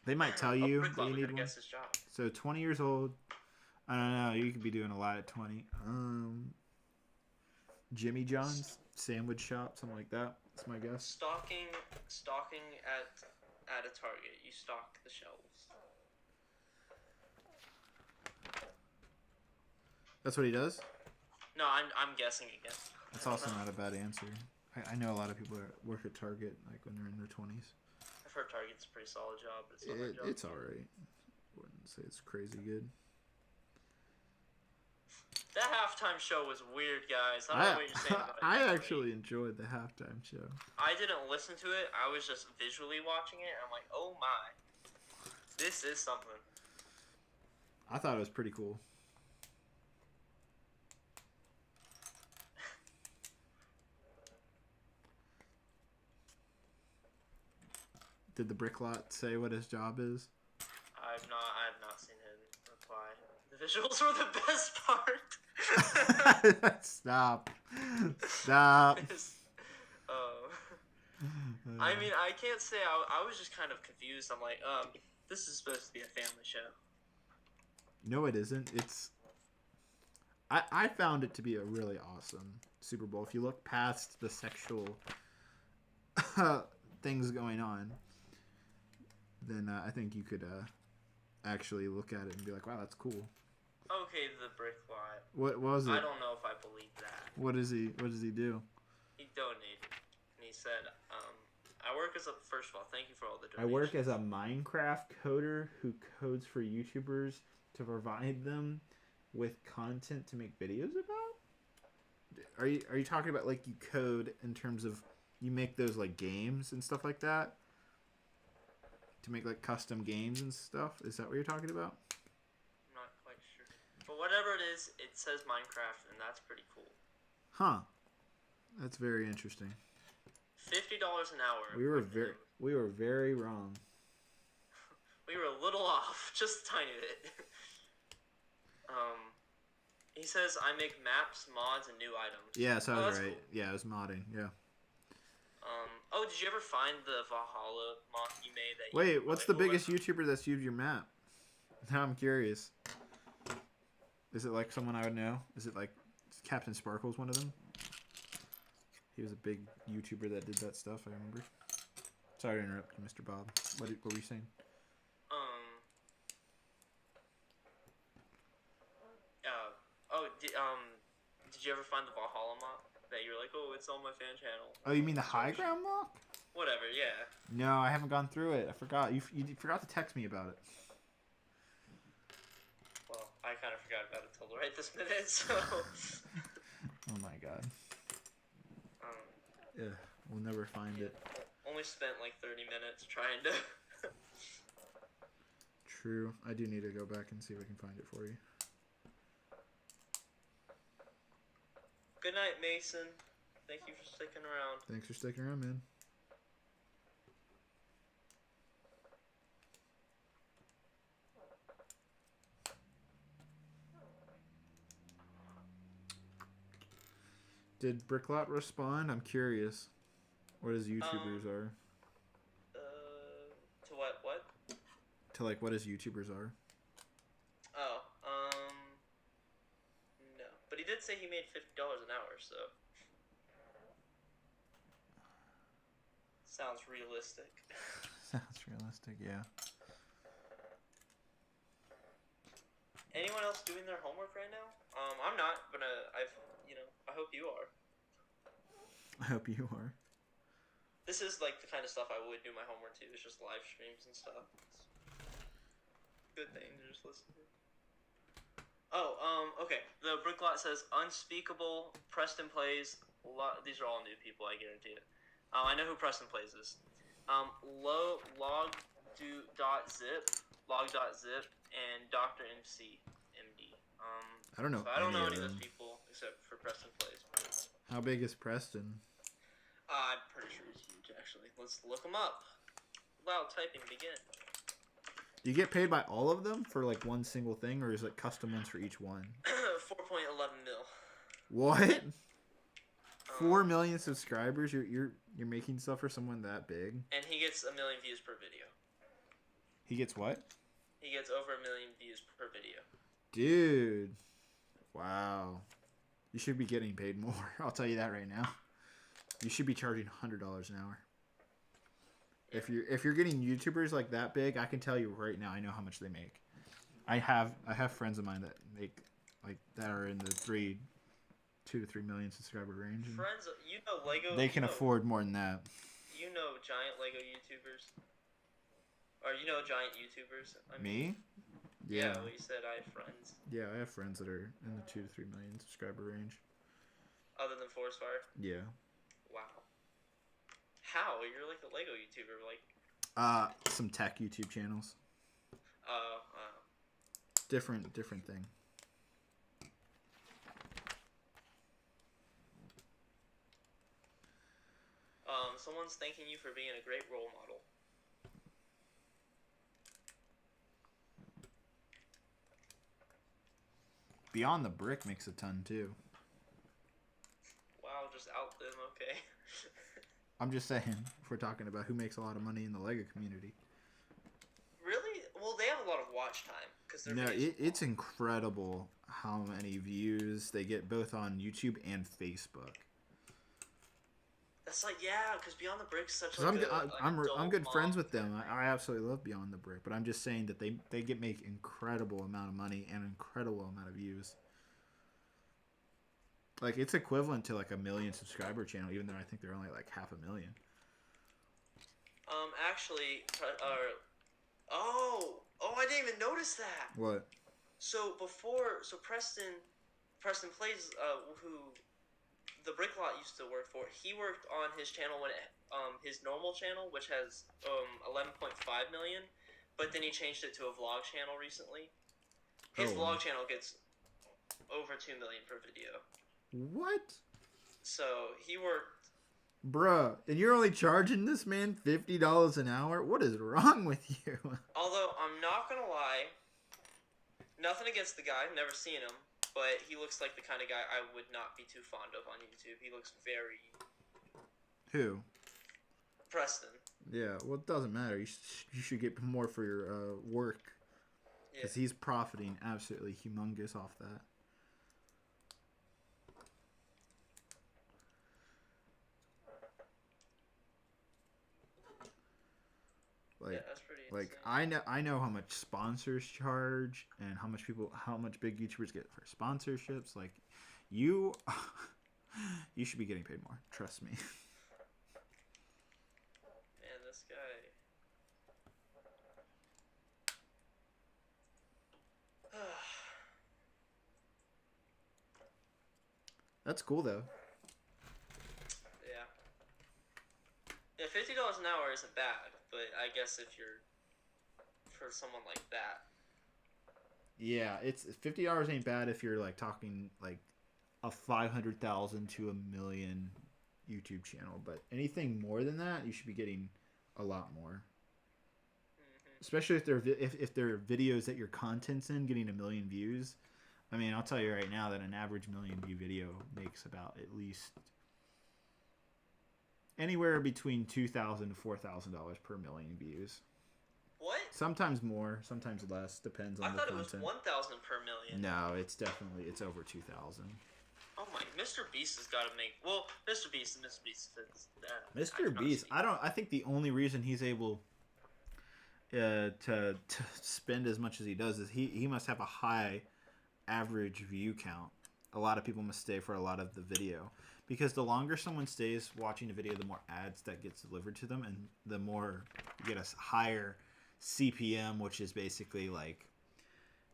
They might tell you that you need one. Guess his job. So 20 years old. I don't know. You could be doing a lot at 20. Jimmy John's sandwich shop, something like that. That's my guess. Stocking at a Target. You stock the shelves. That's what he does? No, I'm guessing again. That's also not a bad answer. I know a lot of people that work at Target like when they're in their 20s. I've heard Target's a pretty solid job, but it's not my job. It's alright. Wouldn't say it's crazy good. That halftime show was weird, guys. I don't know what you're saying about it. I actually enjoyed the halftime show. I didn't listen to it. I was just visually watching it, and I'm like, oh my. This is something. I thought it was pretty cool. Did the brick lot say what his job is? I have not seen him reply. The visuals were the best part. Stop. I mean, I can't say I was just kind of confused. I'm like, this is supposed to be a family show. No, it isn't. It's. I found it to be a really awesome Super Bowl. If you look past the sexual things going on, then I think you could actually look at it and be like, wow, that's cool. Okay, the brick lot. What was it? I don't know if I believe that. What does he do? He donated. And he said, I work as a... First of all, thank you for all the I donations. work as a Minecraft coder who codes for YouTubers to provide them with content to make videos about? Are you talking about like you code in terms of you make those like games and stuff like that? To make like custom games and stuff? Is that what you're talking about? I'm not quite sure. But whatever it is, it says Minecraft, and that's pretty cool. Huh. That's very interesting. $50 an hour. We were very wrong. We were a little off, just a tiny bit. He says I make maps, mods, and new items. Yeah, so I was right. Cool. Yeah, it was modding. Yeah. Oh, did you ever find the Valhalla mod you made? Wait, what's the biggest YouTuber that's used your map? Now I'm curious. Is it like someone I would know? Is it like Captain Sparkle's one of them? He was a big YouTuber that did that stuff, I remember. Sorry to interrupt you, Mr. Bob. What were you saying? Did you ever find the Valhalla mod that you were like, oh, it's on my fan channel? Oh, you mean the high ground mock? Whatever, yeah. No, I haven't gone through it. I forgot. You forgot to text me about it. Well, I kind of forgot about it till right this minute, so... Oh my god. Yeah, we'll never find it. Only spent like 30 minutes trying to... True. I do need to go back and see if I can find it for you. Good night, Mason. Thank you for sticking around. Thanks for sticking around, man. Did Bricklot respond? I'm curious. What his YouTubers are. To what? What? To like what his YouTubers are. Oh, no. But he did say he made $50 an hour, so sounds realistic. Sounds realistic, yeah. Anyone else doing their homework right now? I'm not, but I hope you are. I hope you are. This is like the kind of stuff I would do my homework to. It's just live streams and stuff. It's good thing to just listen to. Oh, okay. The Bricklot says unspeakable. Preston plays. These are all new people, I guarantee it. I know who Preston plays is. Log.zip, and Dr. MC MD. I don't know. So I don't know any of of them. those people except for Preston plays. How big is Preston? I'm pretty sure he's huge, actually. Let's look him up. Loud typing begin. Do you get paid by all of them for like one single thing, or is it custom ones for each one? 4.11 mil. What? 4 million subscribers? You're making stuff for someone that big? And he gets 1 million views per video. He gets what? He gets over 1 million views per video. Dude. Wow. You should be getting paid more. I'll tell you that right now. You should be charging $100 an hour. If you're getting YouTubers like that big, I can tell you right now, I know how much they make. I have friends of mine that make like that are in the 2 to 3 million subscriber range. And Friends, you know Lego. they can afford more than that. You know giant Lego YouTubers. Or you know giant YouTubers. I mean, Me? Yeah. well, you said I have friends. Yeah, I have friends that are in the 2 to 3 million subscriber range. Other than Forest Fire. Yeah. Wow. How? You're like a Lego YouTuber, like. Some tech YouTube channels. Different thing. Someone's thanking you for being a great role model. Beyond the Brick makes a ton too. Wow, just out them, okay. I'm just saying, if we're talking about who makes a lot of money in the Lego community. Really? Well, they have a lot of watch time because they're. No, it's incredible how many views they get both on YouTube and Facebook. That's like, yeah, because Beyond the Brick's such 'Cause like I'm good friends with them. mom I absolutely love Beyond the Brick, but I'm just saying that they make incredible amount of money and incredible amount of views. Like it's equivalent to like a 1 million subscriber channel, even though I think they're only like 500,000. Actually, I didn't even notice that. What? So Preston plays who the Bricklot used to work for. He worked on his channel when his normal channel, which has 11.5 million, but then he changed it to a vlog channel recently. His vlog channel gets over 2 million per video. What? So he worked. Bruh, and you're only charging this man $50 an hour? What is wrong with you? Although I'm not gonna lie, nothing against the guy, never seen him, but he looks like the kind of guy I would not be too fond of on YouTube. He looks very Who? Preston. Yeah, well, it doesn't matter. You should get more for your work. Yeah. Because he's profiting absolutely humongous off that. Like, Yeah, that's pretty like insane. I know how much sponsors charge and how much big YouTubers get for sponsorships. Like, you should be getting paid more. Trust me. Man, this guy. That's cool though. Yeah. Yeah, $50 an hour isn't bad, but I guess if you're for someone like that. Yeah, it's $50 ain't bad if you're like talking like a 500,000 to 1 million YouTube channel, but anything more than that, you should be getting a lot more. Mm-hmm. Especially if they're videos that your content's in getting 1 million views. I mean, I'll tell you right now that an average million view video makes about at least anywhere between $2,000 to $4,000 per million views. What? Sometimes more, sometimes less, depends on I the thought content. it was 1,000 per million. No, it's over 2,000. Oh my, Mr. Beast has got to make. Well, Mr. Beast fits that. Mr. Beast, I think the only reason he's able to spend as much as he does is he must have a high average view count. A lot of people must stay for a lot of the video, because the longer someone stays watching the video, the more ads that gets delivered to them, and the more you get a higher CPM, which is basically like,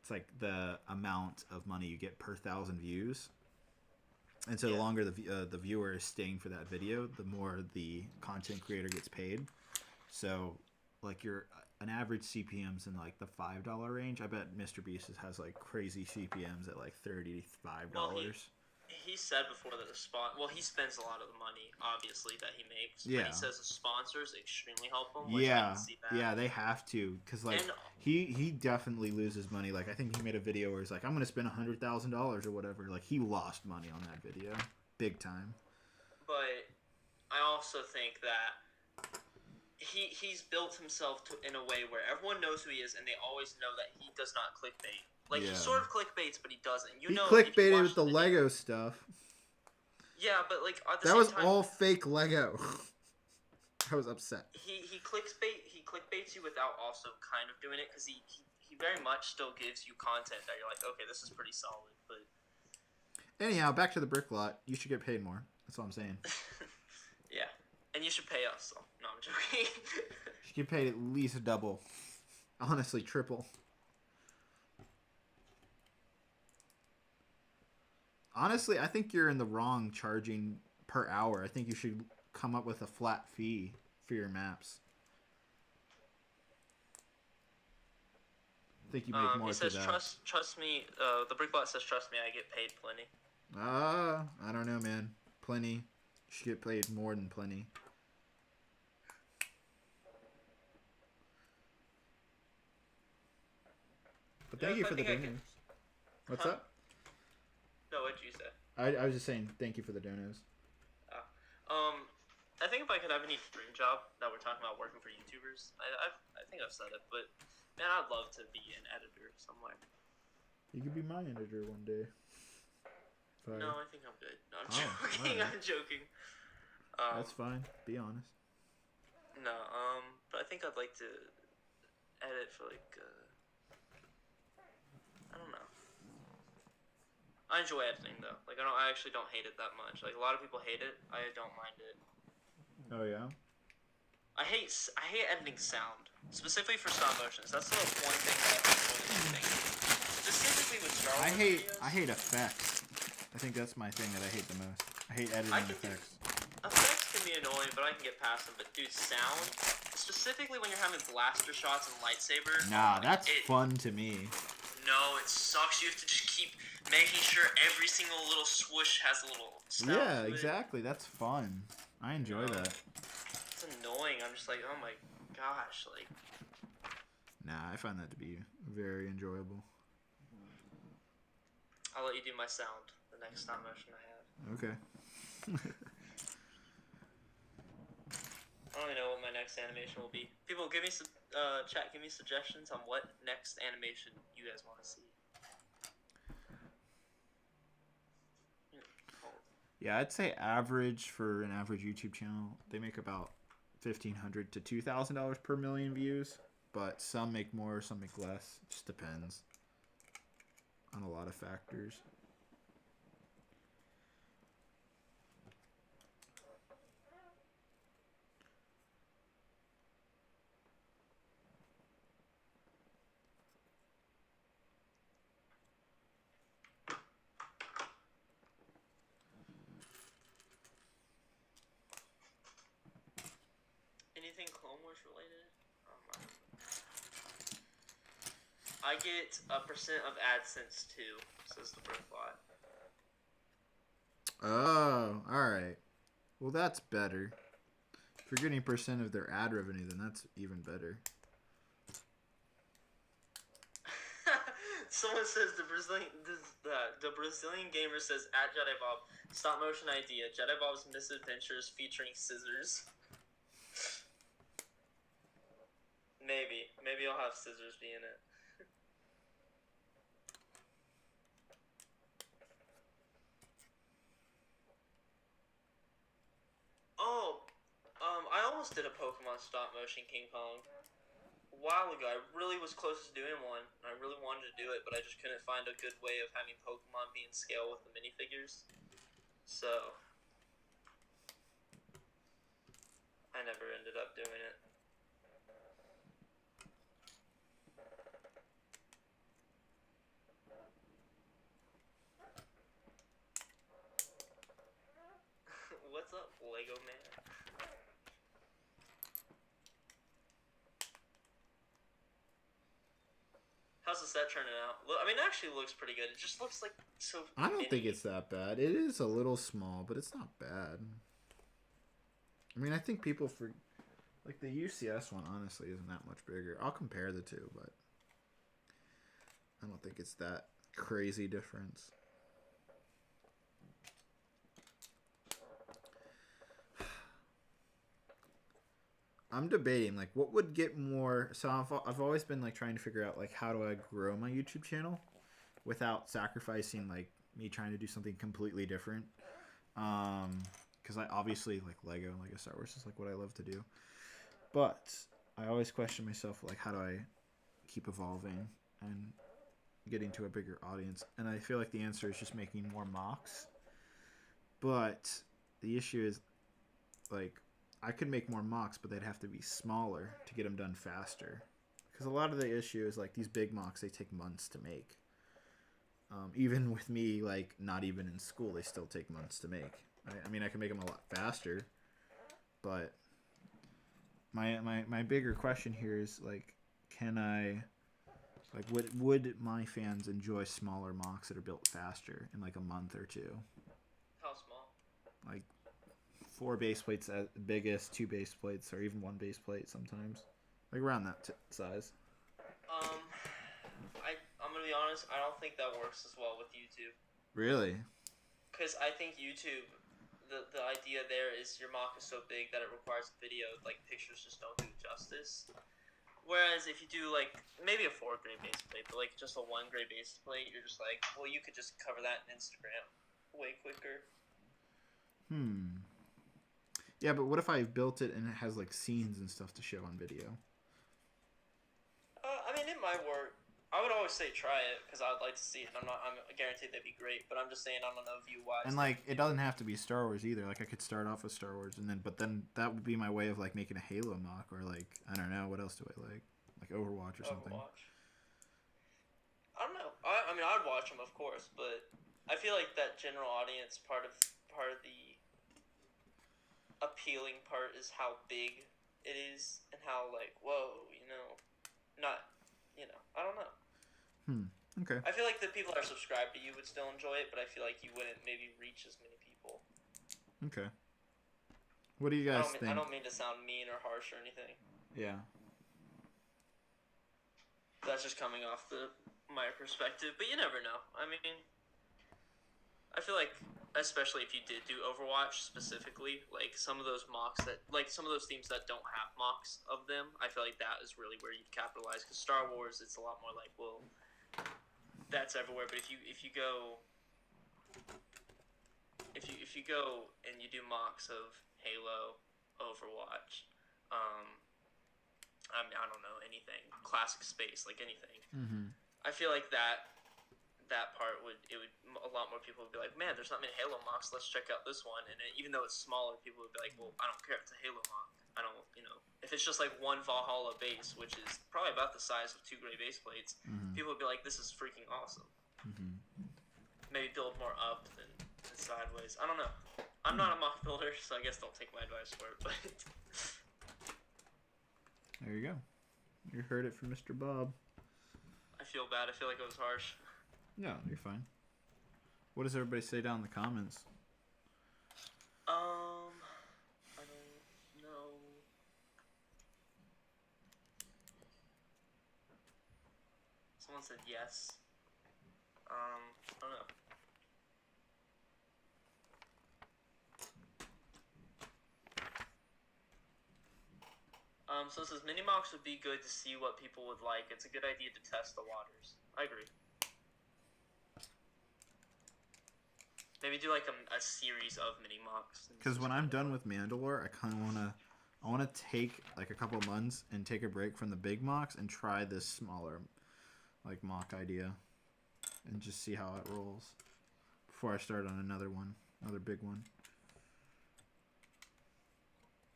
it's like the amount of money you get per 1,000 views. And so the longer the viewer is staying for that video, the more the content creator gets paid. So like an average CPM's in like the $5 range. I bet Mr. Beast has like crazy CPM's at like $35. Well, he said before that he spends a lot of the money, obviously, that he makes. Yeah. But he says the sponsors extremely help him. Which I Yeah, can see that. yeah, they have to, because like he definitely loses money. Like I think he made a video where he's like, I'm gonna spend $100,000 or whatever. Like he lost money on that video, big time. But I also think that he's built himself in a way where everyone knows who he is, and they always know that he does not clickbait. Like, he sort of clickbaits, but he doesn't. He clickbaited with the Lego stuff. Yeah, but like at the that same was time, all fake Lego. I was upset. He clickbaits you without also kind of doing it, because he very much still gives you content that you're like, okay, this is pretty solid. But anyhow, back to the brick lot. You should get paid more. That's all I'm saying. Yeah, and you should pay us. So. No, I'm joking. You should get paid at least double. Honestly, triple. Honestly, I think you're in the wrong charging per hour. I think you should come up with a flat fee for your maps. I think you make more he says, to that. trust me. The Brickbot says, trust me, I get paid plenty. I don't know, man. Plenty. You should get paid more than plenty. But thank you for the donos. What's up? No, what'd you say? I was just saying thank you for the donos. I think if I could have any dream job that we're talking about working for YouTubers, I think I've said it, but man, I'd love to be an editor somewhere. You could be my editor one day. No, I think I'm good. No, I'm joking. Right. I'm joking. That's fine. Be honest. No, but I think I'd like to edit for like, I don't know. I enjoy editing though. Like I actually don't hate it that much. Like a lot of people hate it. I don't mind it. Oh yeah. I hate editing sound, specifically for stop motions. That's the one thing that I really think. Specifically with Star Wars videos. I hate effects. I think that's my thing that I hate the most. I hate editing effects. Effects can be annoying, but I can get past them. But dude, sound, specifically when you're having blaster shots and lightsaber. Nah, that's fun to me. No, it sucks. You have to just keep making sure every single little swoosh has a little sound. Yeah, exactly. That's fun. I enjoy that. It's annoying. I'm just like, oh my gosh, like. Nah, I find that to be very enjoyable. I'll let you do my sound the next stop motion I have. Okay. I don't even know what my next animation will be. People, give me chat. Give me suggestions on what next animation you guys want to see. Yeah, I'd say average for an average YouTube channel, they make about $1,500 to $2,000 per million views. But some make more, some make less. It just depends on a lot of factors. Anything Clone Wars related? I get a % of AdSense too, says the Brickbot. Oh, alright. Well, that's better. If you're getting % of their ad revenue, then that's even better. Someone says the Brazilian gamer says at Jedi Bob, stop motion idea, Jedi Bob's misadventures featuring scissors. Maybe I'll have scissors be in it. Oh, I almost did a Pokemon stop motion King Kong a while ago. I really was close to doing one. I really wanted to do it, but I just couldn't find a good way of having Pokemon be in scale with the minifigures. So I never ended up doing it. What's up, Lego man? How's the set turning out? I mean, it actually looks pretty good. It just looks like so. I don't mini. think it's that bad. It is a little small, but it's not bad. I mean, I think people like the UCS one honestly isn't that much bigger. I'll compare the two, but I don't think it's that crazy difference. I'm debating like what would get more. So I've always been like trying to figure out like how do I grow my YouTube channel without sacrificing like me trying to do something completely different. Because I obviously like Lego Star Wars is like what I love to do, but I always question myself like how do I keep evolving and getting to a bigger audience, and I feel like the answer is just making more mocks. But the issue is like I could make more mocks, but they'd have to be smaller to get them done faster. Because a lot of the issue is like these big mocks, they take months to make. Even with me, like not even in school, they still take months to make. I mean, I can make them a lot faster, but my bigger question here is like, can I, like, would my fans enjoy smaller mocks that are built faster in like a month or two? How small? Like 4 base plates at biggest, 2 base plates, or even 1 base plate sometimes, like around that size. I'm gonna be honest. I don't think that works as well with YouTube. Really? Because I think YouTube, the idea there is your mock is so big that it requires video. Like pictures just don't do it justice. Whereas if you do like maybe a 4 gray base plate, but like just a 1 gray base plate, you're just like, well, you could just cover that in Instagram way quicker. Yeah, but what if I built it and it has like scenes and stuff to show on video? I mean, it might work. I would always say try it because I'd like to see it. I'm guaranteed they'd be great, but I'm just saying I don't know view wise. And like it doesn't have to be Star Wars either. Like I could start off with Star Wars but then that would be my way of like making a Halo mock, or like I don't know, what else do I like Overwatch or something. I don't know. I mean, I'd watch them of course, but I feel like that general audience part of the appealing part is how big it is and how like whoa, I don't know. Okay. I feel like the people that are subscribed to you would still enjoy it, but I feel like you wouldn't maybe reach as many people. Okay. What do you guys think? I don't mean to sound mean or harsh or anything. Yeah. That's just coming off my perspective, but you never know. I mean, I feel like, especially if you did do Overwatch specifically, like some of those mocks some of those themes that don't have mocks of them, I feel like that is really where you'd capitalize. Because Star Wars, it's a lot more like, well, that's everywhere. But if you go and you do mocks of Halo, Overwatch, I mean, I don't know, anything classic space, like anything. I feel like that part a lot more people would be like, man, there's not many Halo mocks, let's check out this one. And even though it's smaller, people would be like, well, I don't care if it's a Halo mock. I don't, if it's just like one Valhalla base, which is probably about the size of 2 gray base plates, people would be like, this is freaking awesome. Maybe build more up than sideways. I don't know. I'm not a mock builder, so I guess don't take my advice for it. But there you go. You heard it from Mr. Bob. I feel bad. I feel like it was harsh. No, you're fine. What does everybody say down in the comments? I don't know. Someone said yes. I don't know. So it says Minimox would be good to see what people would like. It's a good idea to test the waters. I agree. Maybe do like a series of Minimox. Because when I'm done with Mandalore, I kind of wanna take like a couple months and take a break from the big mocks and try this smaller, like mock idea, and just see how it rolls before I start on another big one.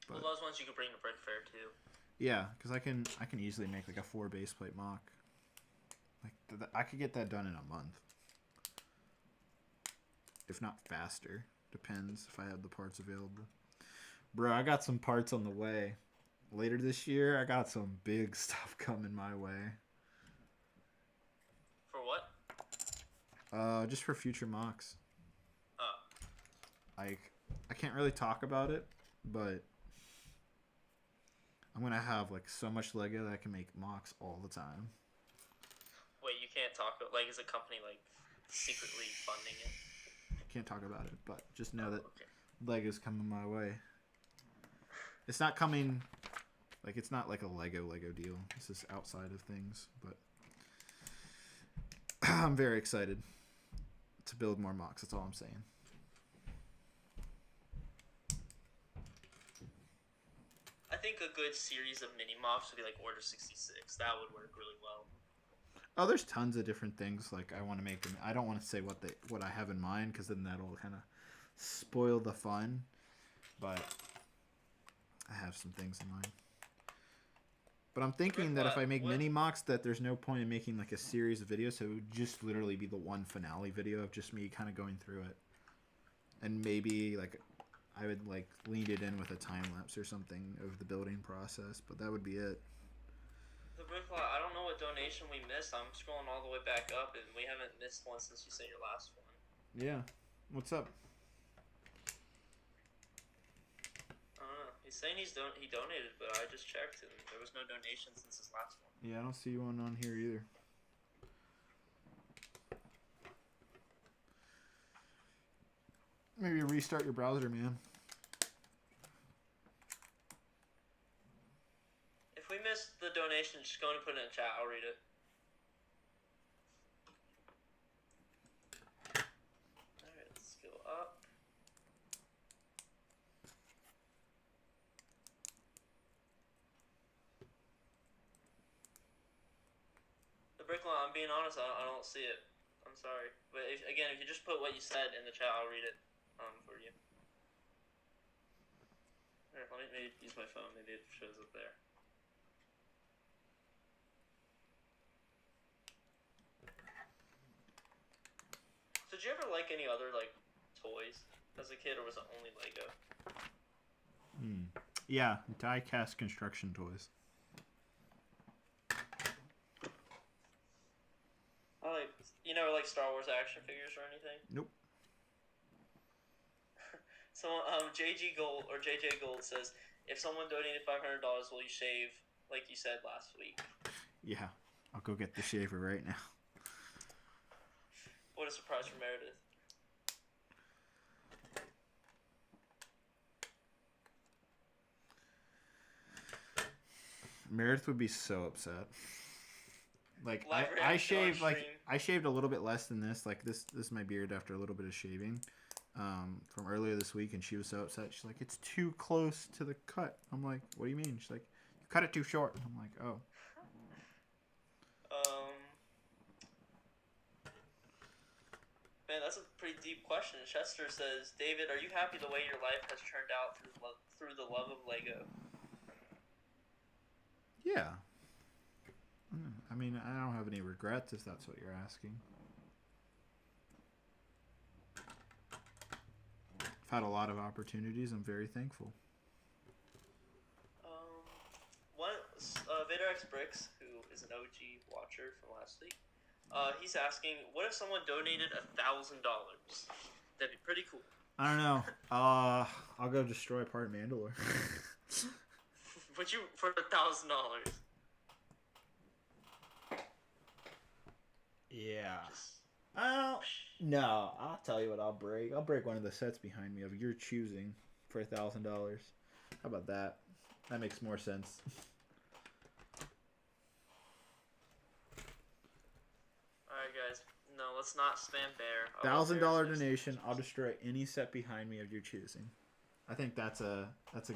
Well, those ones you could bring to Brick Fair too. Yeah, because I can easily make like a 4 base plate mock. Like I could get that done in a month, if not faster. Depends if I have the parts available. Bro, I got some parts on the way. Later this year, I got some big stuff coming my way. For what? Just for future mocks. Oh. Like, I can't really talk about it, but I'm gonna have like so much Lego that I can make mocks all the time. Wait, you can't talk about, like, is a company like secretly funding it? Can't talk about it, but just know that Okay. Lego's coming my way. It's not coming, like, it's not like a Lego deal. This is outside of things, but I'm very excited to build more mocks. That's all I'm saying. I think a good series of Minimox would be like Order 66. That would work really well. Oh, there's tons of different things. Like, I want to make them. I don't want to say what I have in mind, because then that'll kind of spoil the fun. But I have some things in mind. But I'm thinking that if I make mini mocks, that there's no point in making like a series of videos. So it would just literally be the one finale video of just me kind of going through it, and maybe like I would like lean it in with a time lapse or something of the building process. But that would be it. The Prequel, I don't know what donation we missed. I'm scrolling all the way back up, and we haven't missed one since you sent your last one. Yeah. What's up? I don't know. He's saying he donated, but I just checked, and there was no donation since his last one. Yeah, I don't see one on here either. Maybe restart your browser, man. If we missed the donation, just go and put it in chat. I'll read it. Alright, let's go up. The Brick Line, I'm being honest, I don't see it. I'm sorry. But if you just put what you said in the chat, I'll read it for you. Alright, let me maybe use my phone. Maybe it shows up there. Did you ever like any other like toys as a kid, or was it only Lego? Yeah, die-cast construction toys. I like, you know, like Star Wars action figures or anything. Nope. So JJ Gold says, if someone donated $500, will you shave like you said last week? Yeah, I'll go get the shaver right now. What a surprise for Meredith. Meredith would be so upset. Like Live I reaction shaved on like stream. I shaved a little bit less than this. Like this is my beard after a little bit of shaving from earlier this week, and she was so upset. She's like, it's too close to the cut. I'm like, what do you mean? She's like, you cut it too short. I'm like, oh. Man, that's a pretty deep question. Chester says, David, are you happy the way your life has turned out through the love of Lego? Yeah. I mean, I don't have any regrets if that's what you're asking. I've had a lot of opportunities. I'm very thankful. Vaderx Brix, who is an OG watcher from last week, he's asking, what if someone donated $1,000? That'd be pretty cool. I don't know. I'll go destroy part of Mandalore. But you for $1,000. Yeah. No, I'll tell you what I'll break. I'll break one of the sets behind me of your choosing for $1,000. How about that? That makes more sense. Alright, guys. No, let's not spam bear. $1,000 donation. I'll destroy any set behind me of your choosing. I think that's a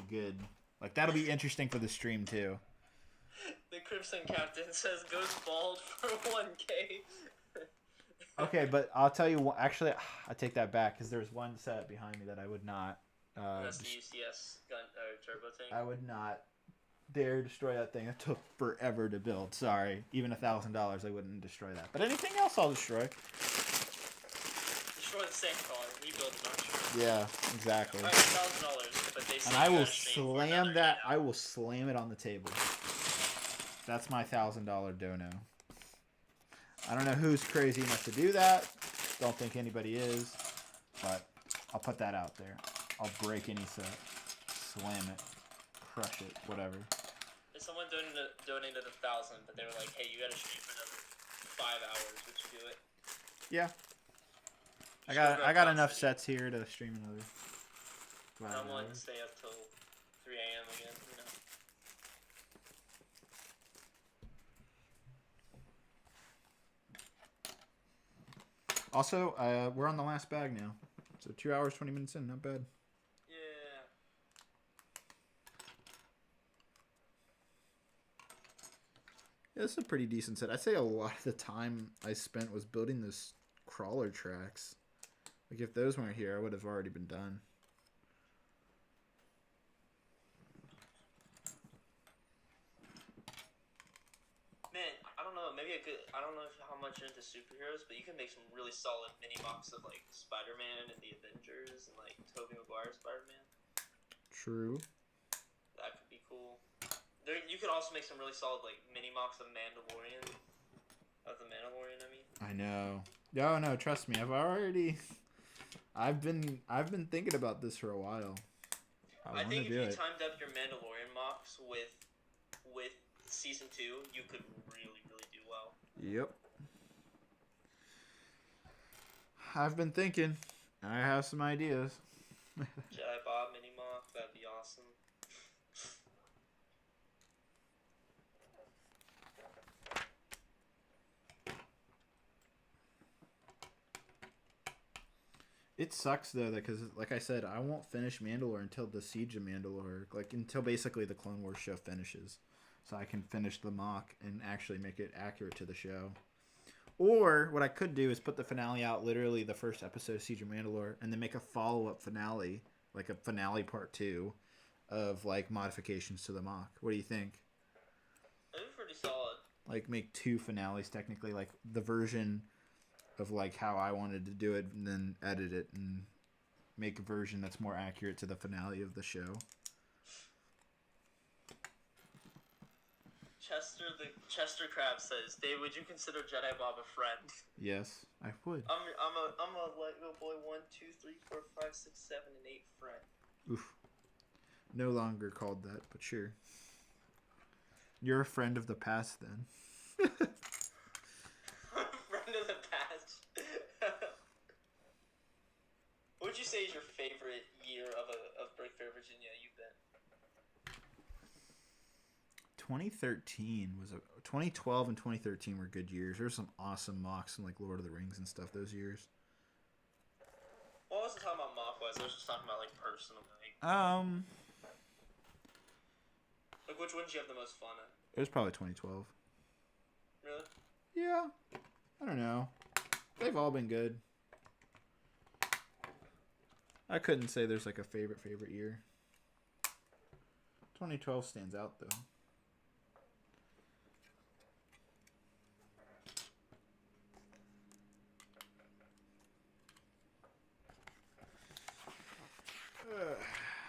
good, like, that'll be interesting for the stream too. The Crimson Captain says goes bald for 1K. Okay, but I'll tell you what. Actually, I take that back because there's one set behind me that I would not. That's the UCS gun turbo tank. I would not dare destroy that thing. It took forever to build. Sorry, even $1,000, I wouldn't destroy that. But anything else, I'll destroy. Destroy the Sandcrawler. Rebuild it, not sure. Yeah, exactly. Alright, $1,000. But they say And I you will gotta save for slam another that. hangout. I will slam it on the table. That's my $1,000 dono. I don't know who's crazy enough to do that. Don't think anybody is, but I'll put that out there. I'll break any set, slam it, crush it, whatever. If someone donated 1,000, but they were like, "Hey, you gotta stream for another 5 hours," would you do it? Yeah. I Sure, got enough sets here to stream another. And I'm willing to stay up till 3 a.m. again, you know. Also, we're on the last bag now. So 2 hours, 20 minutes in, not bad. Yeah. Yeah, this is a pretty decent set. I'd say a lot of the time I spent was building this crawler tracks. Like, if those weren't here, I would have already been done. Man, I don't know. Maybe I don't know how much you're into superheroes, but you can make some really solid mini mocks of like Spider-Man and the Avengers and like Tobey Maguire Spider-Man. True. That could be cool. You could also make some really solid like mini mocks of Mandalorian. Of the Mandalorian, I mean. I know. No, no, trust me. I've been thinking about this for a while. I think if you timed up your Mandalorian mocks with season 2, you could really, really do well. Yep. I've been thinking. I have some ideas. Jedi Bob mini mock, that'd be awesome. It sucks though, because like I said, I won't finish Mandalore until the Siege of Mandalore, like until basically the Clone Wars show finishes, so I can finish the mock and actually make it accurate to the show. Or what I could do is put the finale out literally the first episode of Siege of Mandalore, and then make a follow-up finale, like a finale part 2, of like modifications to the mock. What do you think? That'd be pretty solid. Like make 2 finales technically, like the version of like how I wanted to do it, and then edit it and make a version that's more accurate to the finale of the show. Chester Crab says, "Dave, would you consider Jedi Bob a friend?" Yes, I would. I'm a Lego boy 1, 2, 3, 4, 5, 6, 7, and 8 friend. Oof. No longer called that, but sure. You're a friend of the past then. Friend of the past. What would you say is your favorite year of Brick Fair, Virginia you've been? 2013 was 2012 and 2013 were good years. There were some awesome mocks in like Lord of the Rings and stuff those years. Well, I wasn't talking about mock wise. I was just talking about like personally. Like which one did you have the most fun at? It was probably 2012. Really? Yeah. I don't know. They've all been good. I couldn't say there's like a favorite year. 2012 stands out though.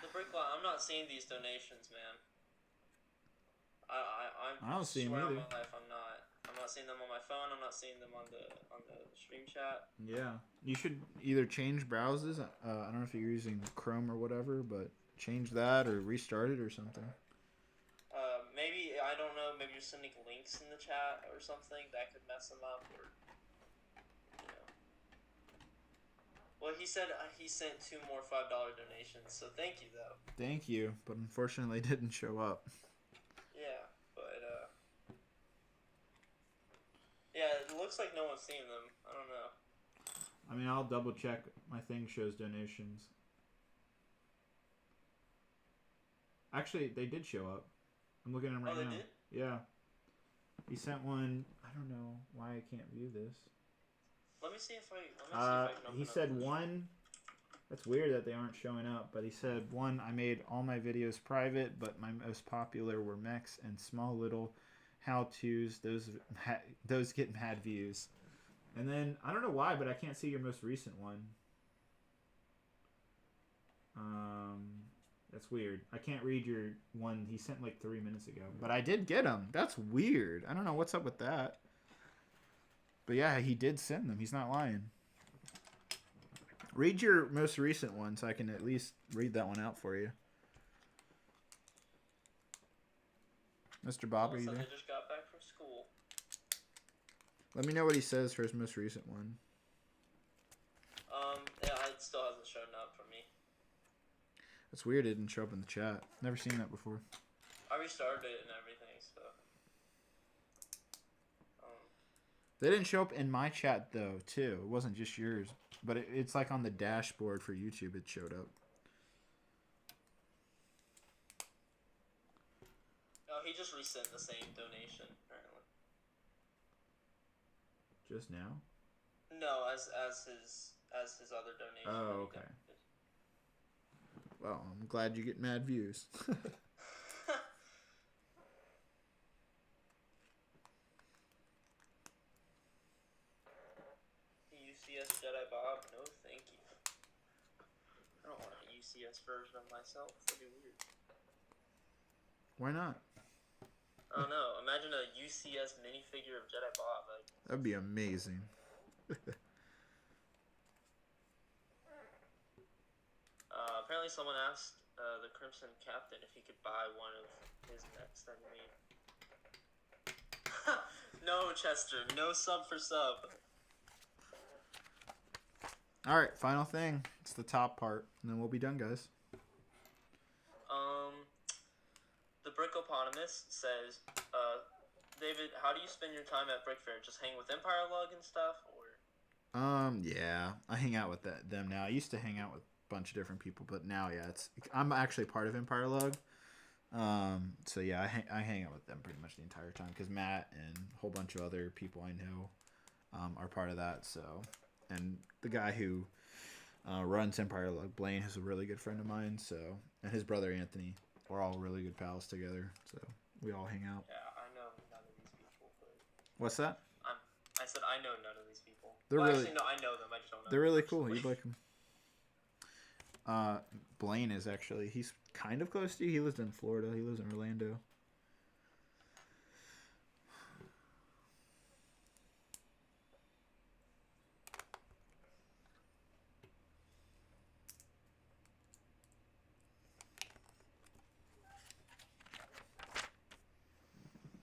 The Prequel, I'm not seeing these donations, man. I don't see them swear on either. my life, I'm not seeing them on my phone. I'm not seeing them on the stream chat. Yeah, you should either change browsers. I don't know if you're using Chrome or whatever, but change that or restart it or something. Maybe I don't know. Maybe you're sending links in the chat or something that could mess them up. Or, you know. Well, he said he sent 2 more $5 donations, so thank you though. Thank you, but unfortunately it didn't show up. Yeah, but yeah, it looks like no one's seen them. I don't know. I mean, I'll double check. My thing shows donations. Actually, they did show up. I'm looking at them right now. They did? Yeah. He sent one. I don't know why I can't view this. Let me see if I can open He said one. That's weird that they aren't showing up, but he said one, I made all my videos private, but my most popular were mechs and small little how-tos. Those get mad views. And then, I don't know why, but I can't see your most recent one. That's weird. I can't read your one he sent like 3 minutes ago. But I did get them. That's weird. I don't know what's up with that. But yeah, he did send them. He's not lying. Read your most recent one so I can at least read that one out for you. Mr. Bob, are you there? I just got back from school. Let me know what he says for his most recent one. Yeah, it still hasn't shown up for me. That's weird. It didn't show up in the chat. Never seen that before. I restarted it and everything, so. They didn't show up in my chat though, too. It wasn't just yours, but it's like on the dashboard for YouTube. It showed up. Oh, he just resent the same donation apparently. Just now? No, as his other donation. Oh, okay. Well, I'm glad you get mad views. UCS Jedi Bob, no thank you. I don't want a UCS version of myself. That'd be weird. Why not? I don't know. Imagine a UCS minifigure of Jedi Bob. That'd be amazing. Apparently someone asked the Crimson Captain if he could buy one of his mechs that he made. No, Chester. No sub for sub. Alright, final thing. It's the top part, and then we'll be done, guys. The Brickoponymous says, David, how do you spend your time at Brick Fair? Just hang with Empire Lug and stuff, or? Yeah, I hang out with them now. I used to hang out with a bunch of different people, but now, yeah, I'm actually part of Empire Lug. So yeah, I hang out with them pretty much the entire time because Matt and a whole bunch of other people I know are part of that. So, and the guy who runs Empire Lug, Blaine, is a really good friend of mine. So, and his brother Anthony, we're all really good pals together. So we all hang out. Yeah, I know none of these people. But What's that? I said I know none of these people. They're really. Actually, no, I know them. I just don't know. They're really cool. You'd like them. Blaine is actually, he's kind of close to you. He lives in Florida. He lives in Orlando.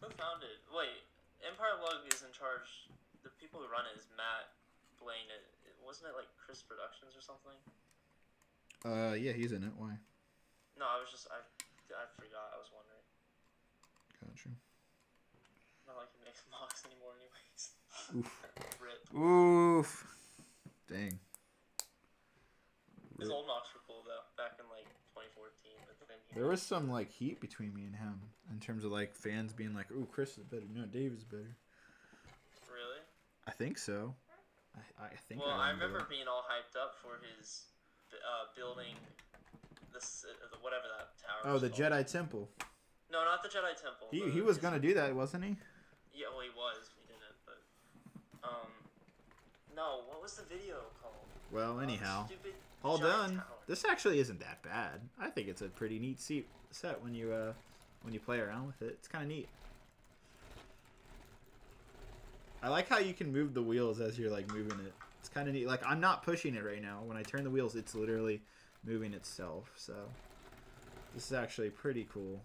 Who founded? Wait, Empire Lug is in charge. The people who run it is Matt, Blaine. Wasn't it like Chris Productions or something? Yeah, he's in it. Why? No, I forgot. I was wondering. Gotcha. Not like he makes mocks anymore, anyways. Oof. Rip. Oof. Dang. His old mocks were cool though, back in like 2014. But then There was some like heat between me and him in terms of like fans being like, "Ooh, Chris is better. No, Dave is better." Really? I think so. I think. Well, I remember being all hyped up for his building this whatever that tower. Oh, the called. Jedi Temple. No, not the Jedi Temple. He was gonna do that, wasn't he? Yeah, well, he was. He didn't, but no. What was the video called? Well, anyhow, Stupid all giant done. tower. This actually isn't that bad. I think it's a pretty neat set when you play around with it. It's kind of neat. I like how you can move the wheels as you're like moving it. It's kind of neat. Like I'm not pushing it right now. When I turn the wheels, it's literally moving itself. So this is actually pretty cool.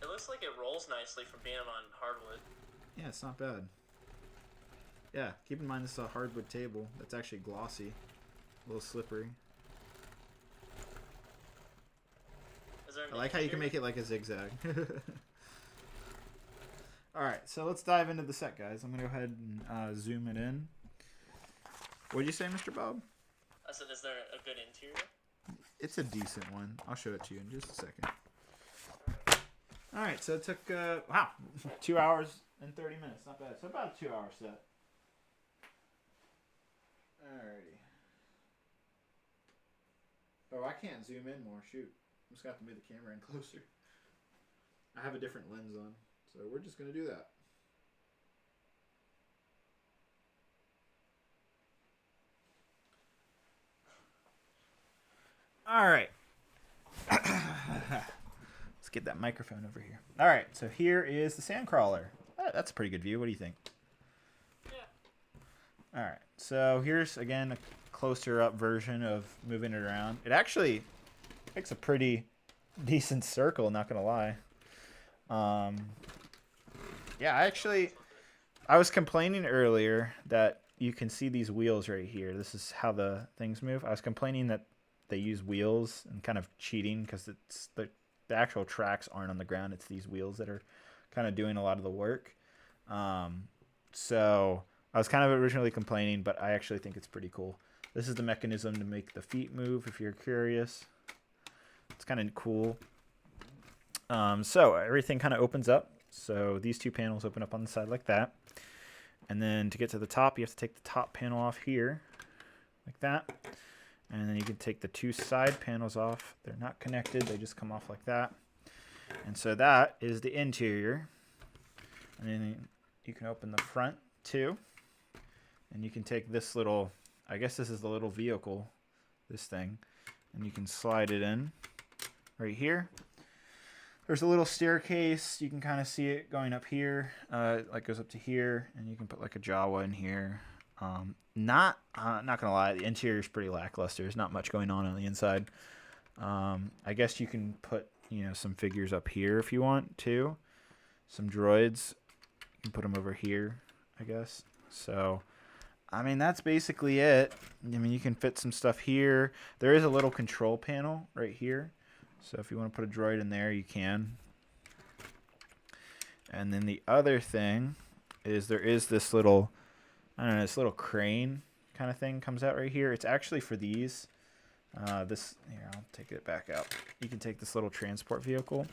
It looks like it rolls nicely from being on hardwood. Yeah, it's not bad. Yeah, keep in mind this is a hardwood table. That's actually glossy. A little slippery. Is there an I like how you can interior? make it like a zigzag. All right, so let's dive into the set, guys. I'm gonna go ahead and zoom it in. What did you say, Mr. Bob? I said, is there a good interior? It's a decent one. I'll show it to you in just a second. All right, so it took wow, 2 hours and 30 minutes. Not bad. So about a 2-hour set. Alrighty. Oh, I can't zoom in more. Shoot, I'm just gonna have to move the camera in closer. I have a different lens on, so we're just gonna do that. All right. Let's get that microphone over here. All right, so here is the Sandcrawler. That's a pretty good view. What do you think? Yeah. All right, so here's again a closer up version of moving it around. It actually makes a pretty decent circle, not gonna lie. Yeah, I was complaining earlier that you can see these wheels right here. This is how the things move. I was complaining that they use wheels and kind of cheating because it's the actual tracks aren't on the ground. It's these wheels that are kind of doing a lot of the work. So I was kind of originally complaining, but I actually think it's pretty cool. This is the mechanism to make the feet move if you're curious. It's kind of cool. So everything kind of opens up. So these two panels open up on the side like that. And then to get to the top, you have to take the top panel off here like that. And then you can take the two side panels off. They're not connected. They just come off like that. And so that is the interior. And then you can open the front too. And you can take this little, I guess this is the little vehicle, this thing. And you can slide it in right here. There's a little staircase. You can kind of see it going up here. Like goes up to here. And you can put like a Jawa in here. Not gonna lie, the interior is pretty lackluster. There's not much going on the inside. I guess you can put some figures up here if you want to. Some droids. You can put them over here, I guess. So, I mean, that's basically it. I mean, you can fit some stuff here. There is a little control panel right here. So if you want to put a droid in there, you can. And then the other thing is there is this little, I don't know, this little crane kind of thing comes out right here. It's actually for these. Here, I'll take it back out. You can take this little transport vehicle,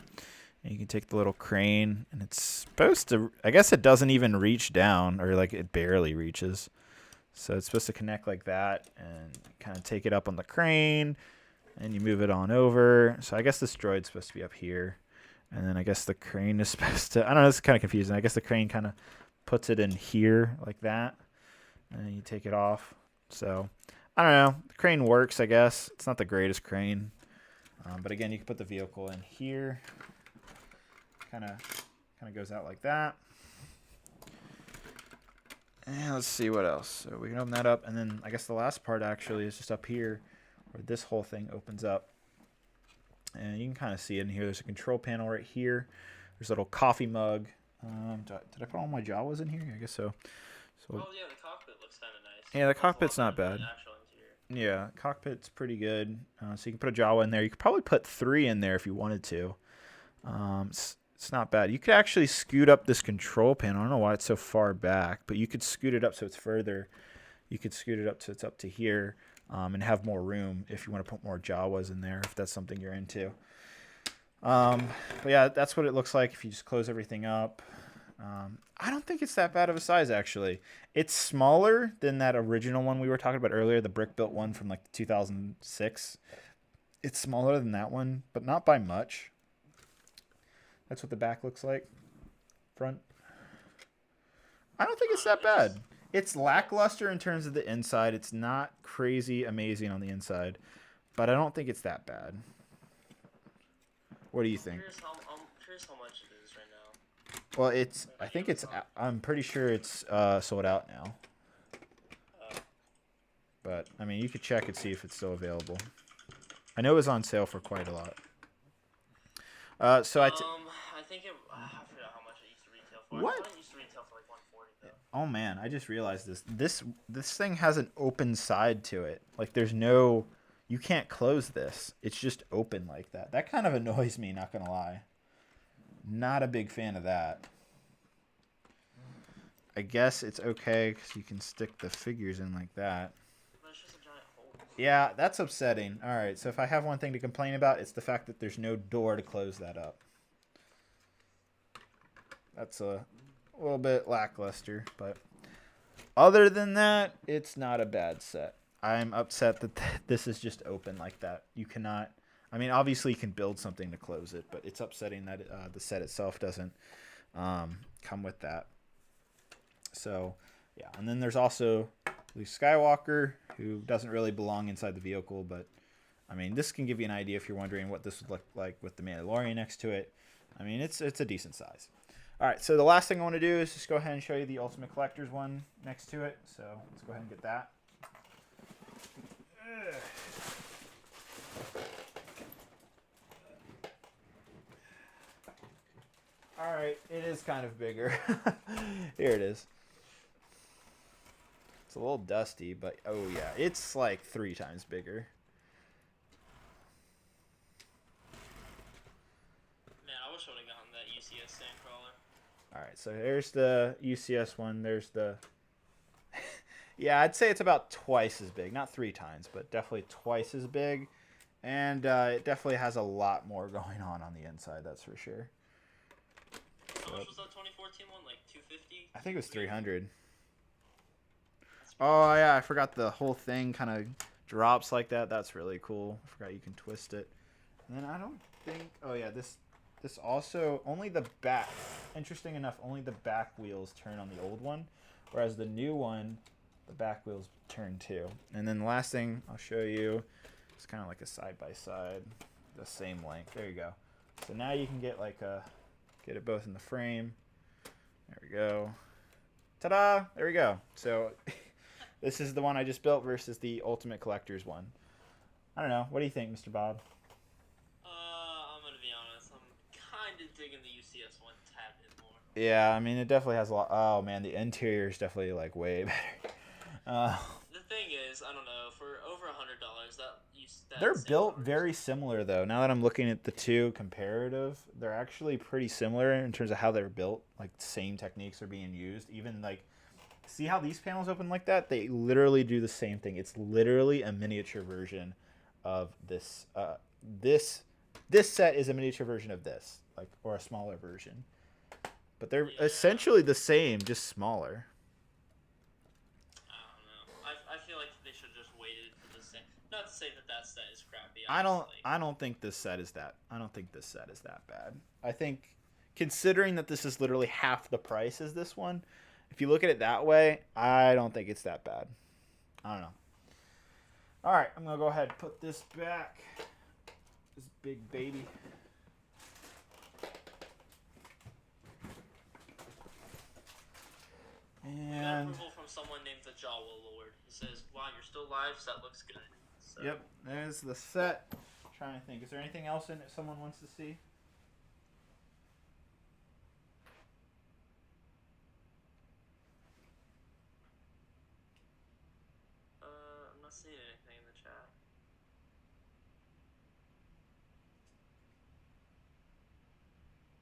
and you can take the little crane, and it's supposed to, I guess it doesn't even reach down, or like it barely reaches. So it's supposed to connect like that, and kind of take it up on the crane, and you move it on over. So I guess this droid's supposed to be up here, and then I guess the crane is supposed to, I don't know, it's kind of confusing. I guess the crane kind of puts it in here like that, and then you take it off. So I don't know. The crane works, I guess. It's not the greatest crane. But again, you can put the vehicle in here. Kind of goes out like that. And let's see what else. So we can open that up. And then I guess the last part actually is just up here where this whole thing opens up. And you can kind of see it in here. There's a control panel right here. There's a little coffee mug. Did I put all my Jawas in here? I guess so. Oh yeah, the cockpit looks kind of nice. Yeah, the cockpit's not bad. Actual interior. Yeah, cockpit's pretty good. So you can put a Jawa in there. You could probably put 3 in there if you wanted to. It's not bad. You could actually scoot up this control panel. I don't know why it's so far back, but you could scoot it up so it's further. You could scoot it up so it's up to here, and have more room if you want to put more Jawas in there, if that's something you're into. But yeah, that's what it looks like if you just close everything up. I don't think it's that bad of a size, actually. It's smaller than that original one we were talking about earlier, the brick-built one from like 2006. It's smaller than that one, but not by much. That's what the back looks like. Front. I don't think it's that bad. It's lackluster in terms of the inside. It's not crazy amazing on the inside, but I don't think it's that bad. What do you think? I'm curious how much it is right now. Well, I'm pretty sure it's sold out now. But, I mean, you could check and see if it's still available. I know it was on sale for quite a lot. I think I forgot how much it used to retail for. What? I thought it used to retail for like $140 though. Oh man, I just realized this. This thing has an open side to it. Like there's no, you can't close this. It's just open like that. That kind of annoys me. Not gonna lie. Not a big fan of that. I guess it's okay because you can stick the figures in like that. But it's just a giant hole. Yeah, that's upsetting. All right, so if I have one thing to complain about, it's the fact that there's no door to close that up. That's a little bit lackluster, but other than that, it's not a bad set. I'm upset that this is just open like that. You cannot. I mean, obviously you can build something to close it, but it's upsetting that the set itself doesn't come with that. So, yeah. And then there's also Luke Skywalker, who doesn't really belong inside the vehicle, but I mean, this can give you an idea if you're wondering what this would look like with the Mandalorian next to it. I mean, it's a decent size. All right, so the last thing I want to do is just go ahead and show you the Ultimate Collector's one next to it. So let's go ahead and get that. All right, it is kind of bigger. Here it is. It's a little dusty, but oh yeah, it's like 3 times bigger. Man, I wish I would have gotten that UCS Sandcrawler. All right, so here's the UCS one. There's the... yeah, I'd say it's about twice as big. Not 3 times, but definitely twice as big. And it definitely has a lot more going on the inside, that's for sure. How much was that 2014 one? Like 250? I think it was 300. Oh, yeah, I forgot the whole thing kind of drops like that. That's really cool. I forgot you can twist it. And then I don't think... oh, yeah, this also... only the back... interesting enough, only the back wheels turn on the old one. Whereas the new one, the back wheels turn too. And then the last thing I'll show you... it's kind of like a side-by-side. The same length. There you go. So now you can get like a... get it both in the frame. There we go. Ta-da! There we go. So... this is the one I just built versus the Ultimate Collector's one. I don't know. What do you think, Mr. Bob? I'm gonna be honest. I'm kind of digging the UCS one a tad bit more. Yeah, I mean, it definitely has a lot. Oh, man, the interior is definitely, like, way better. The thing is, I don't know, for over $100, They're built very similar, though. Now that I'm looking at the two comparative, they're actually pretty similar in terms of how they're built. Like, same techniques are being used. Even, like... see how these panels open like that? They literally do the same thing. It's literally a miniature version of this. This set is a miniature version of this, like, or a smaller version. But they're essentially the same, just smaller. I don't know. I feel like they should have just waited for the same. Not to say that set is crappy. I don't think this set is that. I don't think this set is that bad. I think, considering that this is literally half the price as this one. If you look at it that way, I don't think it's that bad. I don't know. All right, I'm going to go ahead and put this back. This big baby. We got And... approval from someone named the Jawa Lord. He says, wow, you're still live, so that looks good. So. yep, there's the set. I'm trying to think. Is there anything else in it someone wants to see? I'm not seeing anything in the chat.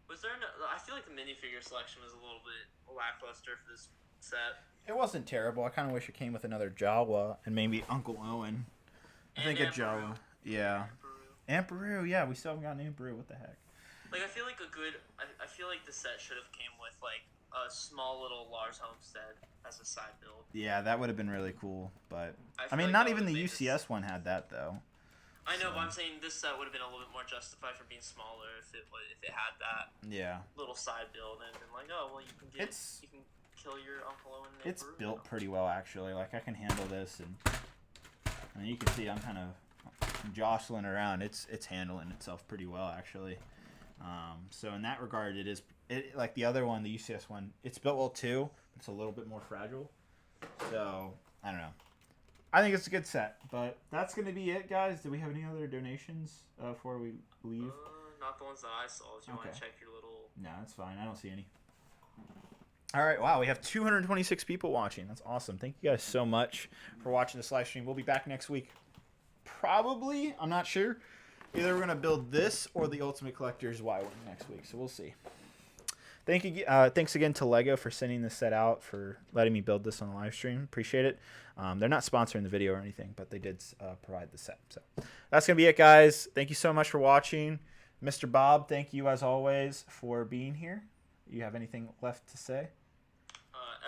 Was there no... I feel like the minifigure selection was a little bit lackluster for this set. It wasn't terrible. I kind of wish it came with another Jawa and maybe Uncle Owen. I think a Jawa. Yeah. Amperu, yeah. We still haven't gotten Amperu. What the heck? Like, I feel like I feel like the set should have came with, like, a small little Lars Homestead as a side build. Yeah, that would have been really cool. But, I mean, like not even the UCS one had that, though. I know, but I'm saying this set would have been a little bit more justified for being smaller if it had that little side build and been like, oh, well, you can kill your Uncle Owen. It's built pretty well, actually. Like, I can handle this, and I mean, you can see I'm kind of jostling around. It's handling itself pretty well, actually. So in that regard, like the other one, the UCS one, it's built well too. It's a little bit more fragile. So I don't know. I think it's a good set, but that's going to be it, guys. Do we have any other donations before we leave? Not the ones that I saw. If you want to check your little... No, that's fine. I don't see any. All right, wow, we have 226 people watching. That's awesome. Thank you guys so much for watching this live stream. We'll be back next week. Probably, I'm not sure. Either we're going to build this or the Ultimate Collector's Y-Wing next week, so we'll see. Thanks again to LEGO for sending this set out, for letting me build this on the live stream. Appreciate it. They're not sponsoring the video or anything, but they did provide the set. So that's going to be it, guys. Thank you so much for watching. Mr. Bob, thank you as always for being here. You have anything left to say?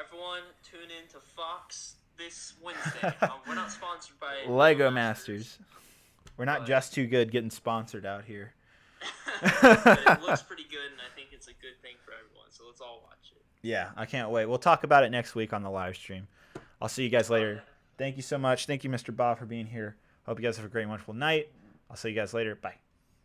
Everyone, tune in to Fox this Wednesday. We're not sponsored by LEGO Masters. We're not just too good getting sponsored out here. But it looks pretty good, and I think it's a good thing for everyone. So let's all watch it. Yeah, I can't wait. We'll talk about it next week on the live stream. I'll see you guys later. Thank you so much. Thank you, Mr. Bob, for being here. Hope you guys have a great, wonderful night. I'll see you guys later. Bye.